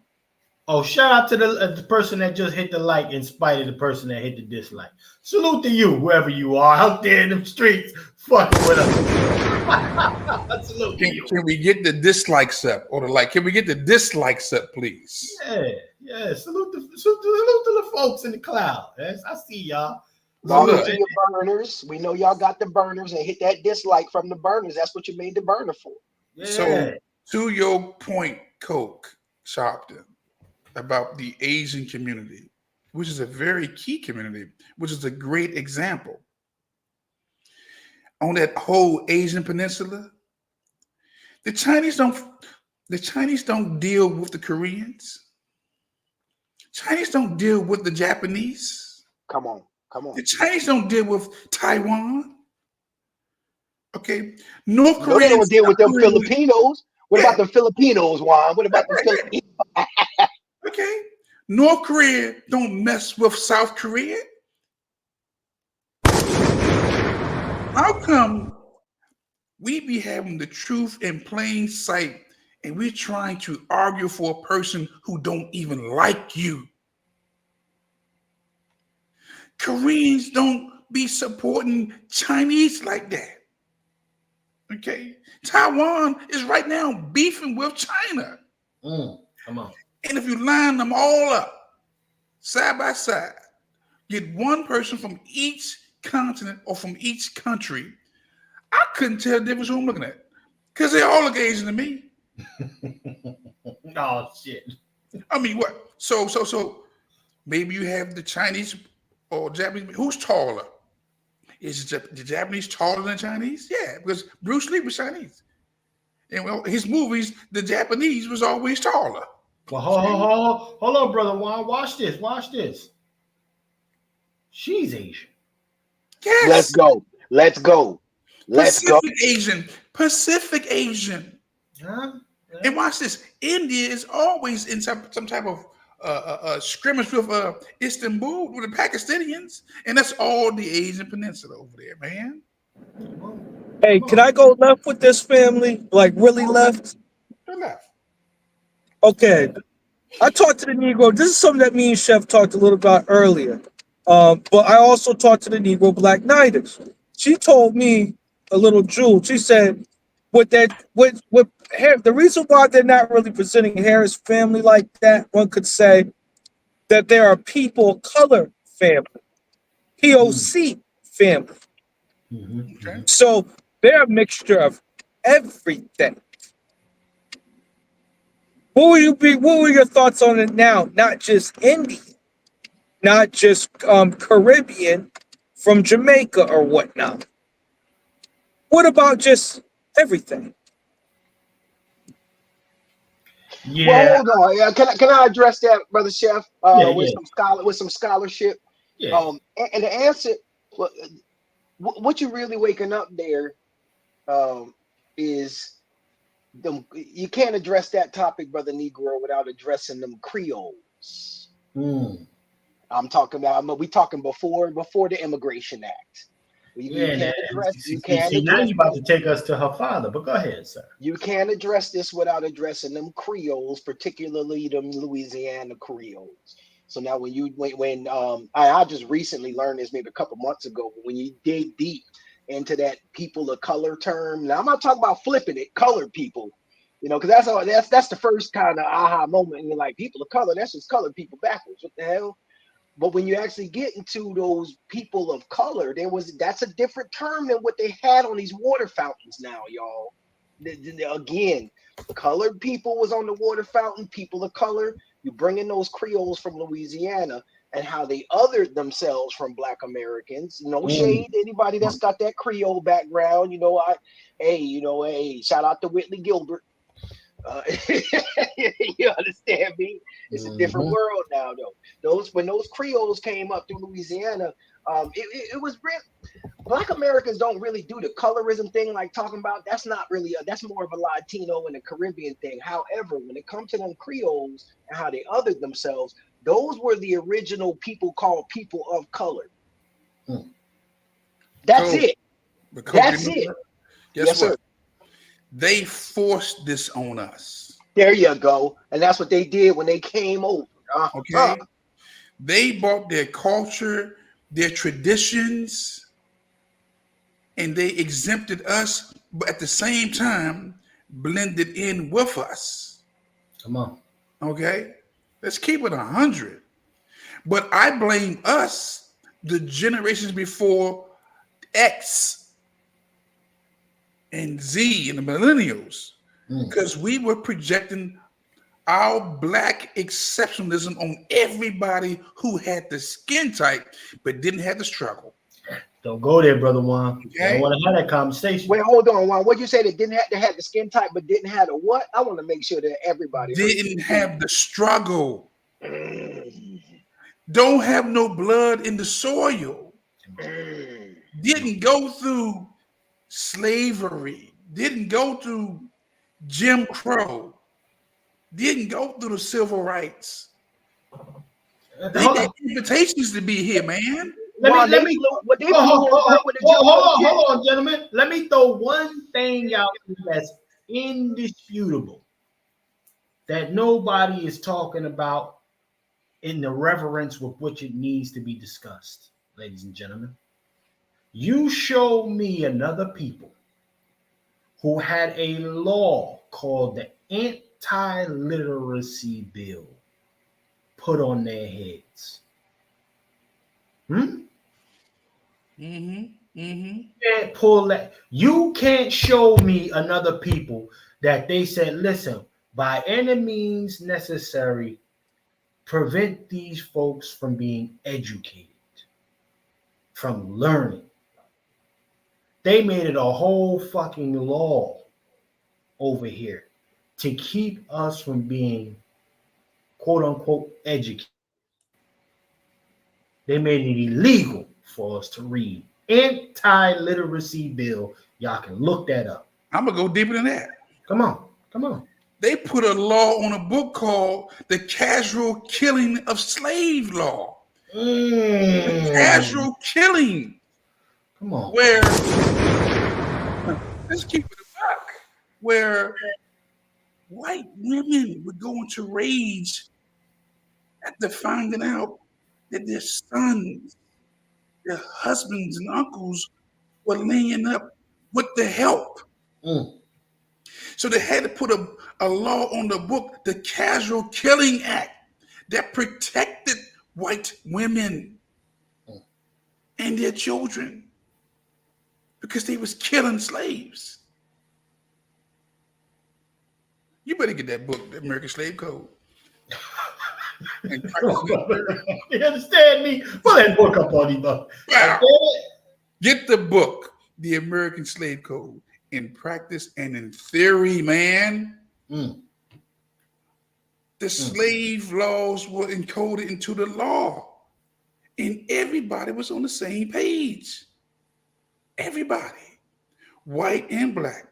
Oh, shout out to the person that just hit the like in spite of the person that hit the dislike. Salute to you, whoever you are out there in the streets fucking with us. Salute to you. Can we get the dislikes up or the like? Can we get the dislikes up, please? Yeah. Salute to the folks in the cloud. Yes, I see y'all. Salute to your burners. We know y'all got the burners, and hit that dislike from the burners. That's what you made the burner for. Yeah. So to your point, Coke Sharpton, about the Asian community, which is a very key community, which is a great example. On that whole Asian peninsula, the Chinese don't deal with the Koreans. Chinese don't deal with the Japanese. Come on. The Chinese don't deal with Taiwan. Okay, North Korea. They don't deal with them Filipinos. What about the Filipinos, Juan? What about the Filipinos? Okay, North Korea don't mess with South Korea. How come we be having the truth in plain sight and we're trying to argue for a person who don't even like you? Koreans don't be supporting Chinese like that. Okay, Taiwan is right now beefing with China. Come on. And if you line them all up, side by side, get one person from each continent or from each country, I couldn't tell the difference who I'm looking at. Because they all look Asian to me. Oh, shit. I mean, what? So maybe you have the Chinese or Japanese. Who's taller? Is the Japanese taller than Chinese? Yeah, because Bruce Lee was Chinese. And well, his movies, the Japanese was always taller. Well, hold on, brother Juan. Watch this. She's Asian. Yes. Let's go. Pacific Asian. Huh? Yeah. And watch this. India is always in some type of scrimmage with Istanbul with the Pakistanians, and that's all the Asian peninsula over there, man. Hey, can I go left with this family? Like really left? Go left. Okay. I talked to the Negro. This is something that me and Chef talked a little about earlier. But I also talked to the Negro Black Knighters. She told me a little jewel. She said, the reason why they're not really presenting Harris family like that, one could say that there are people color family, POC family. Okay. So they're a mixture of everything. What were your thoughts on it now? Not just Indian, not just Caribbean from Jamaica or whatnot. What about just everything? Yeah. Well, hold on. Yeah, can I address that, brother Chef? With some scholarship. Yeah. And the answer, what you really waking up there, is them. You can't address that topic, brother Negro, without addressing them Creoles. I'm talking about. We talking before the Immigration Act. You can't address. Now you're about to take us to her father, but go ahead, sir. You can't address this without addressing them Creoles, particularly them Louisiana Creoles. So now when I just recently learned this maybe a couple months ago, but when you dig deep into that people of color term, now I'm not talking about flipping it, colored people, because that's the first kind of aha moment. And you're like, people of color, that's just colored people backwards. What the hell? But when you actually get into those people of color, that's a different term than what they had on these water fountains now, y'all. Again, colored people was on the water fountain, people of color. You bring in those Creoles from Louisiana and how they othered themselves from Black Americans. No shade to anybody that's got that Creole background. Shout out to Whitley Gilbert. You understand me? It's a different world now, though. When those Creoles came up through Louisiana, it was real. Black Americans don't really do the colorism thing like talking about. That's not really. That's more of a Latino and a Caribbean thing. However, when it comes to them Creoles and how they othered themselves, those were the original people called people of color. That's it. That's it. Yes, sir. They forced this on us. There you go. And that's what they did when they came over. Okay. They brought their culture, their traditions, and they exempted us, but at the same time, blended in with us. Come on. Okay. Let's keep it 100. But I blame us, the generations before X and Z and the millennials, because we were projecting our Black exceptionalism on everybody who had the skin type but didn't have the struggle. Don't go there, brother Juan. Okay. I don't want to have that conversation. Wait, hold on, Juan. What'd you say? That they had the skin type but didn't have the what? I want to make sure that everybody didn't have the struggle. Don't have no blood in the soil. Didn't go through slavery, didn't go through Jim Crow, didn't go through the civil rights. They got invitations to be here, man. Hold on, gentlemen. Let me throw one thing out that's indisputable that nobody is talking about in the reverence with which it needs to be discussed, ladies and gentlemen. You show me another people who had a law called the Anti-Literacy Bill put on their heads. Can't pull that. You can't show me another people that they said, listen, by any means necessary, prevent these folks from being educated, from learning. They made it a whole fucking law over here to keep us from being quote unquote educated. They made it illegal for us to read. Anti-literacy bill. Y'all can look that up. I'm gonna go deeper than that. Come on. They put a law on a book called The Casual Killing of Slave Law. The casual killing. Come on. Where, let's keep it a buck, where white women would go into rage after finding out that their sons, their husbands and uncles were laying up with the help. So they had to put a law on the book, the Casual Killing Act, that protected white women and their children because they was killing slaves. You better get that book, The American Slave Code. And you understand me? Pull that book up on you, Get the book, The American Slave Code, in practice and in theory, man. The slave laws were encoded into the law, and everybody was on the same page. Everybody, white and black.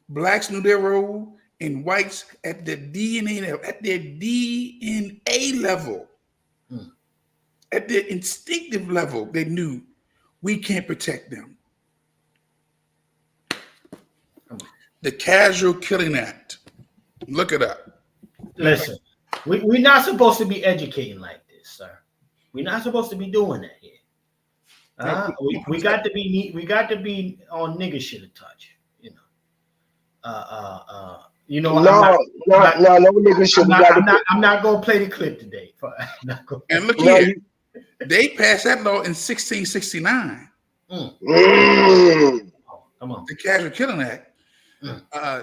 Blacks knew their role, and whites at their DNA level, at their DNA level, at their instinctive level, they knew we can't protect them. The Casual Killing Act. Look it up. Listen, we're not supposed to be educating like this, sir. We're not supposed to be doing that here. We got to be on nigga shit a touch, you know. No nigga shit. I'm not gonna play the clip today. And look here, they passed that law in 1669. Come on, the Casual Killing Act.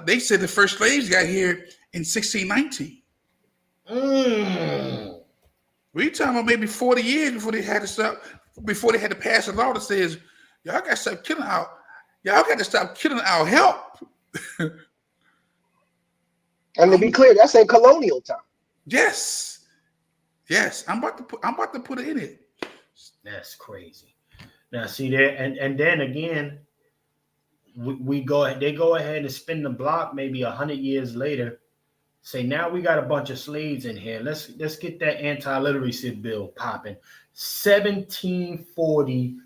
They said the first slaves got here in 1619. We talking about maybe 40 years before they had to stop, before they had to pass a law that says y'all got to stop killing our help. And to be clear, that's in colonial time. Yes. I'm about to put it in it. That's crazy. Now see there, and then again, they go ahead and spin the block maybe 100 years later. Say now we got a bunch of slaves in here. Let's get that anti-literacy bill popping. 1740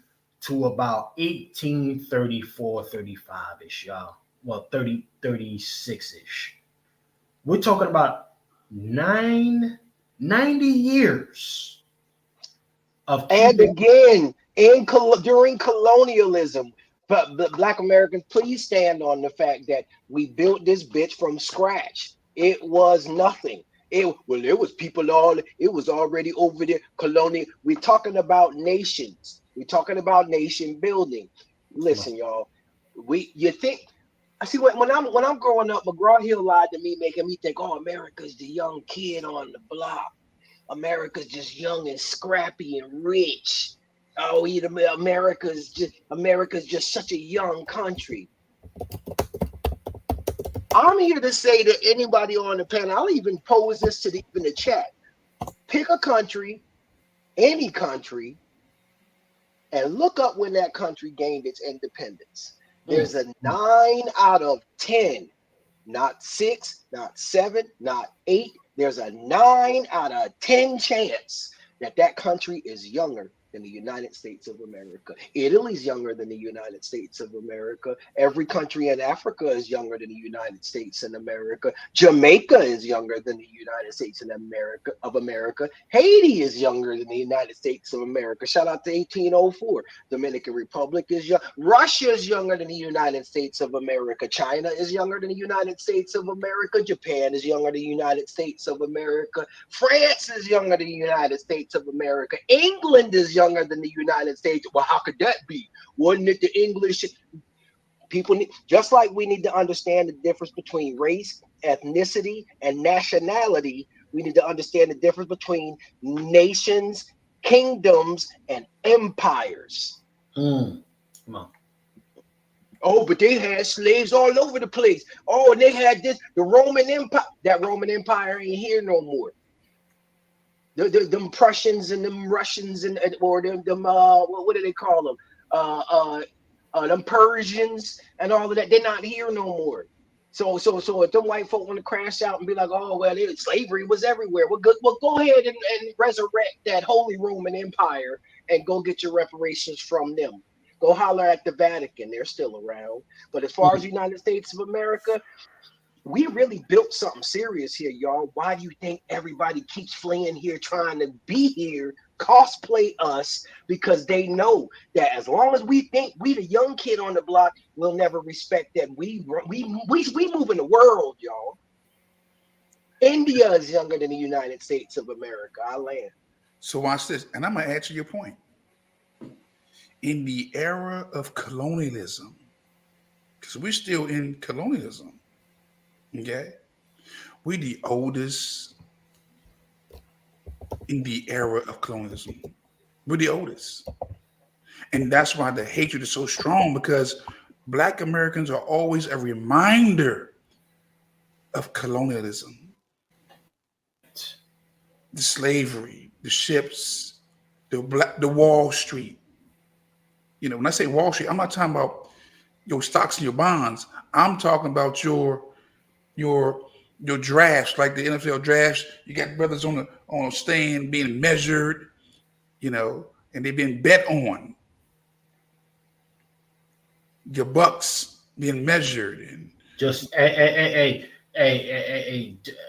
to about 1834, 35-ish, y'all. Well, 36-ish. We're talking about 90 years of and again during colonialism. But Black Americans, please stand on the fact that we built this bitch from scratch. It was nothing. It was people it was already over there. Colonial. We're talking about nations. We're talking about nation building. Listen, y'all. You think I see when I'm growing up, McGraw-Hill lied to me, making me think, oh, America's the young kid on the block. America's just young and scrappy and rich. Oh, America's just such a young country. I'm here to say to anybody on the panel, I'll even pose this to even the chat. Pick a country, any country, and look up when that country gained its independence. There's a 9 out of 10, not 6, not 7, not 8. There's a 9 out of 10 chance that country is younger than the United States of America. Italy's younger than the United States of America. Every country in Africa is younger than the United States and America. Jamaica is younger than the United States and America. Haiti is younger than the United States of America. Shout out to 1804. Dominican Republic is young. Russia is younger than the United States of America. China is younger than the United States of America. Japan is younger than the United States of America. France is younger than the United States of America. England is younger than the United States. Well, how could that be? Wasn't it the English people? Just like we need to understand the difference between race, ethnicity, and nationality, we need to understand the difference between nations, kingdoms, and empires. Come on. Oh, but they had slaves all over the place. Oh, and they had the Roman Empire. That Roman Empire ain't here no more. Them Prussians and them Russians or them what do they call them? Them Persians and all of that. They're not here no more. So if them white folk want to crash out and be like, oh well, slavery was everywhere. Well, go ahead and resurrect that Holy Roman Empire and go get your reparations from them. Go holler at the Vatican; they're still around. But as far as the United States of America, we really built something serious here, y'all. Why do you think everybody keeps fleeing here, trying to be here, cosplay us? Because they know that as long as we think we the young kid on the block, we'll never respect that. We move in the world, y'all. India is younger than the United States of America. I land. So watch this, and I'm gonna add to your point. In the era of colonialism, because we're still in colonialism, okay? We're the oldest in the era of colonialism. We're the oldest. And that's why the hatred is so strong, because Black Americans are always a reminder of colonialism. The slavery, the ships, the Wall Street. You know, when I say Wall Street, I'm not talking about your stocks and your bonds. I'm talking about your drafts, like the NFL drafts. You got brothers on a stand being measured, you know, and they've been bet on. Your bucks being measured and just hey,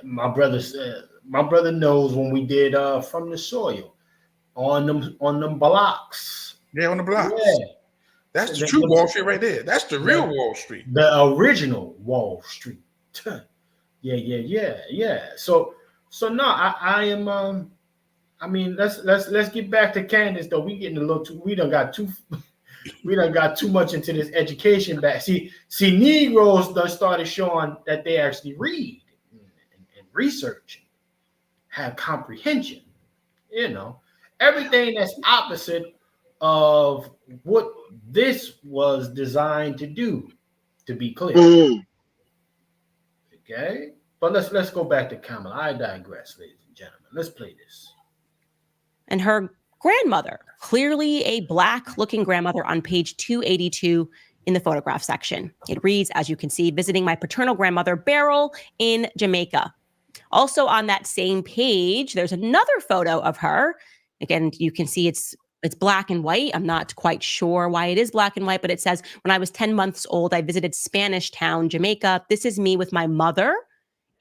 my brother knows when we did From the Soil on them blocks. Yeah, on the blocks. Yeah. That's the true Wall Street right there. That's the real Wall Street. The original Wall Street. Yeah. So no, I am I mean, let's get back to Candace though. We done got too much into this education back. See, Negroes done started showing that they actually read and research, have comprehension. You know, everything that's opposite of what this was designed to do, to be clear. Okay, but let's go back to Kamala. I digress, ladies and gentlemen. Let's play this. And her grandmother, clearly a Black-looking grandmother, on page 282 in the photograph section. It reads, as you can see, visiting my paternal grandmother, Beryl, in Jamaica. Also on that same page, there's another photo of her. Again, you can see it's black and white. I'm not quite sure why it is black and white, but it says, when I was 10 months old, I visited Spanish Town, Jamaica. This is me with my mother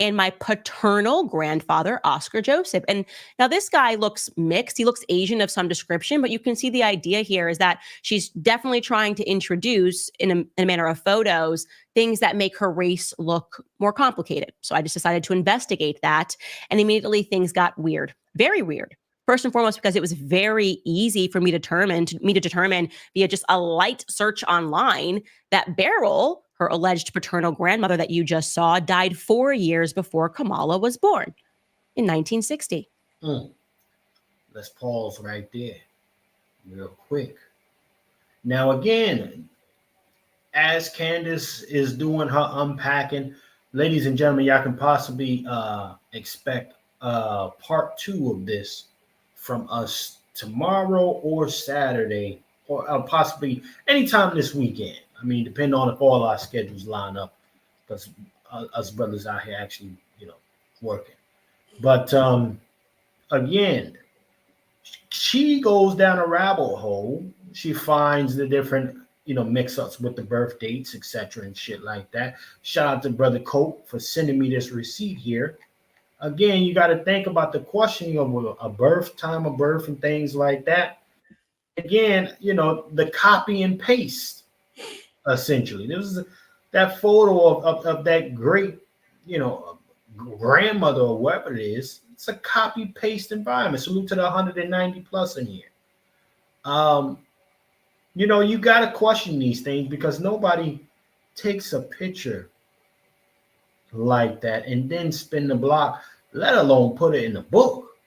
and my paternal grandfather, Oscar Joseph. And now this guy looks mixed. He looks Asian of some description, but you can see the idea here is that she's definitely trying to introduce in a manner of photos, things that make her race look more complicated. So I just decided to investigate that. And immediately things got weird, very weird. First and foremost, because it was very easy for me to determine via just a light search online that Beryl, her alleged paternal grandmother that you just saw, died 4 years before Kamala was born in 1960. Let's pause right there real quick. Now, again, as Candace is doing her unpacking, ladies and gentlemen, y'all can possibly expect part 2 of this from us tomorrow or Saturday, or possibly anytime this weekend. I mean, depending on if all our schedules line up, because us brothers out here actually, working. But again, she goes down a rabbit hole. She finds the different, mix-ups with the birth dates, etc., and shit like that. Shout out to Brother Cope for sending me this receipt here. Again, you got to think about the questioning of a birth, time of birth, and things like that. Again, the copy and paste, essentially. This is that photo of that great, grandmother or whatever it is. It's a copy paste environment. Salute to the 190 plus in here. You got to question these things because nobody takes a picture like that and then spin the block, let alone put it in the book.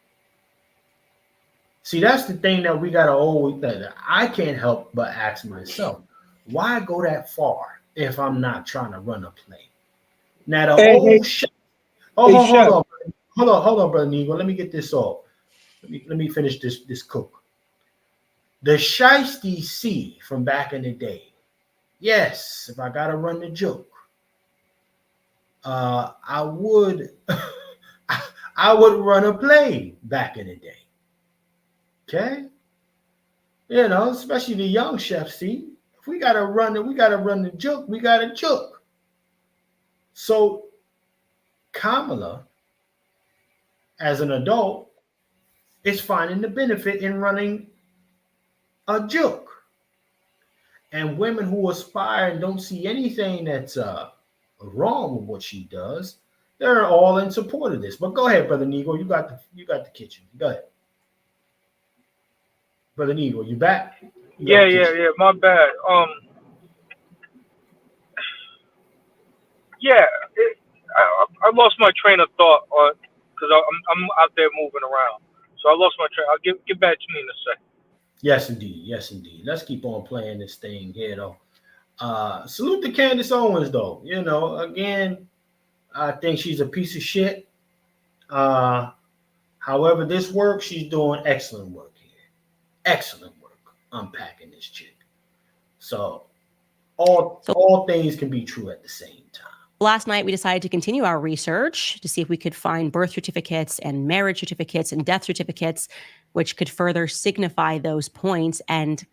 See, that's the thing that we got to always, that I can't help but ask myself, why go that far if I'm not trying to run a play? Now, the whole shit. Hold on, Brother Negro. Let me get this off. Let me finish this cook. The Shiesty C from back in the day. Yes, if I got to run the joke, I would I would run a play back in the day. Okay? Especially the young chefs, see, if we gotta run the joke, we gotta joke. So Kamala, as an adult, is finding the benefit in running a joke. And women who aspire and don't see anything that's wrong with what she does, they're all in support of this. But go ahead, Brother Negro. You got the kitchen. Go ahead. Brother Negro, you back? Yeah. My bad. Yeah. I lost my train of thought because I'm out there moving around, so I lost my train. I'll get back to me in a second. Yes, indeed. Yes, indeed. Let's keep on playing this thing here, though. Salute to Candace Owens, though. You know, again, I think she's a piece of shit. However this works, she's doing excellent work here. Excellent work unpacking this chick. So all things can be true at the same time. Last night, we decided to continue our research to see if we could find birth certificates and marriage certificates and death certificates, which could further signify those points. And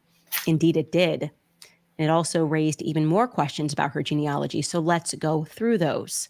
indeed, it did. And it also raised even more questions about her genealogy. So let's go through those.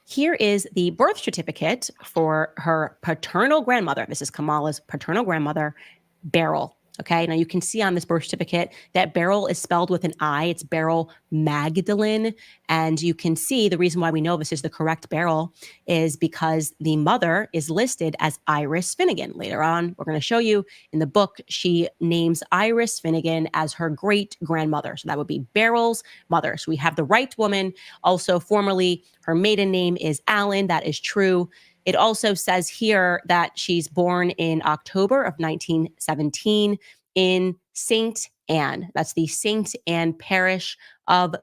Here is the birth certificate for her paternal grandmother. This is Kamala's paternal grandmother, Beryl. Okay, now you can see on this birth certificate that Beryl is spelled with an I. It's Beryl Magdalene. And you can see the reason why we know this is the correct Beryl is because the mother is listed as Iris Finnegan. Later on, we're going to show you in the book, she names Iris Finnegan as her great grandmother. So that would be Beryl's mother. So we have the right woman. Also, formerly, her maiden name is Allen. That is true. It also says here that she's born in October of 1917 in St. Anne. That's the St. Anne parish of,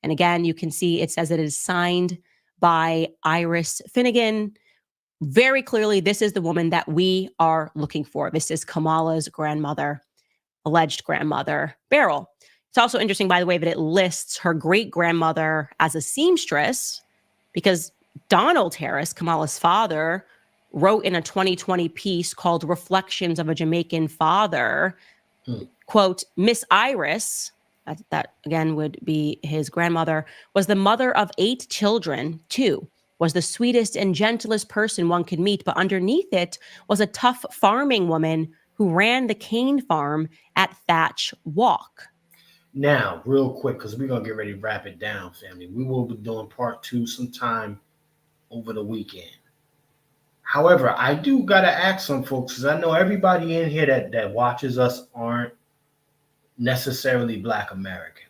and again, you can see it says it is signed by Iris Finnegan. Very clearly, this is the woman that we are looking for. This is Kamala's grandmother, alleged grandmother, Beryl. It's also interesting, by the way, that it lists her great-grandmother as a seamstress because Donald Harris, Kamala's father, wrote in a 2020 piece called Reflections of a Jamaican Father, quote, Miss Iris, that again would be his grandmother, was the mother of 8 children, too, was the sweetest and gentlest person one could meet, but underneath it was a tough farming woman who ran the cane farm at Thatch Walk. Now, real quick, because we're going to get ready to wrap it down, family. We will be doing part 2 sometime over the weekend. However, I do got to ask some folks, because I know everybody in here that watches us aren't necessarily Black American.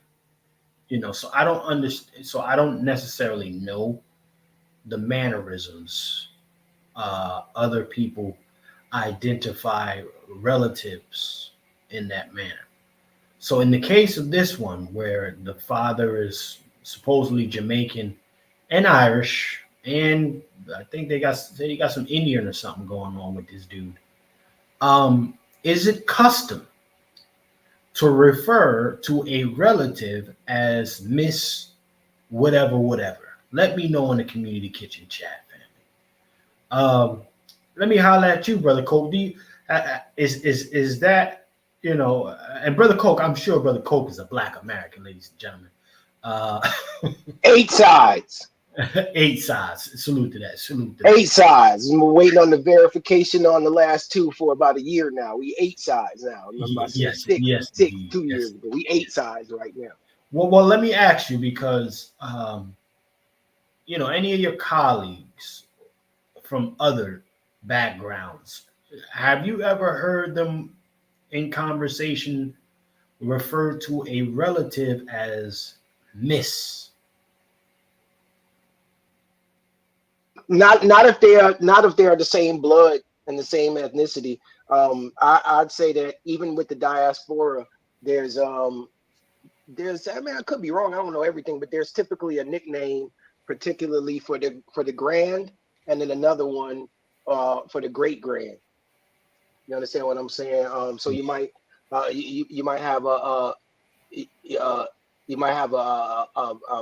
You know, so I don't understand. So I don't necessarily know the mannerisms other people identify relatives in that manner. So in the case of this one, where the father is supposedly Jamaican and Irish, and I think they got some Indian or something going on with this dude. Is it custom to refer to a relative as Miss whatever? Let me know in the community kitchen chat, family. Let me holler at you, Brother Coke. Is that, you know, and Brother Coke, I'm sure Brother Coke is a Black American, ladies and gentlemen. 8 sides. 8 sides. Salute to that. 8 sides. We're waiting on the verification on the last 2 for about a year now. We 8 sides now. Yes, 6 indeed. 2 years ago. We 8 sides right now. Well, let me ask you, because you know, any of your colleagues from other backgrounds, have you ever heard them in conversation refer to a relative as Miss? Not if they are the same blood and the same ethnicity. I'd say that even with the diaspora, there's I mean, I could be wrong, I don't know everything, but there's typically a nickname, particularly for the grand, and then another one for the great grand. You understand what I'm saying? So you might you might have a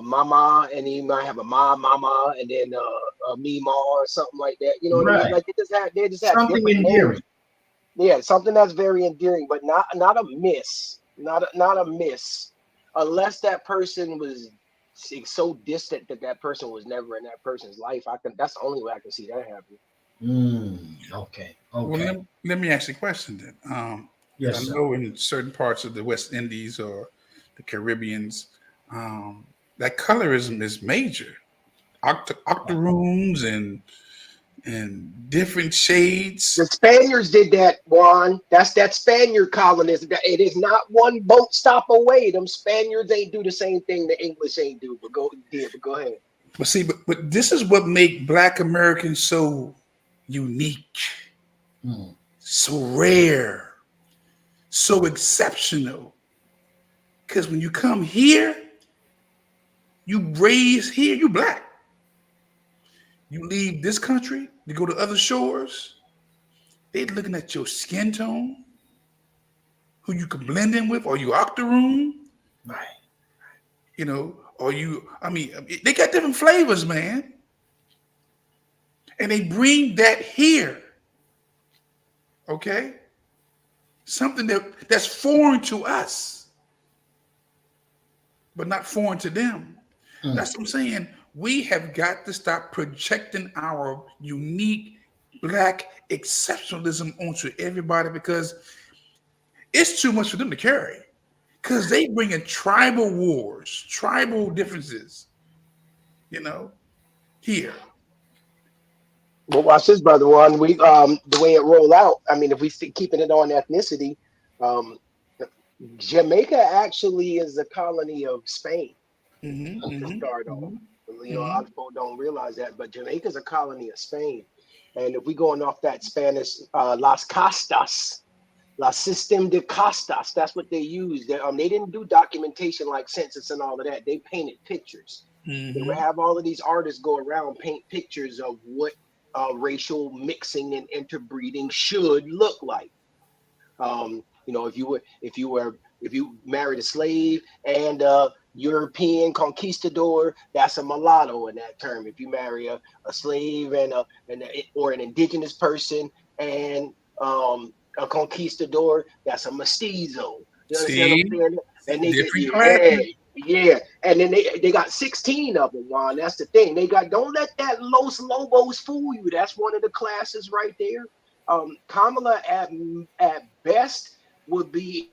mama, and you might have a mama, and then a mima or something like that. You know what I mean? Like they just have something endearing. names. Yeah, something that's very endearing, but not a miss, not a miss, unless that person was it's so distant that that person was never in that person's life. That's the only way I can see that happening. Okay. Well, let me ask you a question then. Yes, I sir. know in certain parts of the West Indies or the Caribbeans, that colorism is major. Octoroons and different shades. The Spaniards did that, Juan. That's that Spaniard colonist. It is not one boat stop away. Them Spaniards ain't do the same thing the English ain't do. But go ahead. But see, but this is what make Black Americans so unique, so rare, so exceptional. Because when you come here, you raised here, you Black. You leave this country to go to other shores, they looking at your skin tone, who you can blend in with, or you octoroon, right? You know, or you. I mean, they got different flavors, man, and they bring that here. Okay, something that's foreign to us, but not foreign to them. That's what I'm saying. We have got to stop projecting our unique Black exceptionalism onto everybody because it's too much for them to carry. Because they bring in tribal wars, tribal differences, you know, here. Well, watch this, brother Juan. We the way it roll out. I mean, if we keeping it on ethnicity, Jamaica actually is a colony of Spain to start off. You know, a lot of people don't realize that, but Jamaica is a colony of Spain. And if we going off that Spanish, Las Castas, La System de Castas, that's what they used. They didn't do documentation like census and all of that. They painted pictures. They would have all of these artists go around paint pictures of what racial mixing and interbreeding should look like. You know, if you married a slave and European conquistador, that's a mulatto in that term. If you marry a slave or an indigenous person and a conquistador, that's a mestizo. You understand what I'm saying? And they yeah. And then they got 16 of them, Juan. That's the thing. Don't let that Los Lobos fool you. That's one of the classes right there. Kamala at best would be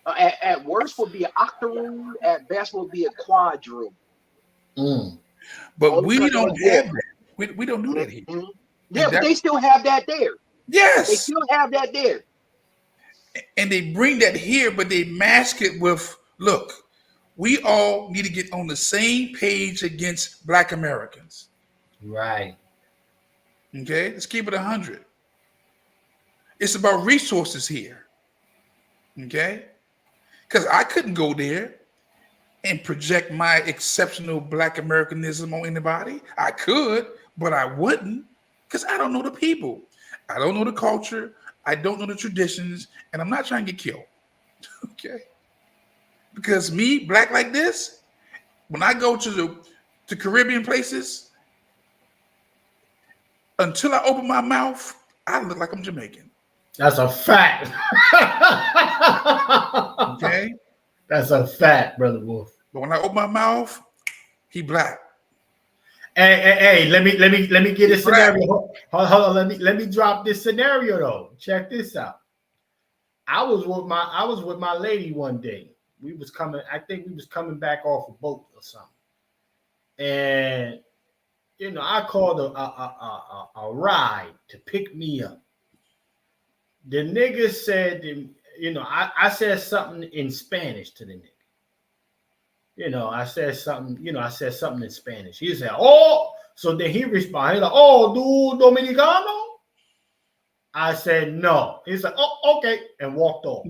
at worst would be an octoroon, at best would be a quadroon. But we don't have that. We don't do that here. Yeah, but they still have that there. Yes. They still have that there. And they bring that here, but they mask it with, look, we all need to get on the same page against Black Americans. Right. Okay, let's keep it 100. It's about resources here. Okay? Because I couldn't go there and project my exceptional Black Americanism on anybody. I could, but I wouldn't because I don't know the people. I don't know the culture. I don't know the traditions, and I'm not trying to get killed. Okay? Because me, Black like this, when I go to the Caribbean places, until I open my mouth, I look like I'm Jamaican. That's a fact. Okay? That's a fact, Brother Wolf. But when I open my mouth, he Black. Hey, let me get a scenario. Hold on, let me drop this scenario though. Check this out. I was with my lady one day. I think we was coming back off a boat or something. And you know, I called a ride to pick me up. The nigga said, you know, I said something in Spanish to the nigga. You know, I said something in Spanish. He said, oh, so then he responded, like, oh, du Dominicano? I said, no. He said, oh, okay, and walked off.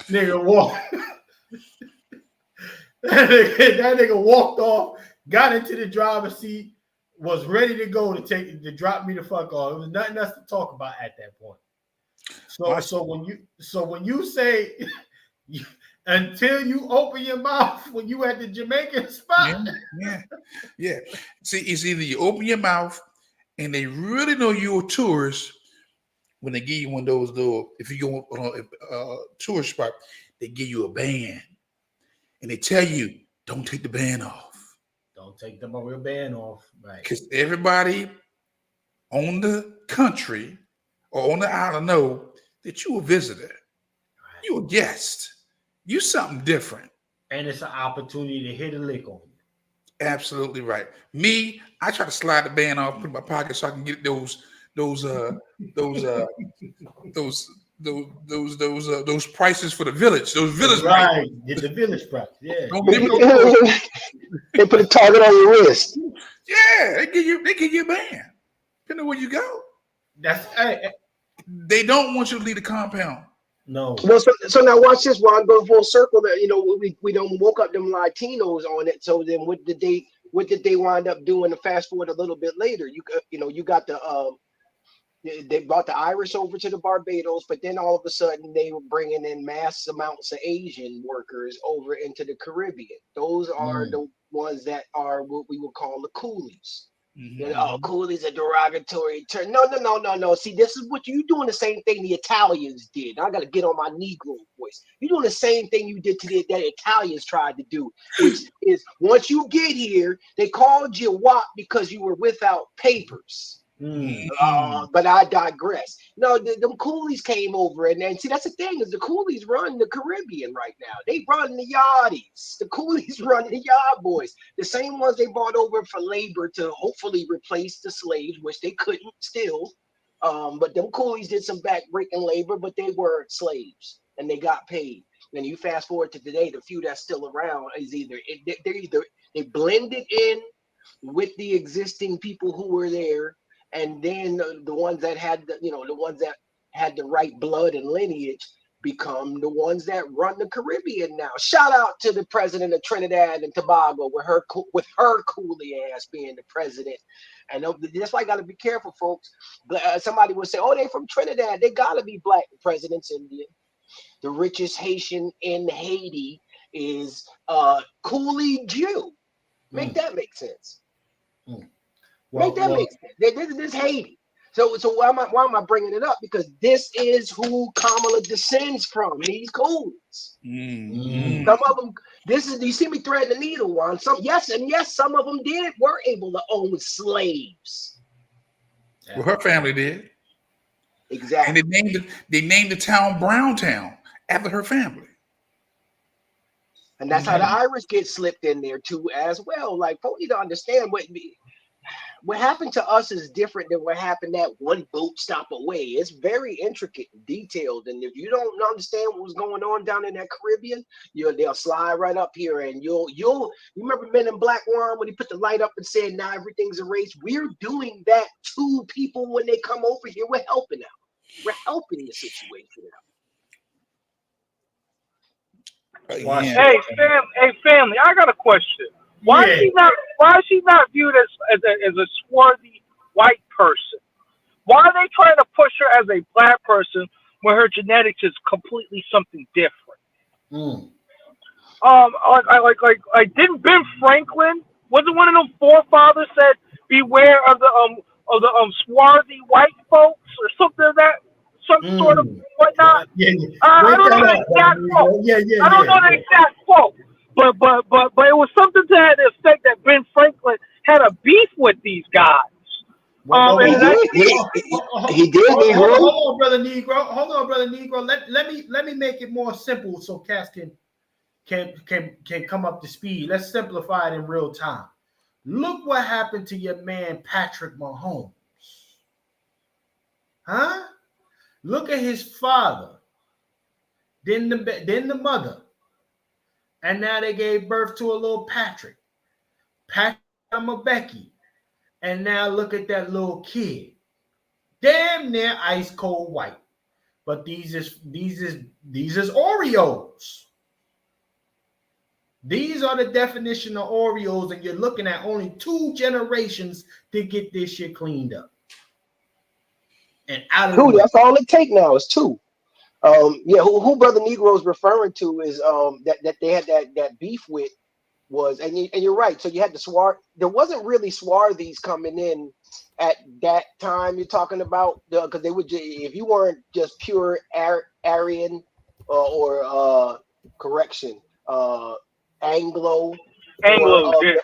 Nigga walked. that nigga walked off, got into the driver's seat, was ready to go to drop me the fuck off. It was nothing else to talk about at that point. So when you say until you open your mouth when you at the Jamaican spot, yeah. See, it's either you open your mouth and they really know you're a tourist when they give you one of those little. If you go on a tourist spot, they give you a band. and they tell you, don't take the band off. Don't take the real band off. Right. Because everybody on the country or on the island know that you a visitor. You a guest. You something different. And it's an opportunity to hit a lick on you. Absolutely right. Me, I try to slide the band off, put it in my pocket so I can get those prices for the village. Those village right. Get the village price. Yeah. Don't give me no they put a target on your wrist. Yeah, they give you a band. Depending on where you go. They don't want you to leave the compound. No. So now watch this. While I'm going full circle, that we don't woke up them Latinos on it. So then what did they wind up doing? To fast forward a little bit later, you got the they brought the Irish over to the Barbados, but then all of a sudden they were bringing in mass amounts of Asian workers over into the Caribbean. Those are the ones that are what we would call the coolies. Coolies a derogatory term. No. See, this is what you're doing the same thing the Italians did. I got to get on my Negro voice. You're doing the same thing you did that Italians tried to do, which is once you get here, they called you WAP because you were without papers. But I digress. No, them coolies came over, and see, that's the thing is the coolies run the Caribbean right now. They run the yardies. The coolies run the yard boys. The same ones they brought over for labor to hopefully replace the slaves, which they couldn't still. But them coolies did some back-breaking labor, but they were slaves and they got paid. And you fast forward to today, the few that's still around is they blended in with the existing people who were there. And then the ones that had the right blood and lineage become the ones that run the Caribbean now. Shout out to the president of Trinidad and Tobago with her coolie ass being the president. And that's why I got to be careful, folks. Somebody would say, "Oh, they from Trinidad. They got to be black." The president's Indian. The richest Haitian in Haiti is Coolie Jew. Make that make sense. Make that make sense. This Haiti. So why am I bringing it up? Because this is who Kamala descends from. These coolies. Some of them. You see me threading the needle on some. Yes, some of them were able to own slaves. Well, her family did. Exactly. And they named the town Browntown after her family. And that's how the Irish get slipped in there too, as well. Like, folks need to understand what happened to us is different than what happened that one boat stop away. It's very intricate and detailed. And if you don't understand what was going on down in that Caribbean, they'll slide right up here. And you remember Men in Black One when he put the light up and said, "Now everything's erased." We're doing that to people when they come over here. We're helping out. We're helping the situation out. Hey, family, I got a question. Why is she not viewed as a swarthy white person? Why are they trying to push her as a black person when her genetics is completely something different? Like didn't Ben Franklin, wasn't one of them forefathers said beware of the swarthy white folks or something of that, some sort of whatnot? I don't know the exact quote. I don't know the exact quote. But it was something to that effect that Ben Franklin had a beef with these guys. He did. Hold on, brother Negro. Let me make it more simple so Cass can come up to speed. Let's simplify it in real time. Look what happened to your man Patrick Mahomes. Huh? Look at his father. Then the mother. And now they gave birth to a little Patrick Becky. And now look at that little kid. Damn near ice cold white. But these is Oreos. These are the definition of Oreos, and you're looking at only 2 generations to get this shit cleaned up. And out of that's all it takes now is 2. Who Brother Negro is referring to is that they had that beef with was, and you're right. So you had the there wasn't really swarthies coming in at that time you're talking about, because they would, if you weren't just pure Aryan or Anglo, or Anglos, of yeah.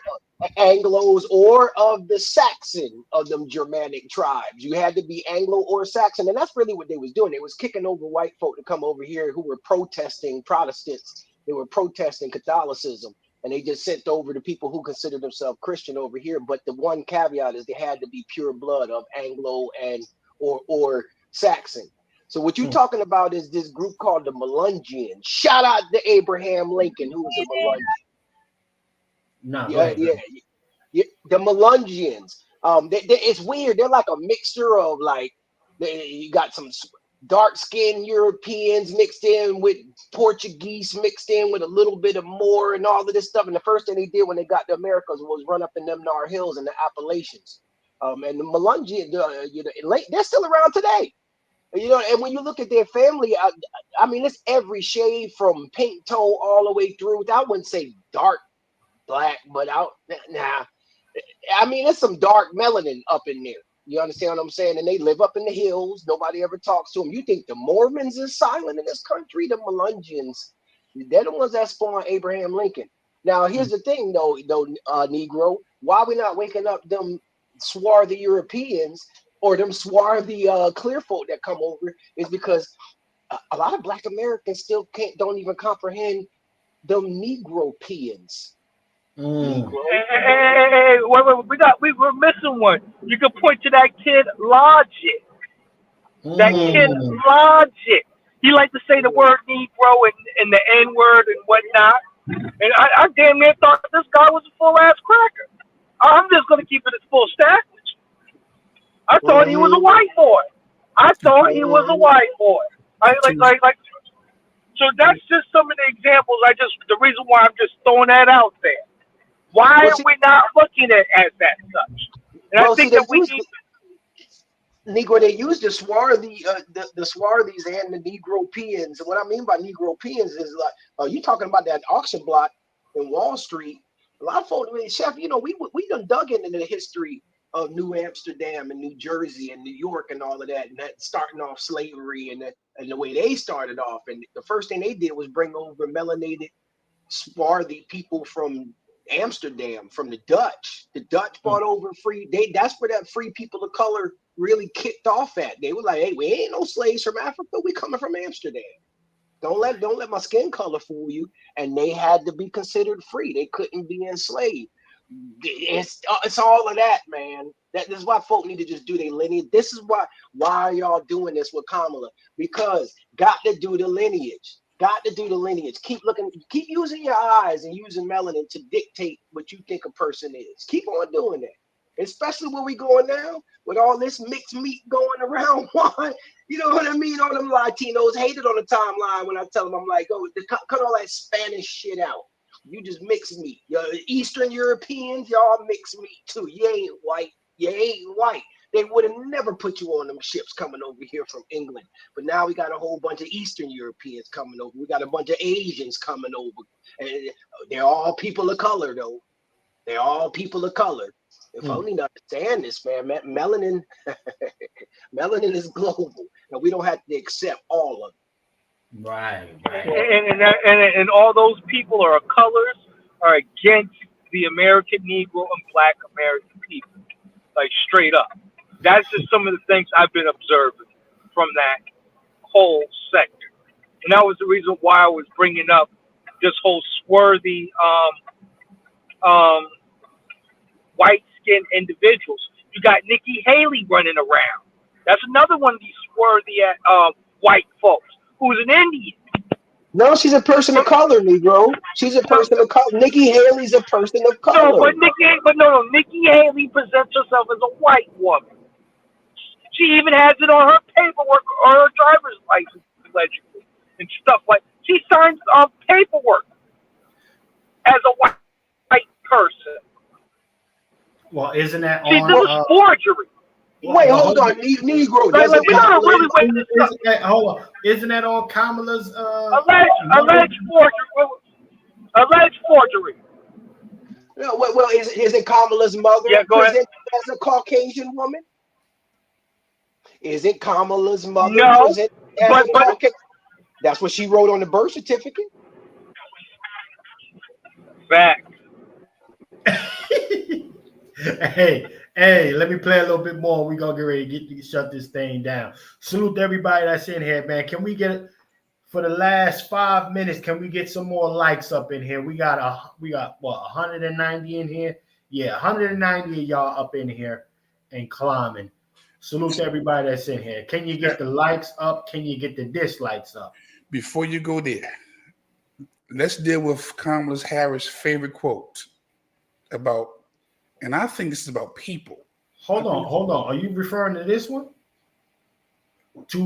the Anglos, or of the Saxon of them Germanic tribes. You had to be Anglo or Saxon, and that's really what they was doing. They was kicking over white folk to come over here who were protesting Protestants. They were protesting Catholicism, and they just sent over the people who considered themselves Christian over here. But the one caveat is they had to be pure blood of Anglo and or Saxon. So what you're talking about is this group called the Melungeons. Shout out to Abraham Lincoln, who was a Melungeon. No, Yeah, the Melungeons. It's weird. They're like a mixture of you got some dark-skinned Europeans mixed in with Portuguese, mixed in with a little bit of Moor and all of this stuff. And the first thing they did when they got to Americas was run up in them Nar Hills and the Appalachians. And the Melungeons, they're still around today. And when you look at their family, I mean, it's every shade from pink toe all the way through. I wouldn't say dark black, but I mean, there's some dark melanin up in there. You understand what I'm saying? And they live up in the hills. Nobody ever talks to them. You think the Mormons is silent in this country? The Melungeons, they're the ones that spawned Abraham Lincoln. Now, here's the thing, though, Negro. Why we not waking up them swarthy Europeans or them swarthy clear folk that come over is because a lot of Black Americans still don't even comprehend them Negropeans. Hey, we're missing one. You can point to that kid Logic. That kid Logic. He liked to say the word Negro and the N word and whatnot. And I damn near thought this guy was a full ass cracker. I'm just gonna keep it as full stack. I thought he was a white boy. So that's just some of the examples. The reason why I'm just throwing that out there. Why are we not looking at as that such? And I think that we need. Negro, they use the swarthy, the swarthies and the Negropeans. And what I mean by Negropeans is you talking about that auction block in Wall Street. A lot of folks, Chef, we done dug into the history of New Amsterdam and New Jersey and New York and all of that, and that starting off slavery and the way they started off. And the first thing they did was bring over melanated, swarthy people from Amsterdam, from the Dutch. The Dutch brought over free. That's where that free people of color really kicked off at. They were like, "Hey, we ain't no slaves from Africa. We coming from Amsterdam. Don't let my skin color fool you." And they had to be considered free. They couldn't be enslaved. It's all of that, man. This is why folk need to just do their lineage. This is why y'all doing this with Kamala, because got to do the lineage. Got to do the lineage. Keep keep using your eyes and using melanin to dictate what you think a person is. Keep on doing that, especially where we going now with all this mixed meat going around. You know what I mean? All them Latinos hated on the timeline when I tell them, I'm like, oh, cut all that Spanish shit out. You just mixed meat. Eastern Europeans, y'all mixed meat too. You ain't white. You ain't white. They would have never put you on them ships coming over here from England. But now we got a whole bunch of Eastern Europeans coming over. We got a bunch of Asians coming over. And they're all people of color, though. They're all people of color. If only to understand this, man. Melanin, melanin is global, and we don't have to accept all of it. Right. And all those people or colors are against the American Negro and Black American people, like straight up. That's just some of the things I've been observing from that whole sector, and that was the reason why I was bringing up this whole swarthy, white-skinned individuals. You got Nikki Haley running around. That's another one of these swarthy white folks who's an Indian. No, she's a person of color, Negro. She's a person of color. Nikki Haley's a person of color. No, Nikki Haley presents herself as a white woman. She even has it on her paperwork or her driver's license, allegedly, and stuff like. She signs paperwork as a white person. Well, isn't that on? This is forgery. Wait, hold on, Negro. Hold on. Isn't that on Kamala's alleged forgery? No, well, isn't Kamala's mother presented as a Caucasian woman? Isn't Kamala's mother presented as a Caucasian? That's what she wrote on the birth certificate. Back. Hey, let me play a little bit more. We're gonna get ready to shut this thing down. Salute to everybody that's in here, man. Can we get for the last 5 minutes? Can we get some more likes up in here? We got what 190 in here. Yeah, 190 of y'all up in here and climbing. Salute to everybody that's in here. Can you get the likes up? Can you get the dislikes up? Before you go there, let's deal with Kamala Harris' favorite quote about, and I think this is about people. Hold on. Are you referring to this one? To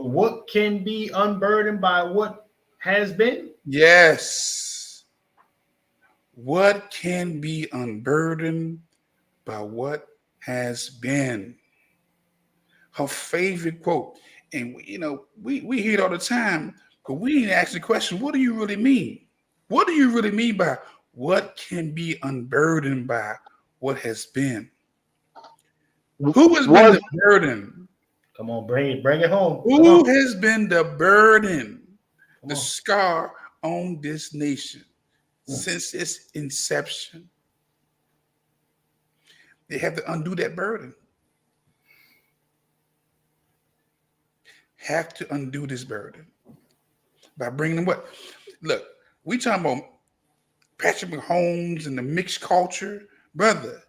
what can be unburdened by what has been? Yes. What can be unburdened by what has been? Her favorite quote. And we hear it all the time, but we didn't ask the question, what do you really mean? What do you really mean by what can be unburdened by what has been? Who has been the burden? Come on, bring it home. Who has been the burden, the scar on this nation since its inception? They have to undo that burden. Have to undo this burden by bringing them what? Look, we talking about Patrick Mahomes and the mixed culture, brother.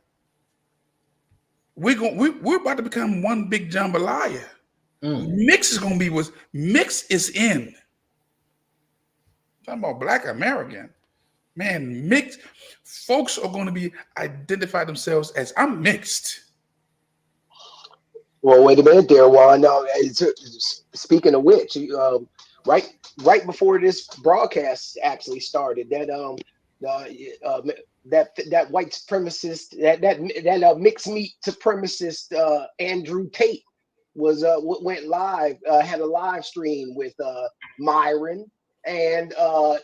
We're about to become one big jambalaya. Mix is gonna be what mix is in. Talking about Black American, man. Mixed folks are going to be identify themselves as I'm mixed. Well, wait a minute there, Juan. No, speaking of which, right before this broadcast actually started, that white supremacist, that mixed meat supremacist Andrew Tate went live, had a live stream with Myron and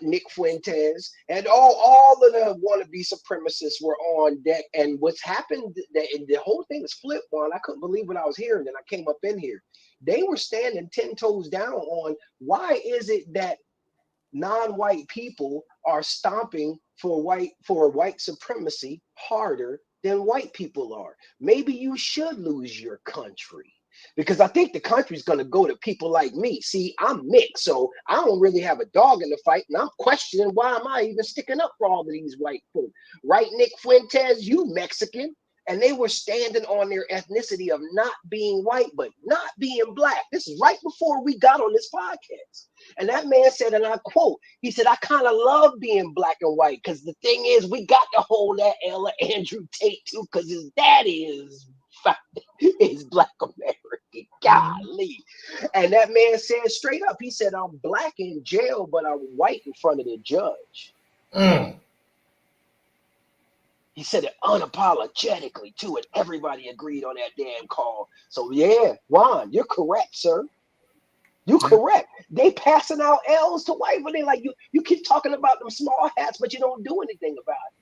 Nick Fuentes, and all of the wannabe supremacists were on deck. And what's happened, the whole thing is flipped, one. I couldn't believe what I was hearing, and I came up in here. They were standing 10 toes down on why is it that non-white people are stomping for white supremacy harder than white people are. Maybe you should lose your country. Because I think the country's going to go to people like me. See, I'm mixed, so I don't really have a dog in the fight, and I'm questioning why am I even sticking up for all of these white folk? Right, Nick Fuentes, you Mexican, and they were standing on their ethnicity of not being white, but not being Black. This is right before we got on this podcast. And that man said, and I quote, he said, I kind of love being Black and white, because the thing is, we got to hold that L of Andrew Tate too, because his daddy is Black American. Golly. And that man said straight up, he said, I'm Black in jail, but I'm white in front of the judge. He said it unapologetically too, and everybody agreed on that damn call. So yeah, Juan, you're correct, sir. You're correct. They passing out L's to white, but they like you keep talking about them small hats, but you don't do anything about it.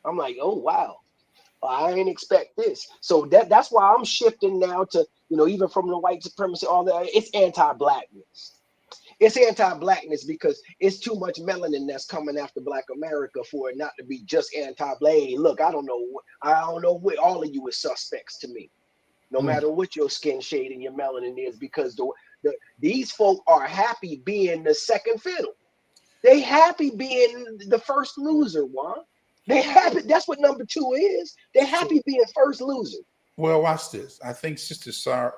I'm like, oh wow. I didn't expect this. So that's why I'm shifting now to, even from the white supremacy, all that, it's anti-Blackness. It's anti-Blackness because it's too much melanin that's coming after Black America for it not to be just anti-Black. Hey, look, I don't know what all of you is suspects to me, no matter what your skin shade and your melanin is, because these folk are happy being the second fiddle. They happy being the first loser, Juan. They happy. That's what number 2 is. They're happy being first loser. Well, watch this. I think Sister Star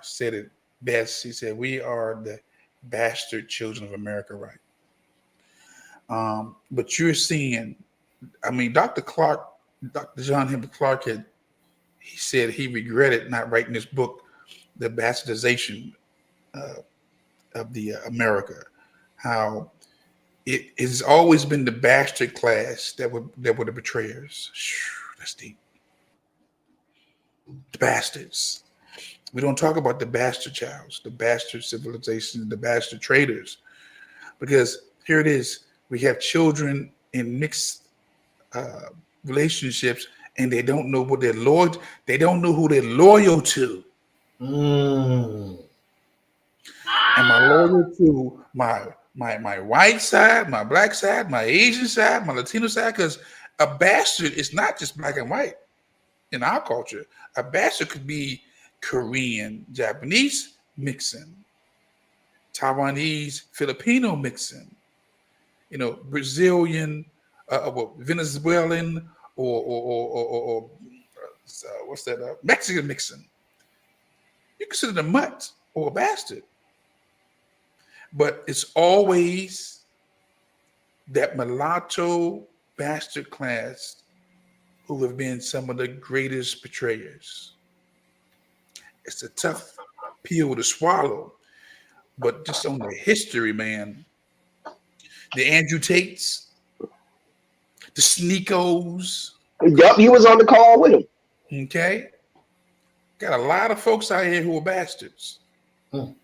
said it best. She said, "We are the bastard children of America, right?" But you're seeing, Dr. John Henry Clark he said he regretted not writing this book, The Bastardization of the America, how it has always been the bastard class that were the betrayers. That's deep. The bastards. We don't talk about the bastard childs, the bastard civilization, the bastard traitors, because here it is. We have children in mixed relationships, and they don't know what they're loyal. They don't know who they're loyal to. Am I loyal to my my white side, my black side, my Asian side, my Latino side, because a bastard is not just black and white in our culture. A bastard could be Korean, Japanese mixing, Taiwanese, Filipino mixing, Brazilian, Venezuelan, or what's that? Mexican mixing. You consider them a mutt or a bastard. But it's always that mulatto bastard class who have been some of the greatest betrayers. It's a tough pill to swallow, but just on the history, man, the Andrew Tates, the Sneakos. Yep, he was on the call with him. Okay. Got a lot of folks out here who are bastards. And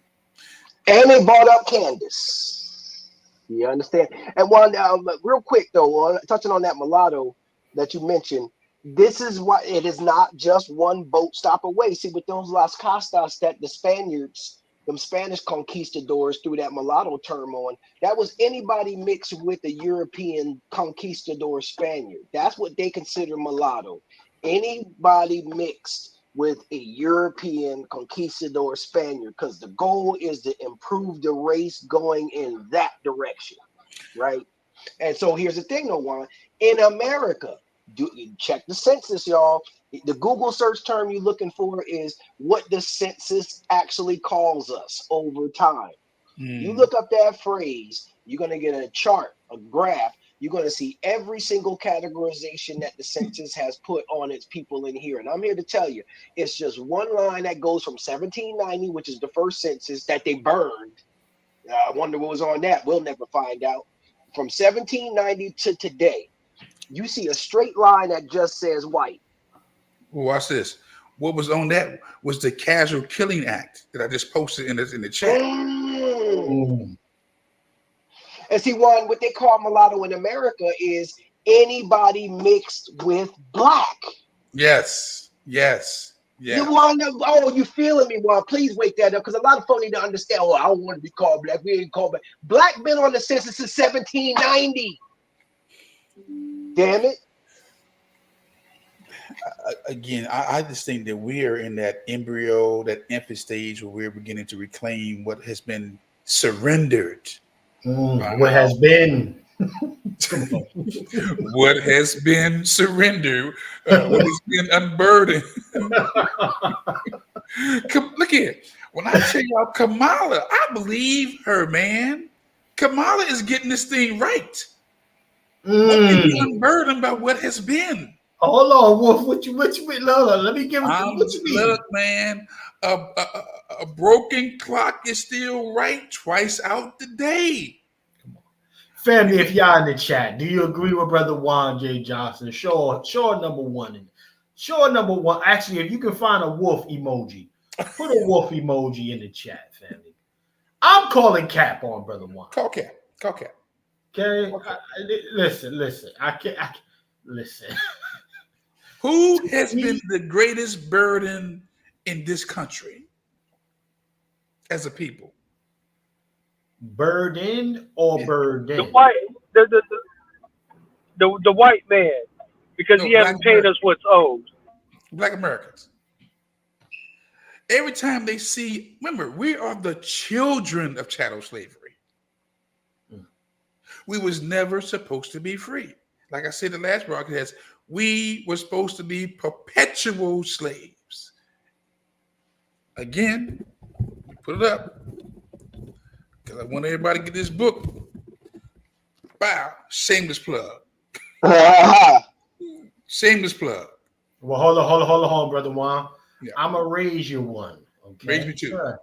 they brought up Candace. You understand? And one, real quick though, touching on that mulatto that you mentioned, this is why it is not just one boat stop away. See, with those Las Castas that the Spaniards, them Spanish conquistadors threw that mulatto term on, that was anybody mixed with a European conquistador Spaniard. That's what they consider mulatto. Anybody mixed with a European conquistador Spaniard, because the goal is to improve the race going in that direction, right? And so here's the thing, though, Juan. In America, check the census, y'all. The Google search term you're looking for is what the census actually calls us over time. You look up that phrase, you're going to get a chart, a graph. You're going to see every single categorization that the census has put on its people in here. And I'm here to tell you, it's just one line that goes from 1790, which is the first census that they burned. I wonder what was on that. We'll never find out. From 1790 to today, you see a straight line that just says white. Well, watch this. What was on that was the Casual Killing Act that I just posted in the chat. And see, Juan, what they call mulatto in America is anybody mixed with black. Yes. You want to? Oh, you feeling me, Juan? Please wake that up, because a lot of folks need to understand. Oh, I don't want to be called black. We ain't called black. Black been on the census since 1790. Damn it. Again, I just think that we're in that embryo, that infant stage where we're beginning to reclaim what has been surrendered. What has been what has been surrendered, what has been unburdened. Look here, when I tell y'all Kamala, I believe her, man. Kamala is getting this thing right. What can be unburdened by what has been? Hold on, Wolf. What you mean? Let me give him what you mean. Look, man, a broken clock is still right twice out the day. Come on. Family, if y'all in the chat, do you agree with Brother Juan J. Johnson? Sure, number one. Actually, if you can find a wolf emoji, put a wolf emoji in the chat, family. I'm calling cap on Brother Juan. Call cap. Okay. Listen. I can't. Listen. Who has been the greatest burden in this country as a people? Burdened or burdened? The white man, because he hasn't paid us what's owed. Black Americans. Every time they see, remember, we are the children of chattel slavery. We was never supposed to be free. Like I said in the last broadcast, we were supposed to be perpetual slaves. Again, put it up, because I want everybody to get this book. Wow, shameless plug. Shameless plug. Well, hold on, Brother Juan. Yeah. I'm going to raise you one. Okay? Raise me too. Sure.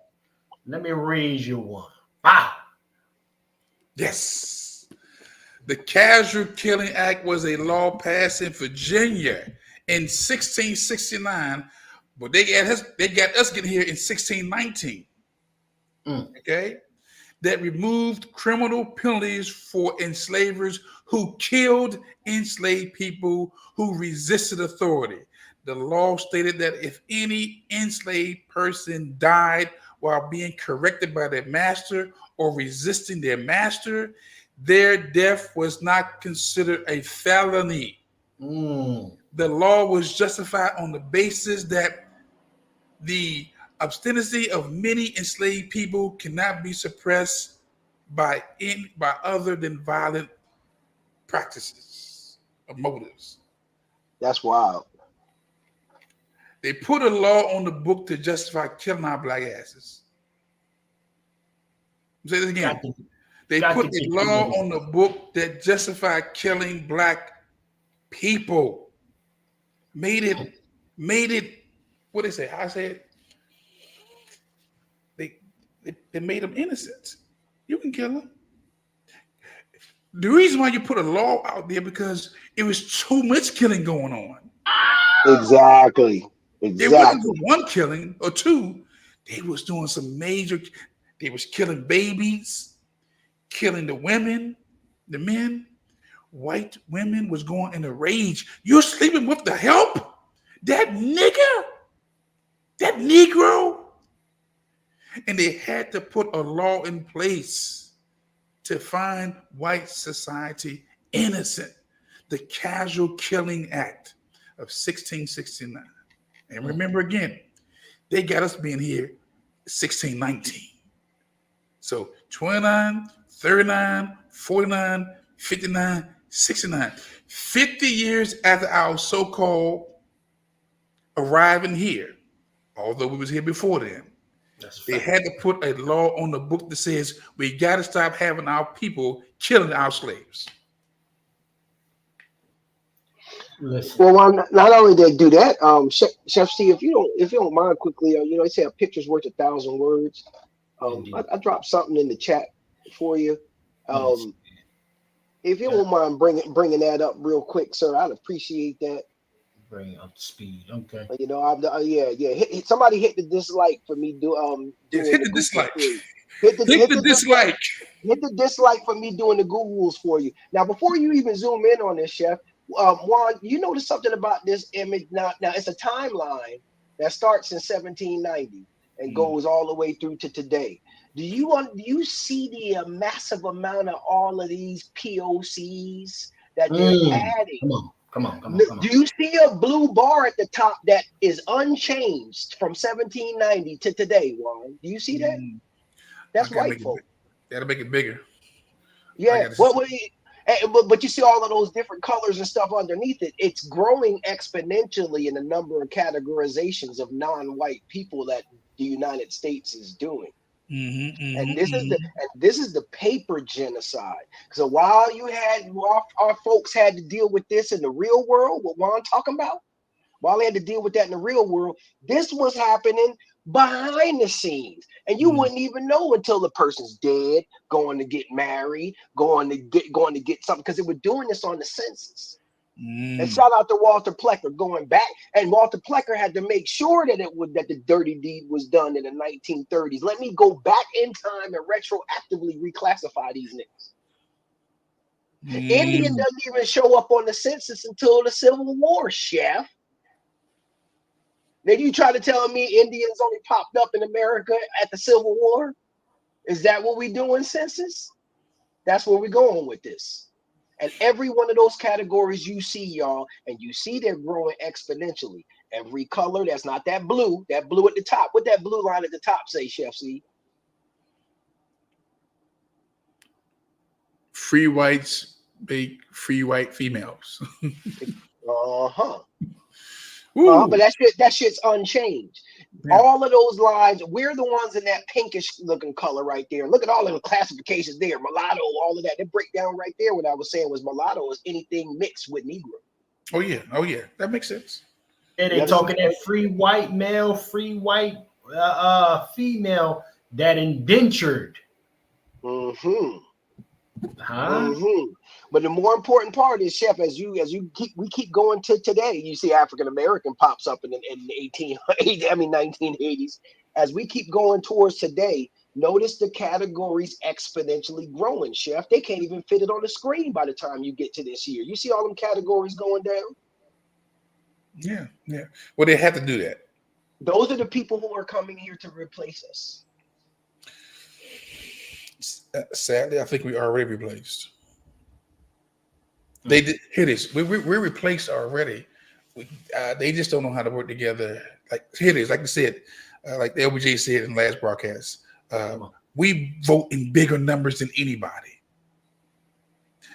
Let me raise you one. Wow. Yes. The Casual Killing Act was a law passed in Virginia in 1669, but they got us getting here in 1619. Okay? That removed criminal penalties for enslavers who killed enslaved people who resisted authority. The law stated that if any enslaved person died while being corrected by their master or resisting their master, their death was not considered a felony. The law was justified on the basis that the obstinacy of many enslaved people cannot be suppressed by other than violent practices or motives. That's wild. They put a law on the book to justify killing our black asses. Say this again. They put a law on the book that justified killing black people. Made it. What they say? I said they made them innocent. You can kill them. The reason why you put a law out there because it was too much killing going on. Exactly. It wasn't one killing or two. They was doing some major. They was killing babies, killing the women, the men. White women was going in a rage. You're sleeping with the help? That nigga? That Negro? And they had to put a law in place to find white society innocent. The Casual Killing Act of 1669. And remember again, they got us being here 1619. So 29, 39, 49, 59, 69. 50 years after our so-called arriving here, although we was here before then, they had to put a law on the book that says we got to stop having our people killing our slaves. Listen. Well, not only did they do that, Chef C, if you don't mind quickly, they say a picture's worth 1,000 words. I dropped something in the chat for you. If you don't mind bringing that up real quick, sir, I'd appreciate that. Bring it up to speed, okay? Somebody hit the dislike for me. Hit the dislike. Hit the dislike. Hit the dislike for me doing the Googles for you. Now, before you even zoom in on this, Chef, Juan, you notice something about this image? Now it's a timeline that starts in 1790 and goes all the way through to today. Do you see the massive amount of all of these POCs that they're adding? Come on. Do you see a blue bar at the top that is unchanged from 1790 to today, Juan? Do you see that? That's white folk. Gotta make it bigger. Yeah. But you see all of those different colors and stuff underneath it. It's growing exponentially in the number of categorizations of non-white people that the United States is doing. And this is the paper genocide. So while our folks had to deal with this in the real world, what Juan talking about, while they had to deal with that in the real world, this was happening behind the scenes, and you wouldn't even know until the person's dead, going to get married, going to get something, because they were doing this on the census. And shout out to Walter Plecker going back, and Walter Plecker had to make sure that that the dirty deed was done in the 1930s. Let me go back in time and retroactively reclassify these niggas. Indian doesn't even show up on the census until the Civil War, Chef. Now you try to tell me Indians only popped up in America at the Civil War? Is that what we do in census? That's where we're going with this. And every one of those categories you see, y'all, and you see they're growing exponentially. Every color that's not that blue at the top. What that blue line at the top say, Chef C? Free whites make free white females. But that shit's unchanged. Yeah. All of those lines, we're the ones in that pinkish looking color right there. Look at all of the classifications there. Mulatto, all of that. The breakdown right there, what I was saying was mulatto is anything mixed with Negro. Oh yeah. That makes sense. And they're talking that free white male, free white female that indentured. But the more important part is, Chef, we keep going to today, you see African American pops up in the 1980s. As we keep going towards today, notice the categories exponentially growing, Chef. They can't even fit it on the screen by the time you get to this year. You see all them categories going down? Yeah. Well, they have to do that. Those are the people who are coming here to replace us. Sadly, I think we already replaced. They did. Here it is. We're replaced already. They just don't know how to work together. Like here it is. Like I said, like the LBJ said in the last broadcast, we vote in bigger numbers than anybody.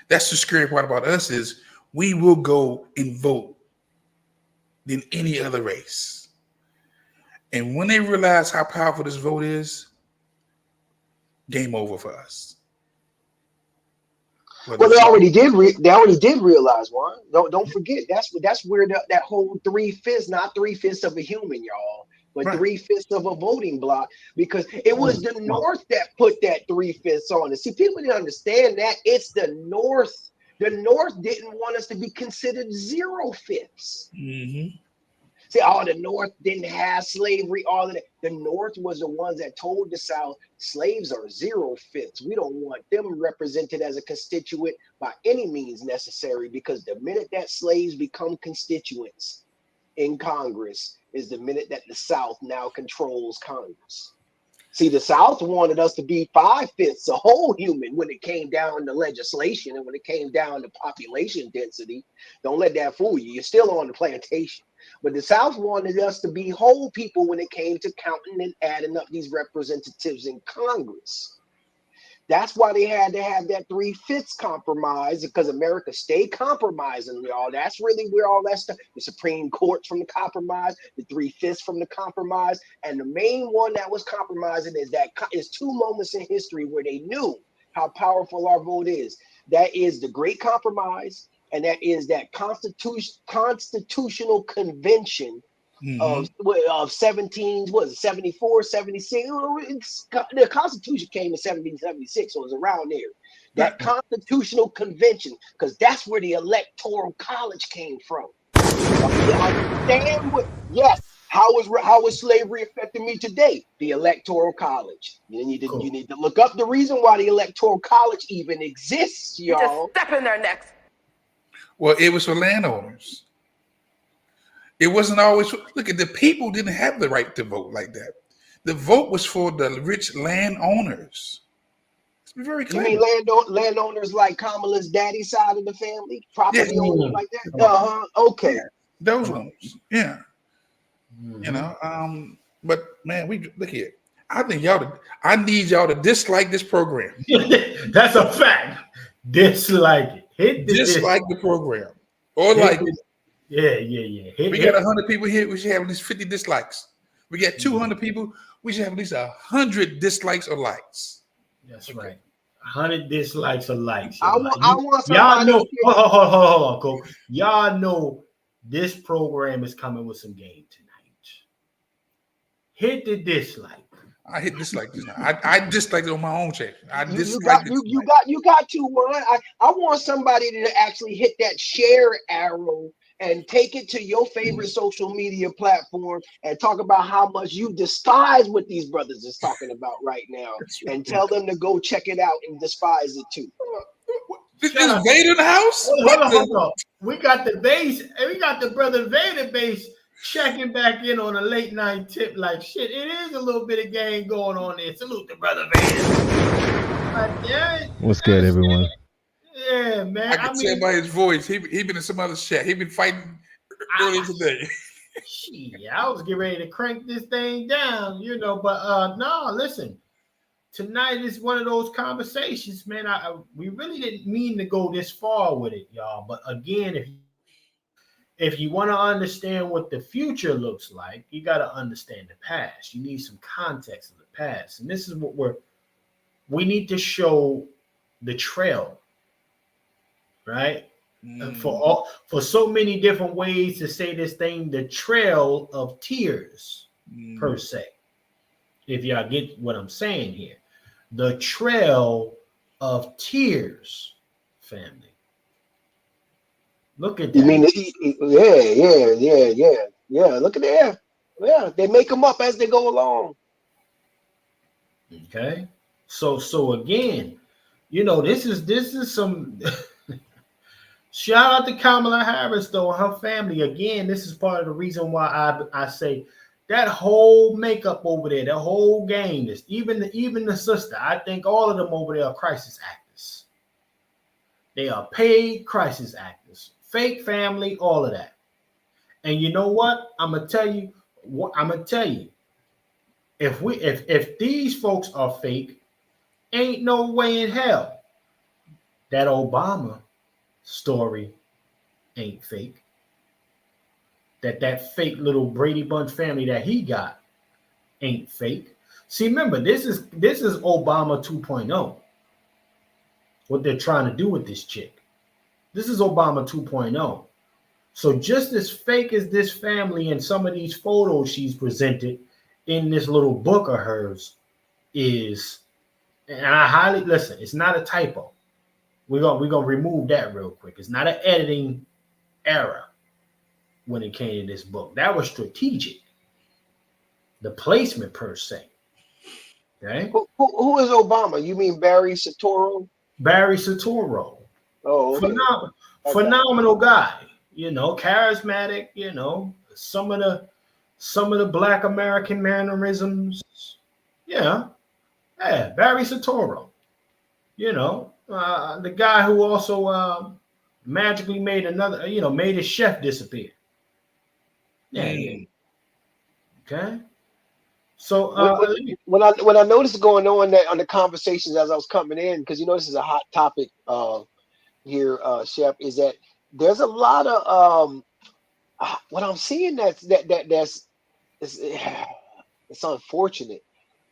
That's the scary part about us is we will go and vote than any other race. And when they realize how powerful this vote is, game over for us. Well, they already did. They already did realize, Juan. Don't forget. That's where that whole 3/5, not 3/5 of a human, y'all, but 3/5 of a voting block, because it was the North that put that 3/5 on it. See, people didn't understand that. It's the North. The North didn't want us to be considered 0/5. Mm-hmm. See, all the North didn't have slavery, all of that. The North was the ones that told the South slaves are 0/5. We don't want them represented as a constituent by any means necessary, because the minute that slaves become constituents in Congress is the minute that the South now controls Congress. See, the South wanted us to be 5/5, a whole human, when it came down to legislation and when it came down to population density. Don't let that fool you. You're still on the plantation. But the South wanted us to be whole people when it came to counting and adding up these representatives in Congress. That's why they had to have that 3/5 compromise, because America stayed compromising, y'all. That's really where all that stuff, the Supreme Court from the compromise, the 3/5 from the compromise, and the main one that was compromising is two moments in history where they knew how powerful our vote is. That is the Great Compromise, and that is that constitutional convention of 74, 76. The Constitution came in 1776, so it was around there. That constitutional convention, because that's where the Electoral College came from. How is slavery affecting me today? The Electoral College. You need to look up the reason why the Electoral College even exists, y'all. Just step in their necks. Well, it was for landowners. It wasn't always. Look at the people didn't have the right to vote like that. The vote was for the rich landowners. Let's be very clear. You mean landowners like Kamala's daddy side of the family, property owners like that? Okay, those ones. Yeah. You know. But man, look here. I need y'all to dislike this program. That's a fact. Dislike it. Dislike the program, or like it. Yeah. We got 100 people here. We should have at least 50 dislikes. We got 200 people. We should have at least 100 dislikes or likes. That's right. 100 dislikes or likes. I want y'all know. Hold on, Cole. Y'all know this program is coming with some game tonight. Hit the dislike. I hit dislike this. I dislike it on my own channel. You got to one. I want somebody to actually hit that share arrow and take it to your favorite social media platform and talk about how much you despise what these brothers is talking about right now, and tell them to go check it out and despise it too. Is Vader in the house? Hold on. We got the base, and we got the brother Vader base checking back in on a late night tip. Like shit, it is a little bit of game going on there. Salute the brother Vader. What's good, everyone? Yeah, man. I can tell by his voice. He been in some other chat. He been fighting earlier today. I was getting ready to crank this thing down, but no, listen. Tonight is one of those conversations, man. We really didn't mean to go this far with it, y'all. But again, if you want to understand what the future looks like, you got to understand the past. You need some context of the past. And this is what we need to show the trail. Right? For so many different ways to say this thing, the trail of tears, per se. If y'all get what I'm saying here. The trail of tears, family. Look at that. You mean yeah. Look at that. Yeah, they make them up as they go along. Okay. So again, this is some shout out to Kamala Harris, though, and her family. Again, this is part of the reason why I say that whole makeup over there, that whole gang, even the sister, I think all of them over there are crisis actors. They are paid crisis actors, fake family, all of that. And you know what? I'm gonna tell you. If these folks are fake, ain't no way in hell that Obama story ain't fake. That fake little Brady Bunch family that he got ain't fake. See, remember, this is Obama 2.0. What they're trying to do with this chick. This is Obama 2.0. So just as fake as this family and some of these photos she's presented in this little book of hers is, and I highly listen, it's not a typo. We're gonna remove that real quick. It's not an editing error when it came to this book. That was strategic. The placement per se. Okay. Who is Obama? You mean Barry Soetoro? Barry Soetoro. Oh, okay. Phenomenal guy. You know, charismatic. You know, some of the Black American mannerisms. Yeah. Barry Soetoro. You know, the guy who also magically made made his chef disappear. Yeah. Okay. So when I noticed going on that on the conversations as I was coming in, because this is a hot topic here, Chef, is that there's a lot of what I'm seeing that's it's unfortunate,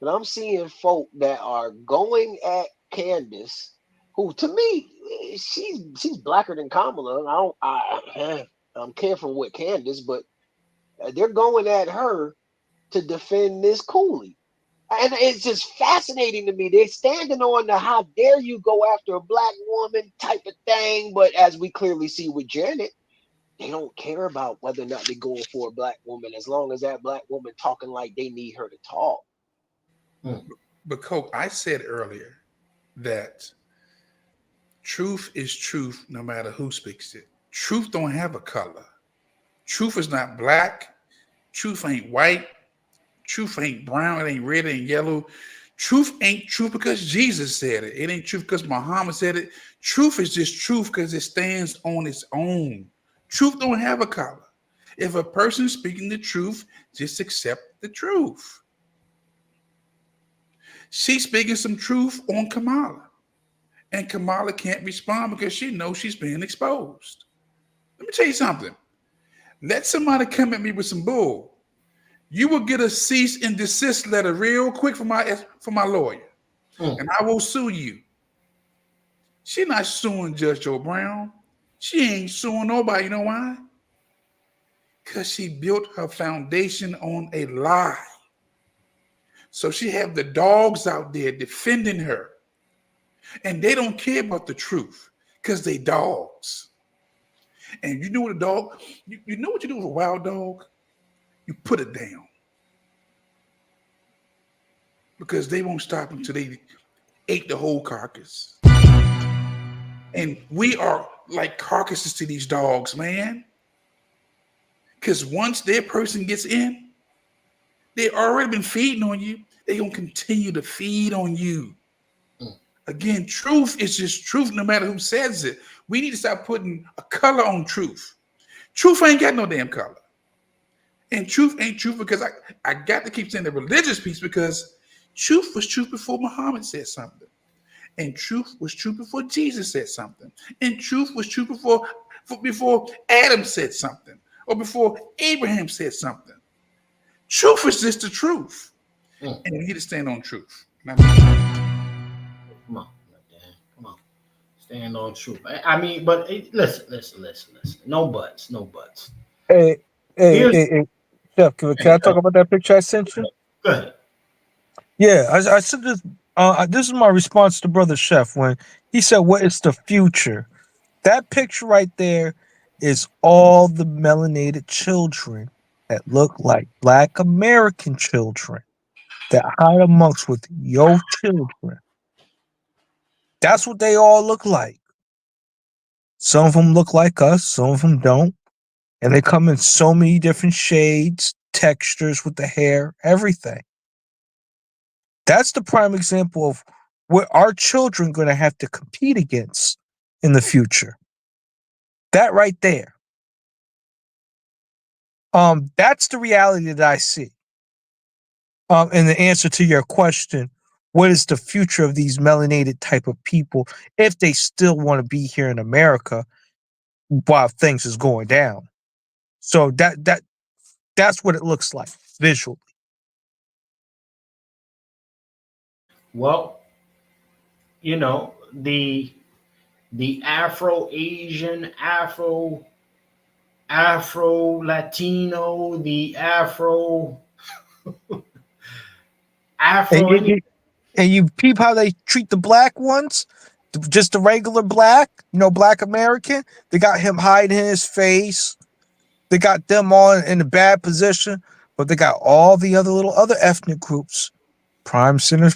but I'm seeing folk that are going at Candace, who to me she's blacker than Kamala. I'm careful with Candace, but they're going at her to defend this Cooley. And it's just fascinating to me. They're standing on the how dare you go after a black woman type of thing. But as we clearly see with Janet, they don't care about whether or not they're going for a black woman as long as that black woman talking like they need her to talk. But Coke, I said earlier that truth is truth no matter who speaks it. Truth don't have a color. Truth is not black. Truth ain't white. Truth ain't brown. It ain't red. It ain't yellow. Truth ain't truth because Jesus said it. It ain't truth because Muhammad said it. Truth is just truth because it stands on its own. Truth don't have a color. If a person's speaking the truth, just accept the truth. She's speaking some truth on Kamala. And Kamala can't respond because she knows she's being exposed. Let me tell you something. Let somebody come at me with some bull. You will get a cease and desist letter real quick from my lawyer. And I will sue you. She's not suing Judge Joe Brown. She ain't suing nobody. You know why? Because she built her foundation on a lie. So she have the dogs out there defending her. And they don't care about the truth because they dogs. And you know what a dog, you know what you do with a wild dog? You put it down. Because they won't stop until they ate the whole carcass. And we are like carcasses to these dogs, man. Because once their person gets in, they already been feeding on you. They're going to continue to feed on you. Again, truth is just truth no matter who says it. We need to start putting a color on truth. Truth ain't got no damn color. And truth ain't truth because I got to keep saying the religious piece because truth was truth before Muhammad said something. And truth was truth before Jesus said something. And truth was truth before Adam said something. Or before Abraham said something. Truth is just the truth. And we need to stand on truth. Come on. Stand on truth. I mean, but listen. No buts. Hey, Chef, can I talk about that picture I sent you? Go ahead. Yeah, I said this. This is my response to Brother Chef when he said, "What is the future?" That picture right there is all the melanated children that look like Black American children that hide amongst with your children. That's what they all look like. Some of them look like us, some of them don't. And they come in so many different shades. textures with the hair, everything. That's the prime example of what our children going to have to compete against in the future. That right there. That's the reality that I see. And the answer to your question, what is the future of these melanated type of people if they still want to be here in America while things is going down? So that's what it looks like visually. Well, you know, the Afro-Asian, Afro-Latino, the Afro And you peep how they treat the black ones, just the regular black, black American. They got him hiding his face. They got them all in a bad position, but they got all the other ethnic groups, prime center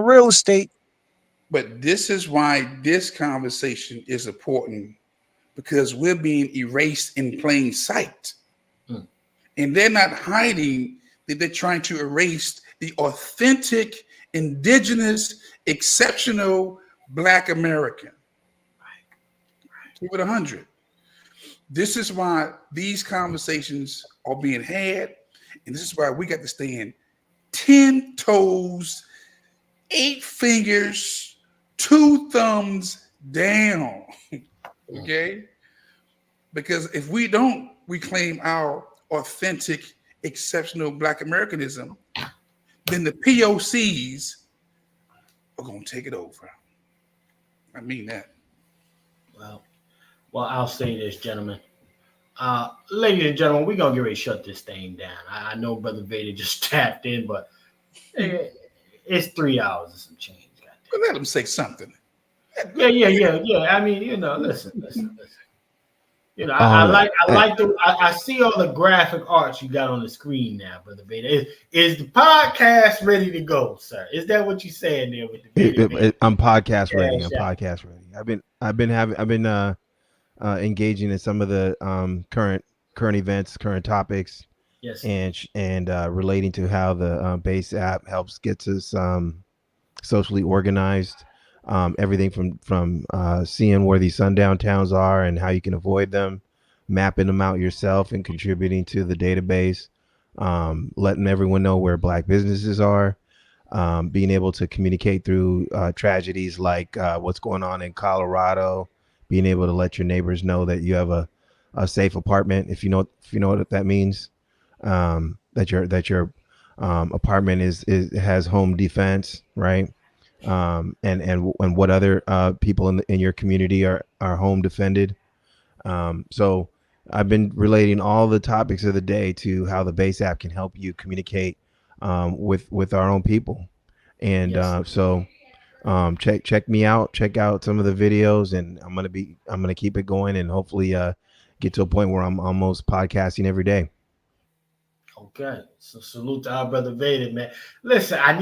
real estate. But this is why this conversation is important, because we're being erased in plain sight. And they're not hiding that they're trying to erase the authentic, indigenous, exceptional Black American. Keep it 100. This is why these conversations are being had, and this is why we got to stand 10 toes, 8 fingers, 2 thumbs down. Okay? Because if we don't reclaim our authentic, exceptional Black Americanism, then the POCs are going to take it over. I mean that. Well, I'll say this, gentlemen. Ladies and gentlemen, we're going to get ready to shut this thing down. I know Brother Vader just tapped in, but it's 3 hours and some change. Well, let him say something. Yeah. I mean, listen. I see all the graphic arts you got on the screen now, Brother Vader. Is the podcast ready to go, sir? Is that what you're saying there with the Vader? I'm podcast ready. Podcast ready. I've been engaging in some of the current events, current topics, yes, and relating to how the base app helps gets us socially organized. Everything from seeing where these sundown towns are and how you can avoid them, mapping them out yourself and contributing to the database, letting everyone know where Black businesses are, being able to communicate through tragedies like what's going on in Colorado, being able to let your neighbors know that you have a safe apartment, if you know what that means, that your apartment has home defense, right? And what other people in your community are home defended. So I've been relating all the topics of the day to how the base app can help you communicate with our own people. And check me out, check out some of the videos, and I'm gonna keep it going and hopefully get to a point where I'm almost podcasting every day. Okay, so salute to our Brother Vader, man. Listen, I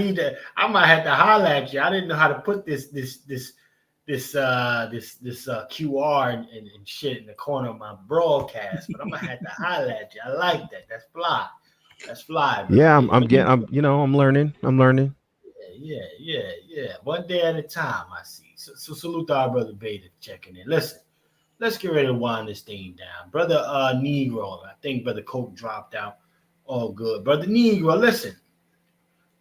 might have to holler at you. I didn't know how to put this QR and shit in the corner of my broadcast, but I'm gonna have to holler at you. I like that. That's fly. That's fly. Brother. Yeah, I'm learning. Yeah. One day at a time, I see. So salute to our Brother Vader checking in. Listen, let's get ready to wind this thing down. Brother Negro, I think Brother Coke dropped out. All good. Brother Negro, listen.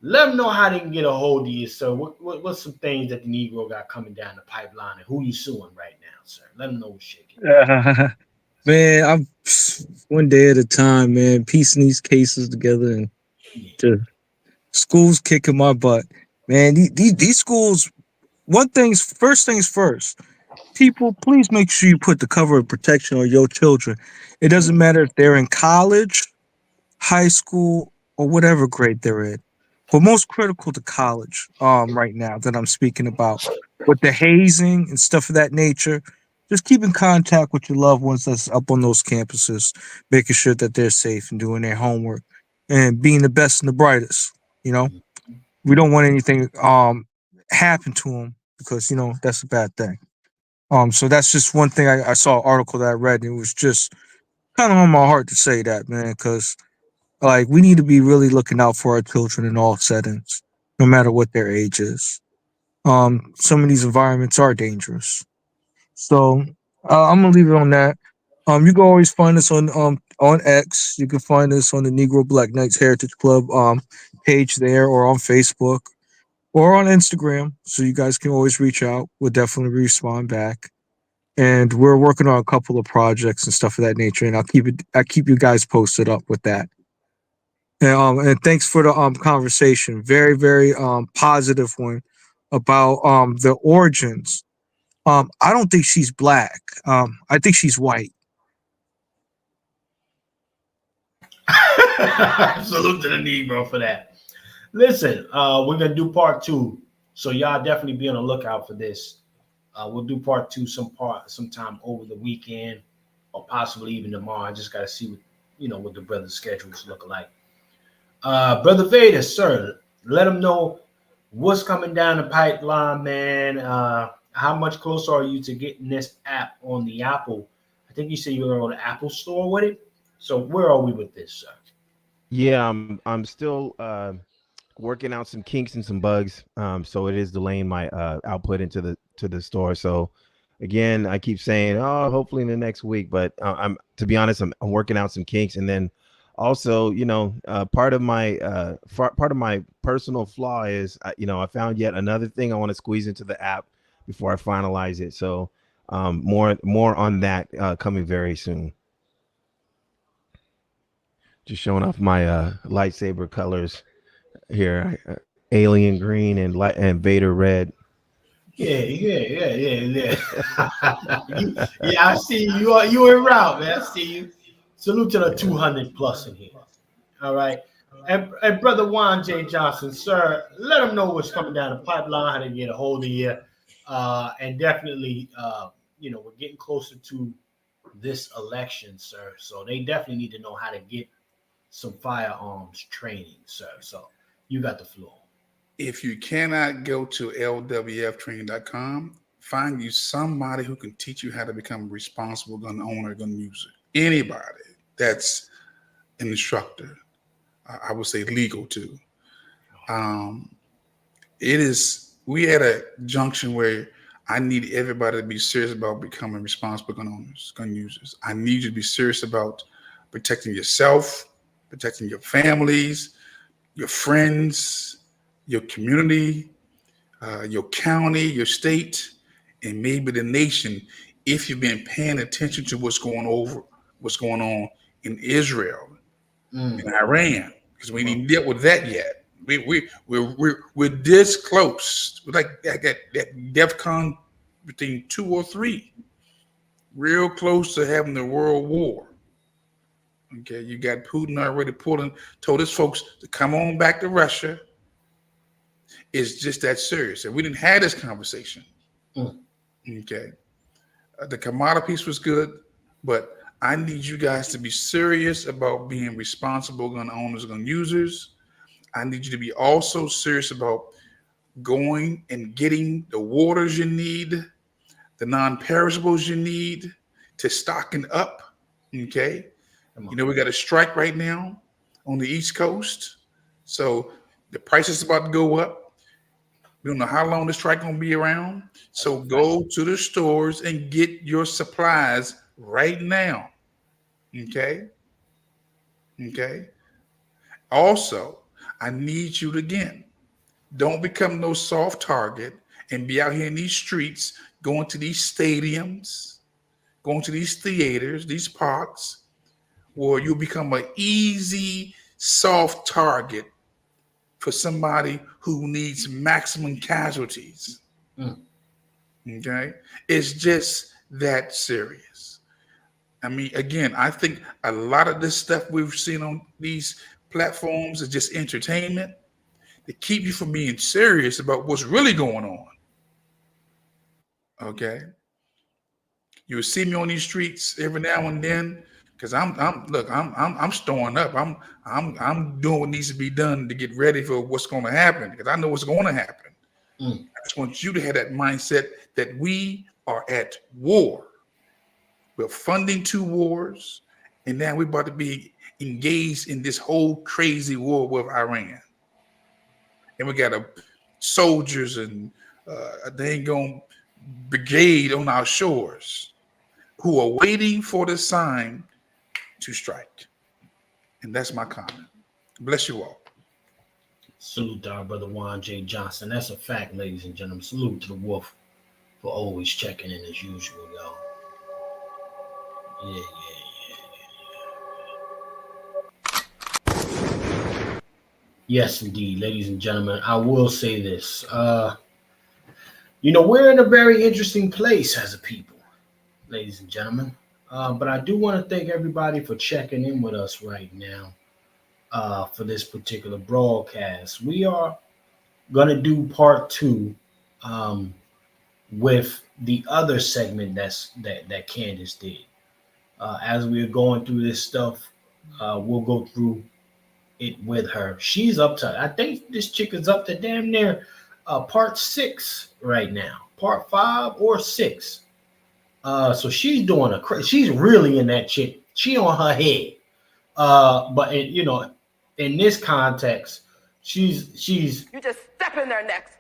Let them know how they can get a hold of you, sir. What's some things that the Negro got coming down the pipeline and who you suing right now, sir? Let them know what's shaking. Man, I'm one day at a time, man, piecing these cases together and just schools kicking my butt. Man, these schools, first things first. People, please make sure you put the cover of protection on your children. It doesn't matter if they're in college, high school, or whatever grade they're in. But most critical to college right now that I'm speaking about, with the hazing and stuff of that nature, just keep in contact with your loved ones that's up on those campuses, making sure that they're safe and doing their homework and being the best and the brightest. We don't want anything happen to them because, that's a bad thing. So that's just one thing I saw an article that I read, and it was just kind of on my heart to say that, man, because Like, we need to be really looking out for our children in all settings, no matter what their age is. Some of these environments are dangerous. So I'm gonna leave it on that. You can always find us on X. You can find us on the Negro Black Knights Heritage Club page there, or on Facebook, or on Instagram. So you guys can always reach out. We'll definitely respond back. And we're working on a couple of projects and stuff of that nature, and I keep you guys posted up with that. And thanks for the conversation. Very, very positive one about the origins. I don't think she's black. I think she's white. Salute to the Negro for that. Listen, we're gonna do part 2, so y'all definitely be on the lookout for this. We'll do part 2 sometime over the weekend, or possibly even tomorrow. I just gotta see what the brother's schedules look like. Brother Vader, sir, let them know what's coming down the pipeline, man. How much closer are you to getting this app on the Apple? I think you said you were going to go to the Apple store with it. So where are we with this, sir? Yeah, I'm still working out some kinks and some bugs. So it is delaying my output into the store. So again, I keep saying, oh, hopefully in the next week. But I'm to be honest, I'm working out some kinks, and then also, part of my personal flaw is, I found yet another thing I want to squeeze into the app before I finalize it. So more on that coming very soon. Just showing off my lightsaber colors here, alien green and Vader red. Yeah. Yeah, I see you. You en route, man. I see you. Salute to the 200 plus in here. All right. And Brother Juan J. Johnson, sir, let them know what's coming down the pipeline, how to get a hold of you. And definitely, we're getting closer to this election, sir. So they definitely need to know how to get some firearms training, sir. So you got the floor. If you cannot go to lwftraining.com, find you somebody who can teach you how to become a responsible gun owner, gun user. Anybody that's an instructor, I would say legal too. We at a junction where I need everybody to be serious about becoming responsible gun owners, gun users. I need you to be serious about protecting yourself, protecting your families, your friends, your community, your county, your state, and maybe the nation, if you've been paying attention to what's going on in Israel and Iran, because we ain't dealt with that yet. We're this close. We're like that DEFCON between 2 or 3, real close to having the world war. Okay, you got Putin already told his folks to come on back to Russia. It's just that serious, and we didn't have this conversation. Okay, the Kamala piece was good, but I need you guys to be serious about being responsible gun owners, gun users. I need you to be also serious about going and getting the waters you need, the non-perishables you need, to stocking up. Okay, we got a strike right now on the East Coast, so the price is about to go up. We don't know how long this strike gonna be around, so go to the stores and get your supplies right now. Okay. Also, I need you to, again, don't become no soft target and be out here in these streets, going to these stadiums, going to these theaters, these parks, where you become an easy soft target for somebody who needs maximum casualties. Okay? It's just that serious. I mean, again, I think a lot of this stuff we've seen on these platforms is just entertainment to keep you from being serious about what's really going on. Okay? You'll see me on these streets every now and then, because I'm storing up. I'm doing what needs to be done to get ready for what's going to happen, because I know what's going to happen. I just want you to have that mindset that we are at war. We're funding 2 wars, And now we're about to be engaged in this whole crazy war with Iran. And we got soldiers and a dang on brigade on our shores who are waiting for the sign to strike. And that's my comment. Bless you all. Salute to our brother Juan J. Johnson. That's a fact, ladies and gentlemen. Salute to the Wolf for always checking in as usual, y'all. Yeah. Yes, indeed, ladies and gentlemen. I will say this. We're in a very interesting place as a people, ladies and gentlemen. But I do want to thank everybody for checking in with us right now for this particular broadcast. We are going to do part 2 with the other segment that Candace did. As we are going through this stuff, we'll go through it with her. She's up to, I think this chick is up to damn near part 6 right now, part 5 or 6. So she's doing she's really in that chick. She on her head. But in this context, she's You just step in there next.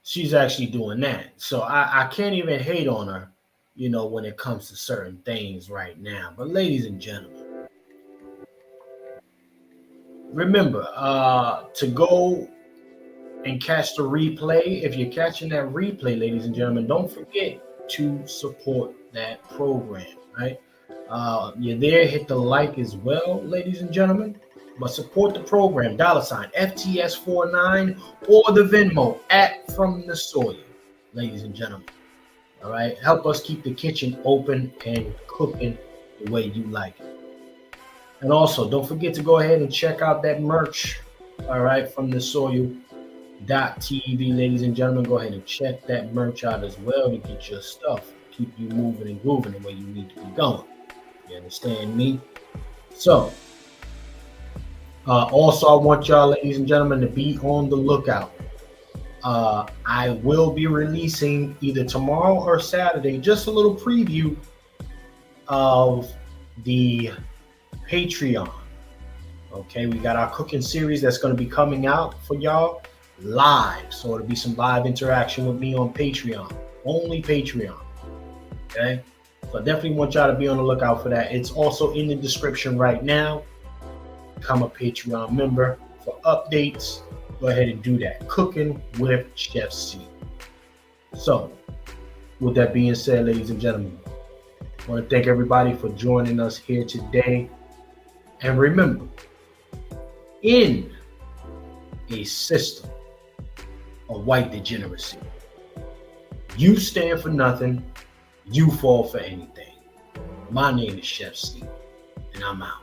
She's actually doing that. So I can't even hate on her, when it comes to certain things right now. But ladies and gentlemen, remember to go and catch the replay. If you're catching that replay, ladies and gentlemen, don't forget to support that program, right? You're there, hit the like as well, ladies and gentlemen. But support the program, $ FTS49 or the Venmo @From the Soil, ladies and gentlemen. All right, help us keep the kitchen open and cooking the way you like it. And also, don't forget to go ahead and check out that merch, all right, from the soil.tv, ladies and gentlemen. Go ahead and check that merch out as well to get your stuff, keep you moving and grooving the way you need to be going. You understand me? So, also, I want y'all, ladies and gentlemen, to be on the lookout. I will be releasing either tomorrow or Saturday just a little preview of the Patreon. Okay, we got our cooking series that's going to be coming out for y'all live. So it'll be some live interaction with me on Patreon, only Patreon. Okay, so I definitely want y'all to be on the lookout for that. It's also in the description right now. Become a Patreon member for updates. Go ahead and do that. Cooking with Chef C. So, with that being said, ladies and gentlemen, I want to thank everybody for joining us here today. And remember, in a system of white degeneracy, you stand for nothing, you fall for anything. My name is Chef C, and I'm out.